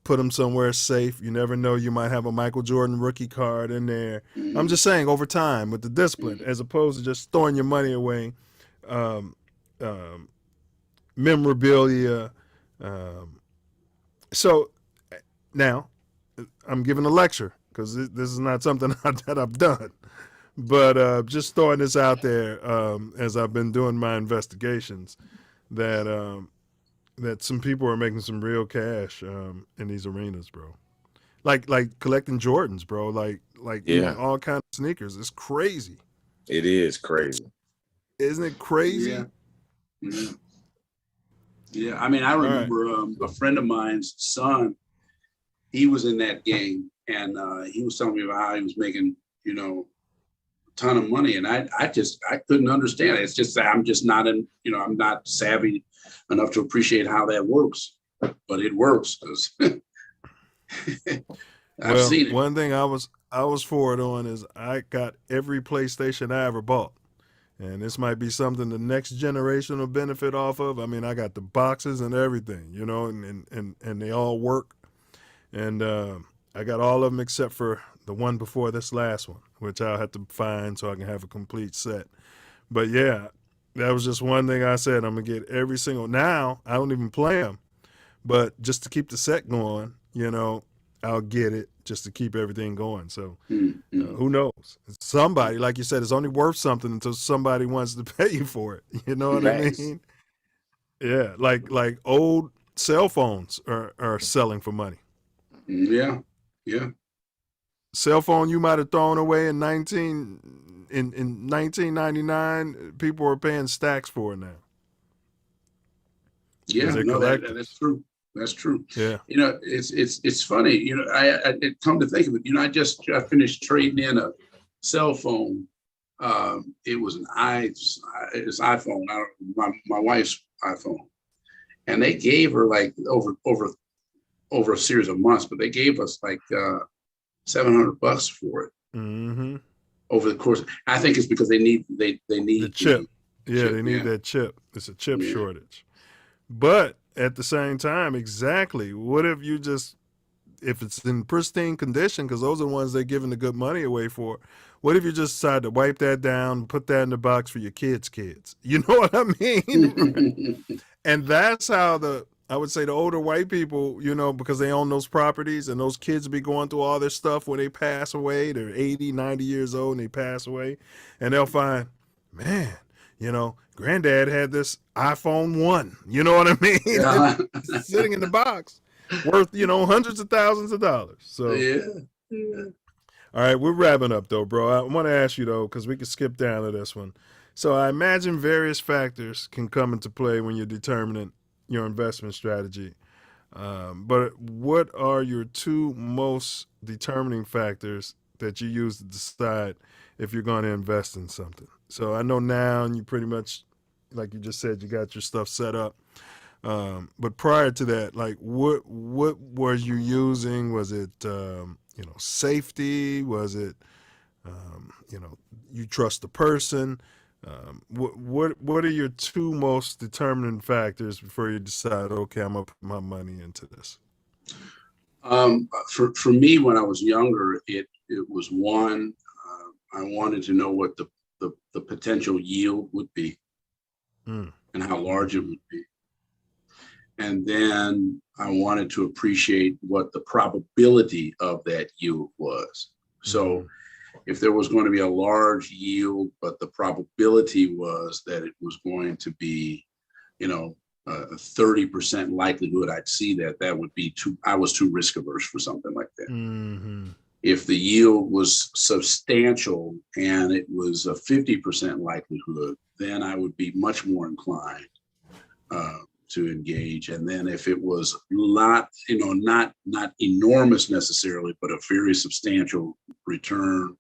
put them somewhere safe. You never know, you might have a Michael Jordan rookie card in there. I'm just saying, over time, with the discipline, as opposed to just throwing your money away, memorabilia. So now I'm giving a lecture because this is not something that I've done, but just throwing this out there as I've been doing my investigations that that some people are making some real cash in these arenas, bro. Like collecting Jordans, bro. Like Yeah. all kinds of sneakers. It's crazy. It is crazy. Isn't it crazy? Yeah. Mm-hmm. Yeah. I mean, I remember a friend of mine's son, he was in that game, and he was telling me about how he was making, you know, a ton of money. And I couldn't understand it. It's just that I'm just not I'm not savvy enough to appreciate how that works, but it works because I've seen it. One thing I was forward on is I got every PlayStation I ever bought. And this might be something the next generation will benefit off of. I mean, I got the boxes and everything, you know, and they all work. And I got all of them except for the one before this last one, which I'll have to find so I can have a complete set. But yeah, that was just one thing I said. I'm going to get every single. Now, I don't even play them. But just to keep the set going, you know, I'll get it just to keep everything going. So who knows? Somebody, like you said, it's only worth something until somebody wants to pay you for it. You know what I mean? Yeah, like old cell phones are selling for money. Yeah, yeah. Cell phone you might have thrown away in 1999, people are paying stacks for it now. Yeah, no, that's true. That's true. Yeah. You know, it's funny. You know, I come to think of it. You know, I finished trading in a cell phone. It was it's iPhone. My wife's iPhone, and they gave her like over a series of months, but they gave us like $700 for it over the course. I think it's because they need the chip. They need that chip. It's a chip shortage. But at the same time, exactly. What if you if it's in pristine condition, because those are the ones they're giving the good money away for, what if you just decide to wipe that down, put that in the box for your kids' kids? You know what I mean? And that's how I would say the older white people, you know, because they own those properties and those kids be going through all this stuff when they pass away. They're 80, 90 years old and they pass away. And they'll find, man, you know, granddad had this iPhone 1. You know what I mean? Yeah. Sitting in the box, worth, you know, hundreds of thousands of dollars. So, All right, we're wrapping up, though, bro. I want to ask you, though, because we can skip down to this one. So I imagine various factors can come into play when you're determining your investment strategy. But what are your two most determining factors that you use to decide if you're going to invest in something? So I know now you pretty much, like you just said, you got your stuff set up. But prior to that, like what were you using? Was it, safety? Was it, you trust the person? What are your two most determining factors before you decide, okay, I'm gonna put my money into this? For me, when I was younger, it was one, I wanted to know what the potential yield would be and how large it would be. And then I wanted to appreciate what the probability of that yield was. So if there was going to be a large yield, but the probability was that it was going to be, a 30% likelihood I'd see that would be I was too risk averse for something like that. If the yield was substantial and it was a 50% likelihood, then I would be much more inclined to engage. And then if it was not enormous necessarily, but a very substantial return,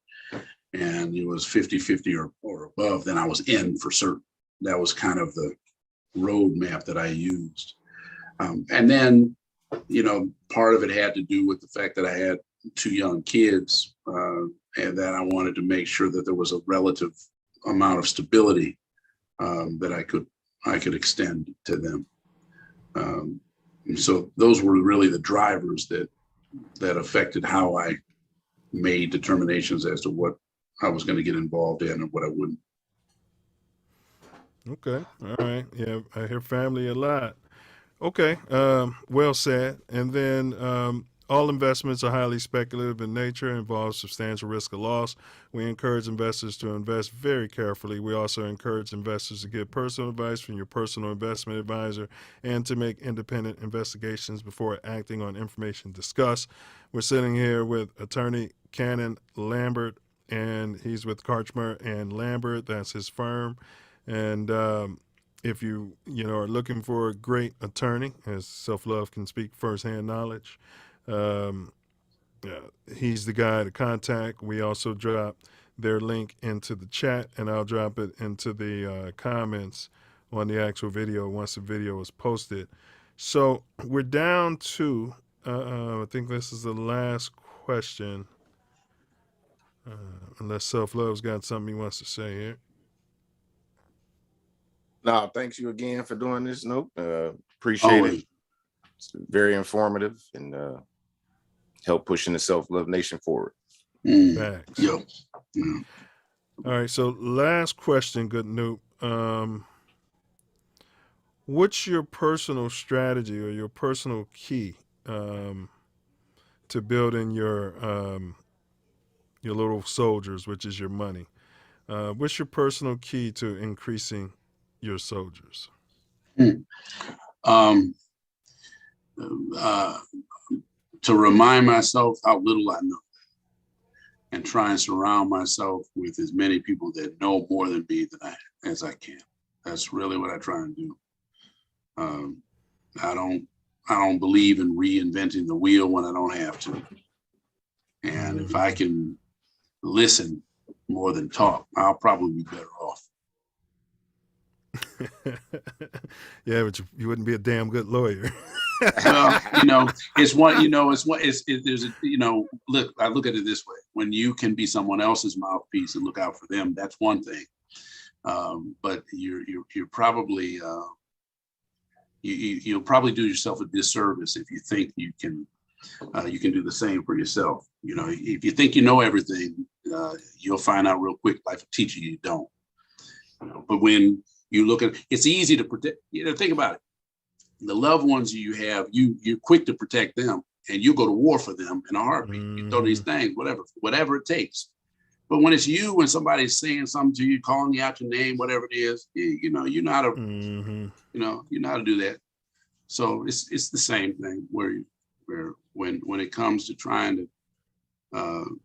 and it was 50-50 or above, then I was in for certain. That was kind of the roadmap that I used. And then, part of it had to do with the fact that I had two young kids, and that I wanted to make sure that there was a relative amount of stability that I could extend to them. So those were really the drivers that affected how I made determinations as to what I was going to get involved in and what I wouldn't. Okay. All right. Yeah, I hear family a lot. Okay. Well said. And then all investments are highly speculative in nature, involve substantial risk of loss. We encourage investors to invest very carefully. We also encourage investors to get personal advice from your personal investment advisor and to make independent investigations before acting on information discussed. We're sitting here with attorney Cannon Lambert, and he's with Karchmer and Lambert. That's his firm. And if you are looking for a great attorney, as Self Love can speak firsthand knowledge, he's the guy to contact. We also drop their link into the chat, and I'll drop it into the comments on the actual video once the video is posted. So we're down to, I think this is the last question, unless Self Love's got something he wants to say here. No, thanks you again for doing this. Nope. Appreciate it. It's very informative and help pushing the Self Love Nation forward. Facts. All right. So last question, good Noop. What's your personal strategy or your personal key to building your little soldiers, which is your money? What's your personal key to increasing your soldiers? To remind myself how little I know, and try and surround myself with as many people that know more than me as I can. That's really what I try and do. I don't believe in reinventing the wheel when I don't have to. And if I can listen more than talk, I'll probably be better off. Yeah, but you wouldn't be a damn good lawyer. Well, look, I look at it this way. When you can be someone else's mouthpiece and look out for them, that's one thing. But you're probably you'll probably do yourself a disservice if you think you can do the same for yourself. If you think you know everything, you'll find out real quick life will teach you don't. But when you look at it's easy to protect. Think about it. The loved ones you have, you're quick to protect them, and you go to war for them in a heartbeat. You throw these things, whatever it takes. But when it's you, when somebody's saying something to you, calling you out your name, whatever it is, you know how to, you know how to do that. So it's the same thing where when it comes to trying to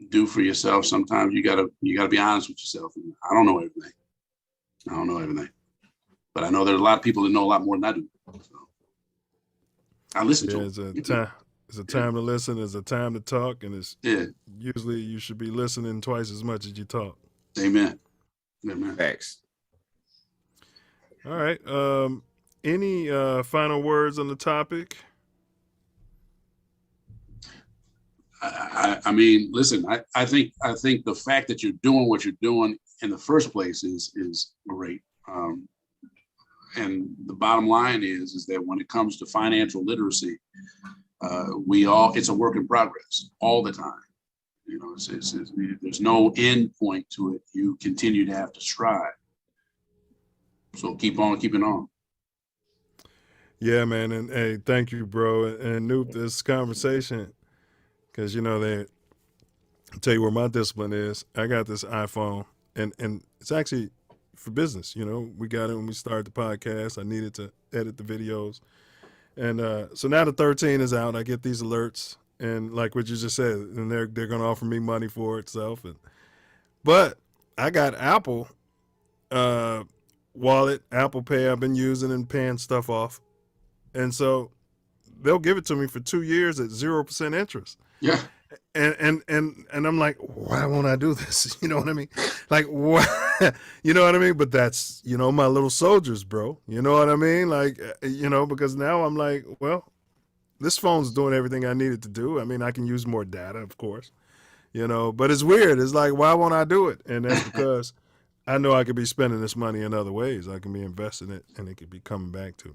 do for yourself, sometimes you gotta be honest with yourself. I don't know everything, but I know there's a lot of people that know a lot more than I do. So I listen to them. It's a time to listen. It's a time to talk, and it's usually you should be listening twice as much as you talk. Amen. Thanks. All right. Any final words on the topic? I mean, listen. I think the fact that you're doing what you're doing in the first place is great. And the bottom line is that when it comes to financial literacy, it's a work in progress all the time. There's no end point to it. You continue to have to strive. So keep on keeping on. Yeah, man. And hey, thank you, bro. And Noop, this conversation, because they I'll tell you where my discipline is. I got this iPhone, and it's actually for business. We got it when we started the podcast. I needed to edit the videos. And so now the 13 is out. I get these alerts, and like what you just said, and they're going to offer me money for itself. But I got Apple Wallet, Apple Pay I've been using and paying stuff off. And so they'll give it to me for 2 years at 0% interest. Yeah. And I'm like, why won't I do this? You know what I mean? Like, what? You know what I mean? But that's, my little soldiers, bro. You know what I mean? Like, because now I'm like, well, this phone's doing everything I need it to do. I mean, I can use more data, of course, but it's weird. It's like, why won't I do it? And that's because I know I could be spending this money in other ways. I can be investing it, and it could be coming back to me.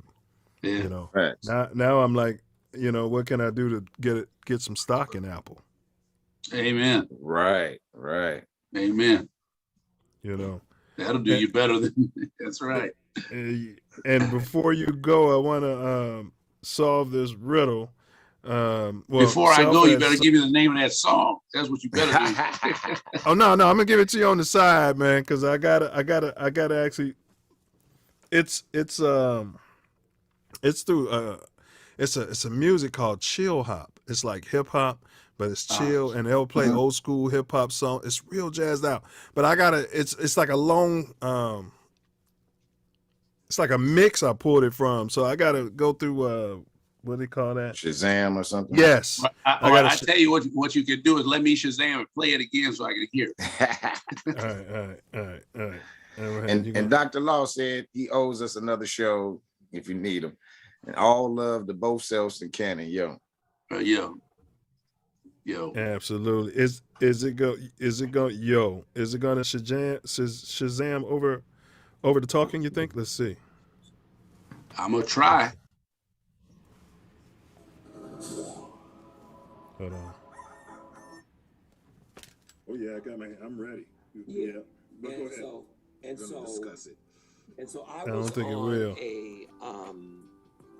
Yeah. Right. Now I'm like, what can I do to get some stock in Apple? Amen. Right. Amen. That'll do you better than that's right. And before you go, I want to solve this riddle. Before I go, you better give me the name of that song. That's what you better do. Oh no, I'm gonna give it to you on the side, man, because I gotta actually. It's through it's a music called chill hop. It's like hip hop, but it's chill, and they'll play old school hip hop song. It's real jazzed out. But I gotta. It's like a long. It's like a mix I pulled it from, so I gotta go through. What do they call that? Shazam or something? Yes. I tell you what you can do is let me Shazam and play it again so I can hear it. All right. And Dr. Law said he owes us another show if you need him. And all love to both Selfs and Cannon. Yo. Absolutely. Is it gonna Shazam over the talking, you think? Let's see. I'm gonna try. Hold on. Oh yeah, I'm ready. Yeah. But go ahead. So discuss it. And so I don't think it will.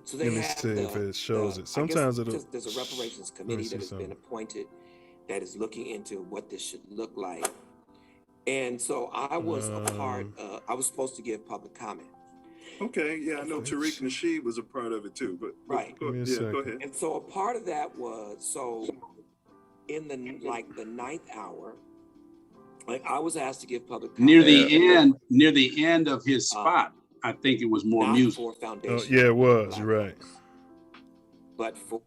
So they Let me have see if it shows it. Sometimes there's a reparations committee that has been appointed that is looking into what this should look like. And so I was a part. I was supposed to give public comment. Okay, yeah, I know Tariq Nasheed was a part of it too, but right. Go ahead. And so a part of that was in the ninth hour, like I was asked to give public comment. Near the end of his spot, I think it was more music. For foundation. Yeah, it was right. But for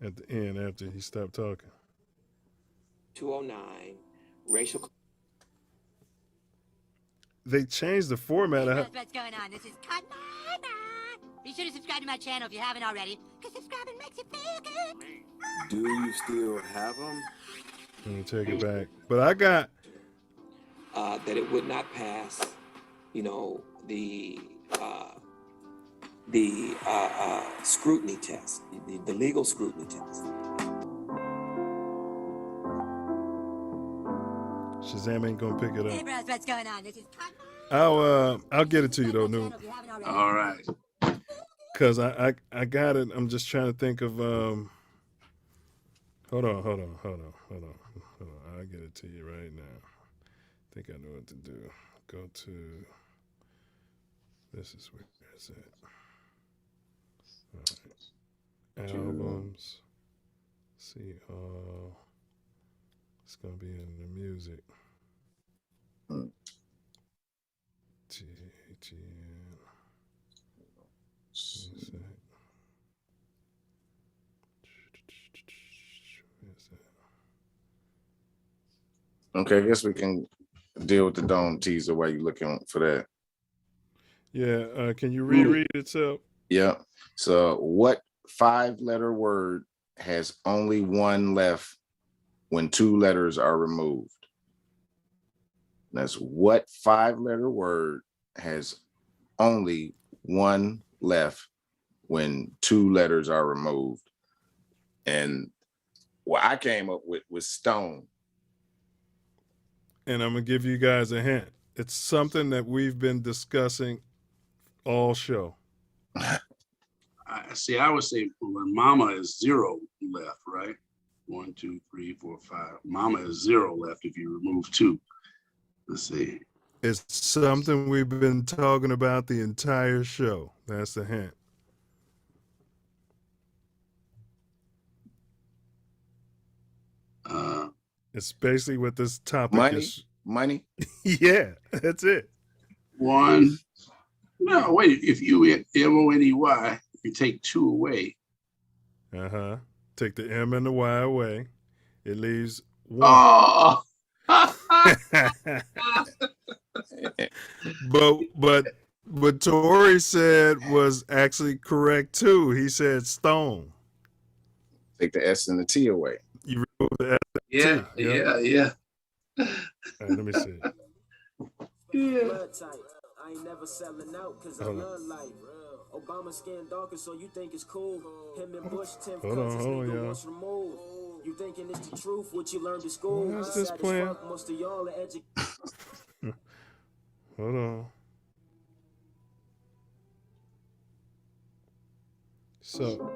at the end, after he stopped talking. 209 racial. They changed the format. What's going on? This is Cotton. Be sure to subscribe to my channel if you haven't already, because subscribing makes you feel good. Do you still have them? Let me take it back. But I got that it would not pass, the scrutiny test, the legal scrutiny test. Shazam ain't gonna pick it up. Hey, bros, what's going on? This is I'll get it to you though, New. All right. Cause I got it. I'm just trying to think of Hold on. I'll get it to you right now. I think I know what to do. Go to this is where is it? All right. Albums. See all. It's gonna be in the music. TATN. Okay, I guess we can deal with the dome teaser while you're looking for that. Yeah, can you reread itself? Yeah. So what 5-letter word has only one left when 2 letters are removed? That's what 5-letter word has only one left when 2 letters are removed? And what I came up with was stone. And I'm gonna give you guys a hint. It's something that we've been discussing all show. I would say when Mama is 0 left, right? 1, 2, 3, 4, 5. Mama is 0 left if you remove 2. Let's see. It's something we've been talking about the entire show. That's the hint. It's basically what this topic is. Money? Yeah, that's it. 1. No, wait. If you MONEY, you take 2 away. Take the M and the Y away. It leaves 1. Oh. But what Tori said was actually correct too. He said stone. Take the S and the T away. You remove the S. Yeah. All right, let me see. Yeah. I ain't never selling out because I love life. Obama skin darker, so you think it's cool. Him and Bush 10 cousins, nigga once removed. You thinking it's the truth, what you learned in school. What's this playing? Most of y'all are educated. Hold on. So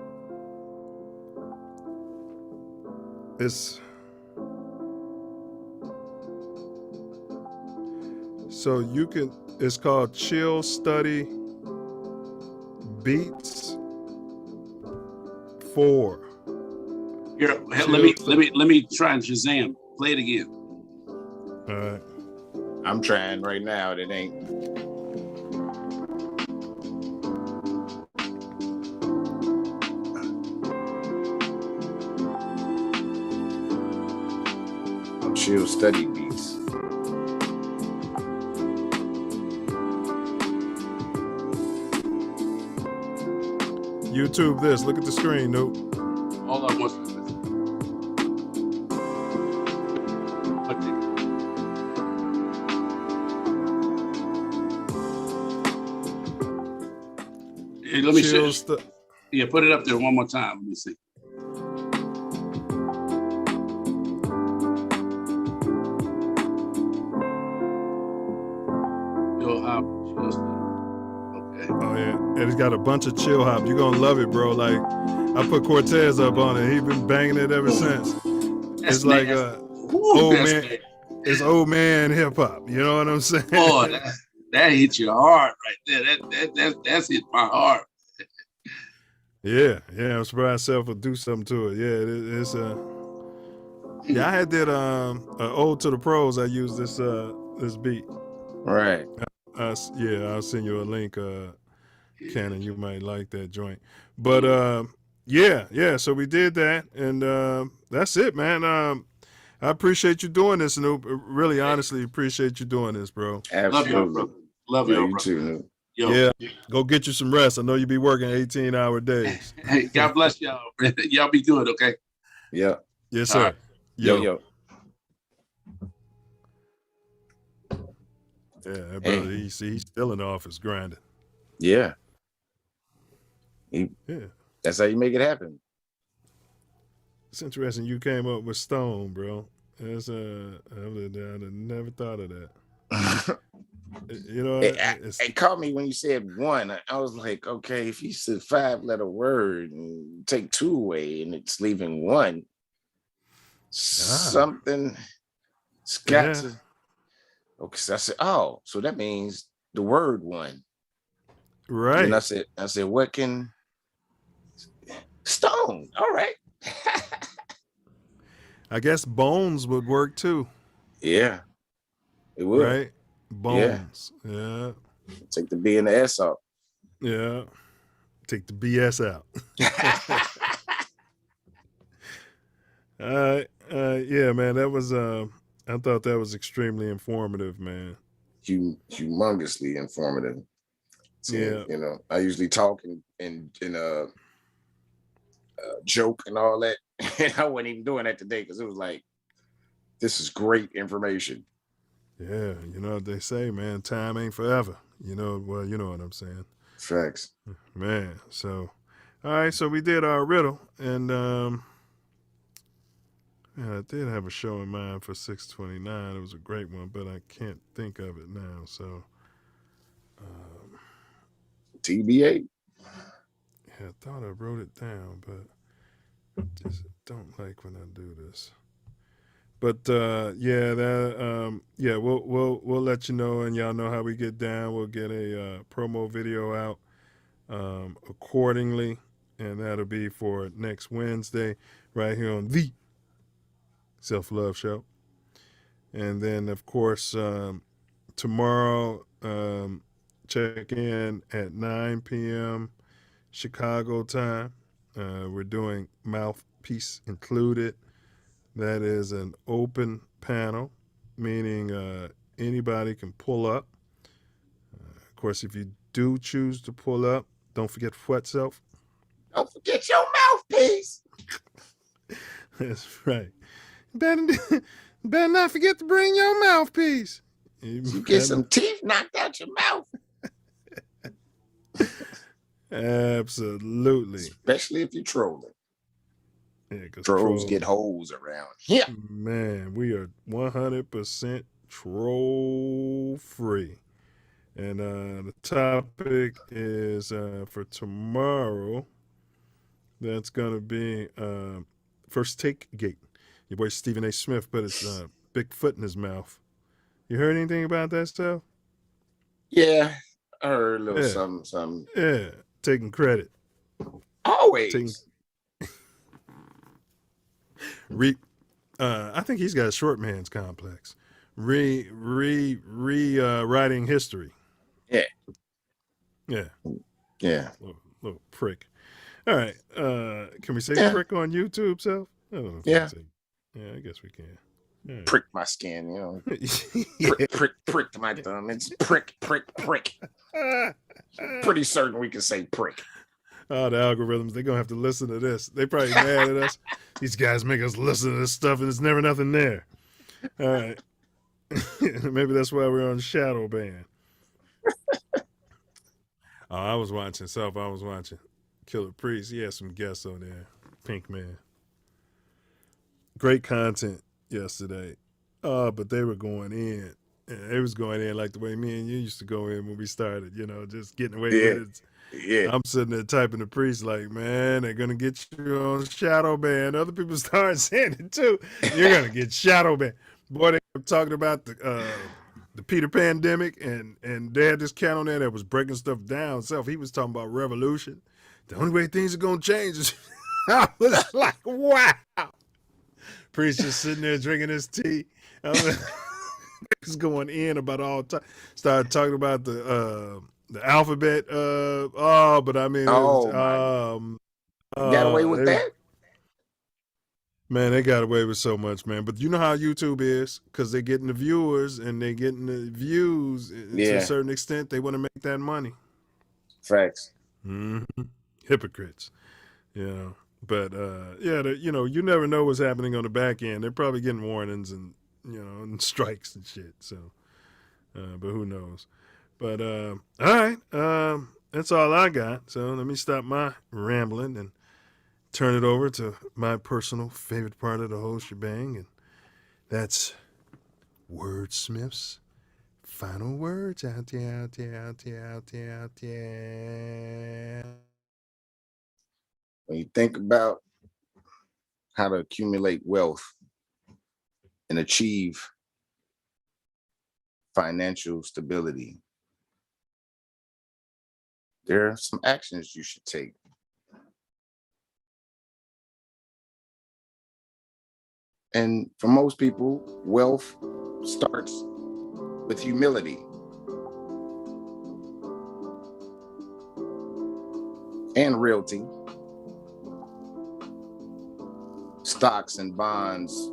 it's you can. It's called Chill Study Beats 4. Here, let me try and Shazam. Play it again. All right. I'm trying right now. It ain't. Chill Study Beats. YouTube this. Look at the screen, Nope. Hold on one second. Hey, let me see. Yeah, put it up there one more time. Let me see. Oh yeah, and it's got a bunch of chill hop. You're gonna love it, bro. Like I put Cortez up on it. He's been banging it ever since. It's like old man. It's old man hip hop. You know what I'm saying? Oh, that hit your heart right there. That's hit my heart. Yeah. I'm surprised Self will do something to it. Yeah, it's yeah. I had that Ode to the Pros. I used this beat. Right. Yeah, I'll send you a link, Cannon. You might like that joint. But yeah. So we did that, and that's it, man. I appreciate you doing this, Snoop. Really, honestly, appreciate you doing this, bro. Absolutely. Love you, you too, Snoop. Yeah, go get you some rest. I know you be working 18-hour days. Hey, God bless y'all. Y'all be good, okay? Yeah. Yes, sir. Right. Yo. Yeah, that brother, he's still in the office grinding. Yeah. Yeah. That's how you make it happen. It's interesting you came up with Stone, bro. That's I would have never thought of that. You know, it caught me when you said one. I was like, okay, if you said 5-letter word and take 2 away and it's leaving 1, something it's got to. Okay, so I said, oh, so that means the word one. Right. And I said, what can Stone? All right. I guess Bones would work too. Yeah, it would. Right? Bones. Yeah. Take the B and the S off. Yeah. Take the BS out. Yeah, man, that was I thought that was extremely informative, man. Humongously informative. So, yeah. You know, I usually talk and joke and all that. And I wasn't even doing that today because it was like, this is great information. Yeah, you know what they say, man, time ain't forever. You know, well, you know what I'm saying. Facts. Man, so all right, so we did our riddle, and I did have a show in mind for 629. It was a great one, but I can't think of it now. So TBA. Yeah, I thought I wrote it down, but I just don't like when I do this. But we'll let you know, and y'all know how we get down. We'll get a promo video out accordingly, and that'll be for next Wednesday right here on the Self Luv Show. And then, of course, tomorrow, check in at 9 p.m. Chicago time. We're doing Mouthpiece Included. That is an open panel, meaning anybody can pull up. Of course, if you do choose to pull up, don't forget what, Self? Don't forget your mouthpiece. That's right. Better not forget to bring your mouthpiece. You get some teeth knocked out your mouth. Absolutely. Especially if you're trolling. Yeah, because trolls get holes around. Yeah. Man, we are 100% troll free. And the topic is for tomorrow. That's going to be First Take Gate. Your boy Stephen A. Smith put his big foot in his mouth. You heard anything about that stuff? Yeah, I heard a little Yeah. something. Yeah, taking credit. Always. I think he's got a short man's complex. Writing history. Yeah. Yeah. Yeah. Little prick. All right. Can we say prick on YouTube, Self? I don't know if we can say. Yeah, I guess we can. Right. Prick my skin, you know. Prick my thumb. It's prick. Pretty certain we can say prick. Oh, the algorithms, they're going to have to listen to this. They probably mad at us. These guys make us listen to this stuff and there's never nothing there. All right. Maybe that's why we're on shadow ban. Oh, I was watching Killer Priest. He had some guests on there. Pink Man. Great content yesterday. But they were going in. And they was going in like the way me and you used to go in when we started, just getting away with it. Yeah. I'm sitting there typing the priest like, man, they're going to get you on shadow ban. Other people start saying it too. You're going to get shadow ban. Boy, they were talking about the Peter pandemic, and they had this cat on there that was breaking stuff down. He was talking about revolution. The only way things are going to change is I was like, wow. Priest just sitting there drinking his tea. I was going in about all time. Started talking about the alphabet. But I mean, got away with that? Man, they got away with so much, man. But you know how YouTube is, because they're getting the viewers and they're getting the views to a certain extent. They want to make that money. Facts. Mm-hmm. Hypocrites. But you never know what's happening on the back end. They're probably getting warnings and and strikes and shit. So, but who knows? But all right, that's all I got. So let me stop my rambling and turn it over to my personal favorite part of the whole shebang, and that's Wordsmith's final words out there. When you think about how to accumulate wealth and achieve financial stability, there are some actions you should take. And for most people, wealth starts with humility. And realty. Stocks and bonds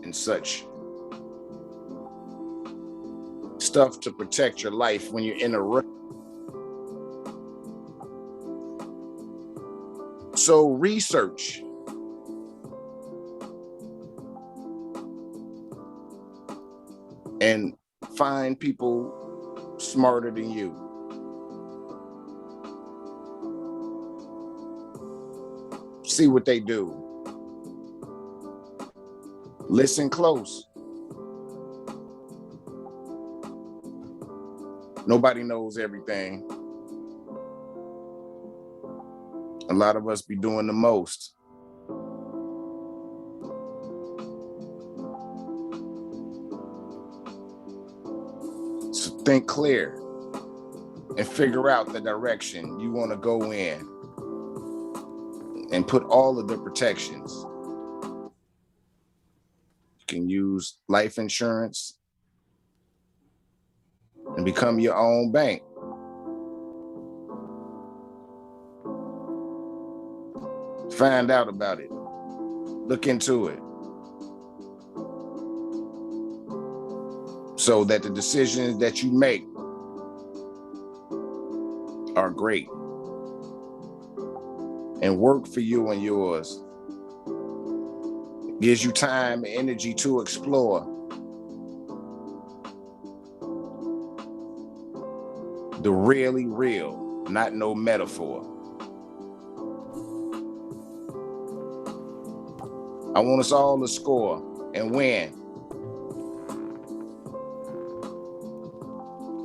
and such. Stuff to protect your life when you're in a rut. So research. And find people smarter than you. See what they do. Listen close. Nobody knows everything. A lot of us be doing the most. So think clear and figure out the direction you want to go in and put all of the protections. You can use life insurance and become your own bank. Find out about it. Look into it. So that the decisions that you make are great and work for you and yours. Gives you time and energy to explore. The really real, not no metaphor. I want us all to score and win.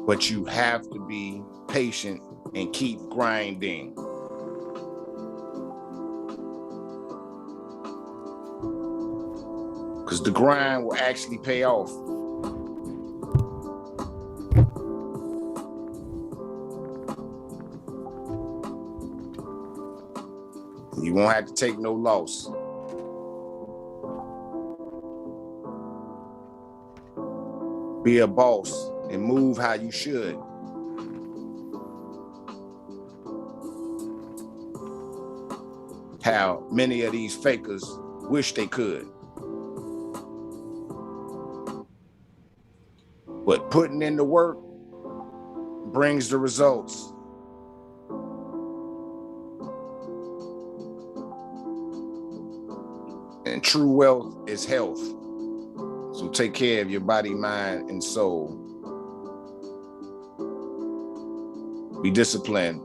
but you have to be patient and keep grinding. Because the grind will actually pay off. You won't have to take no loss. Be a boss and move how you should. How many of these fakers wish they could. But putting in the work brings the results. And true wealth is health. So take care of your body, mind, and soul. Be disciplined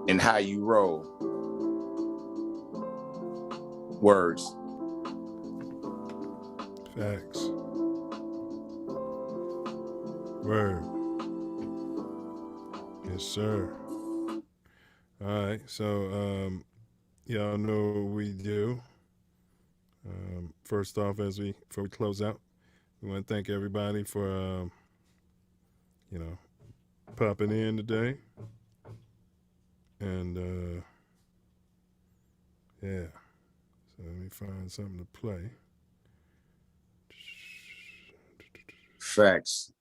in how you roll. Words. Facts. Word. Yes, sir. All right. So, y'all know what we do. First off, before we close out, we want to thank everybody for, popping in today. And, yeah. So let me find something to play. Facts.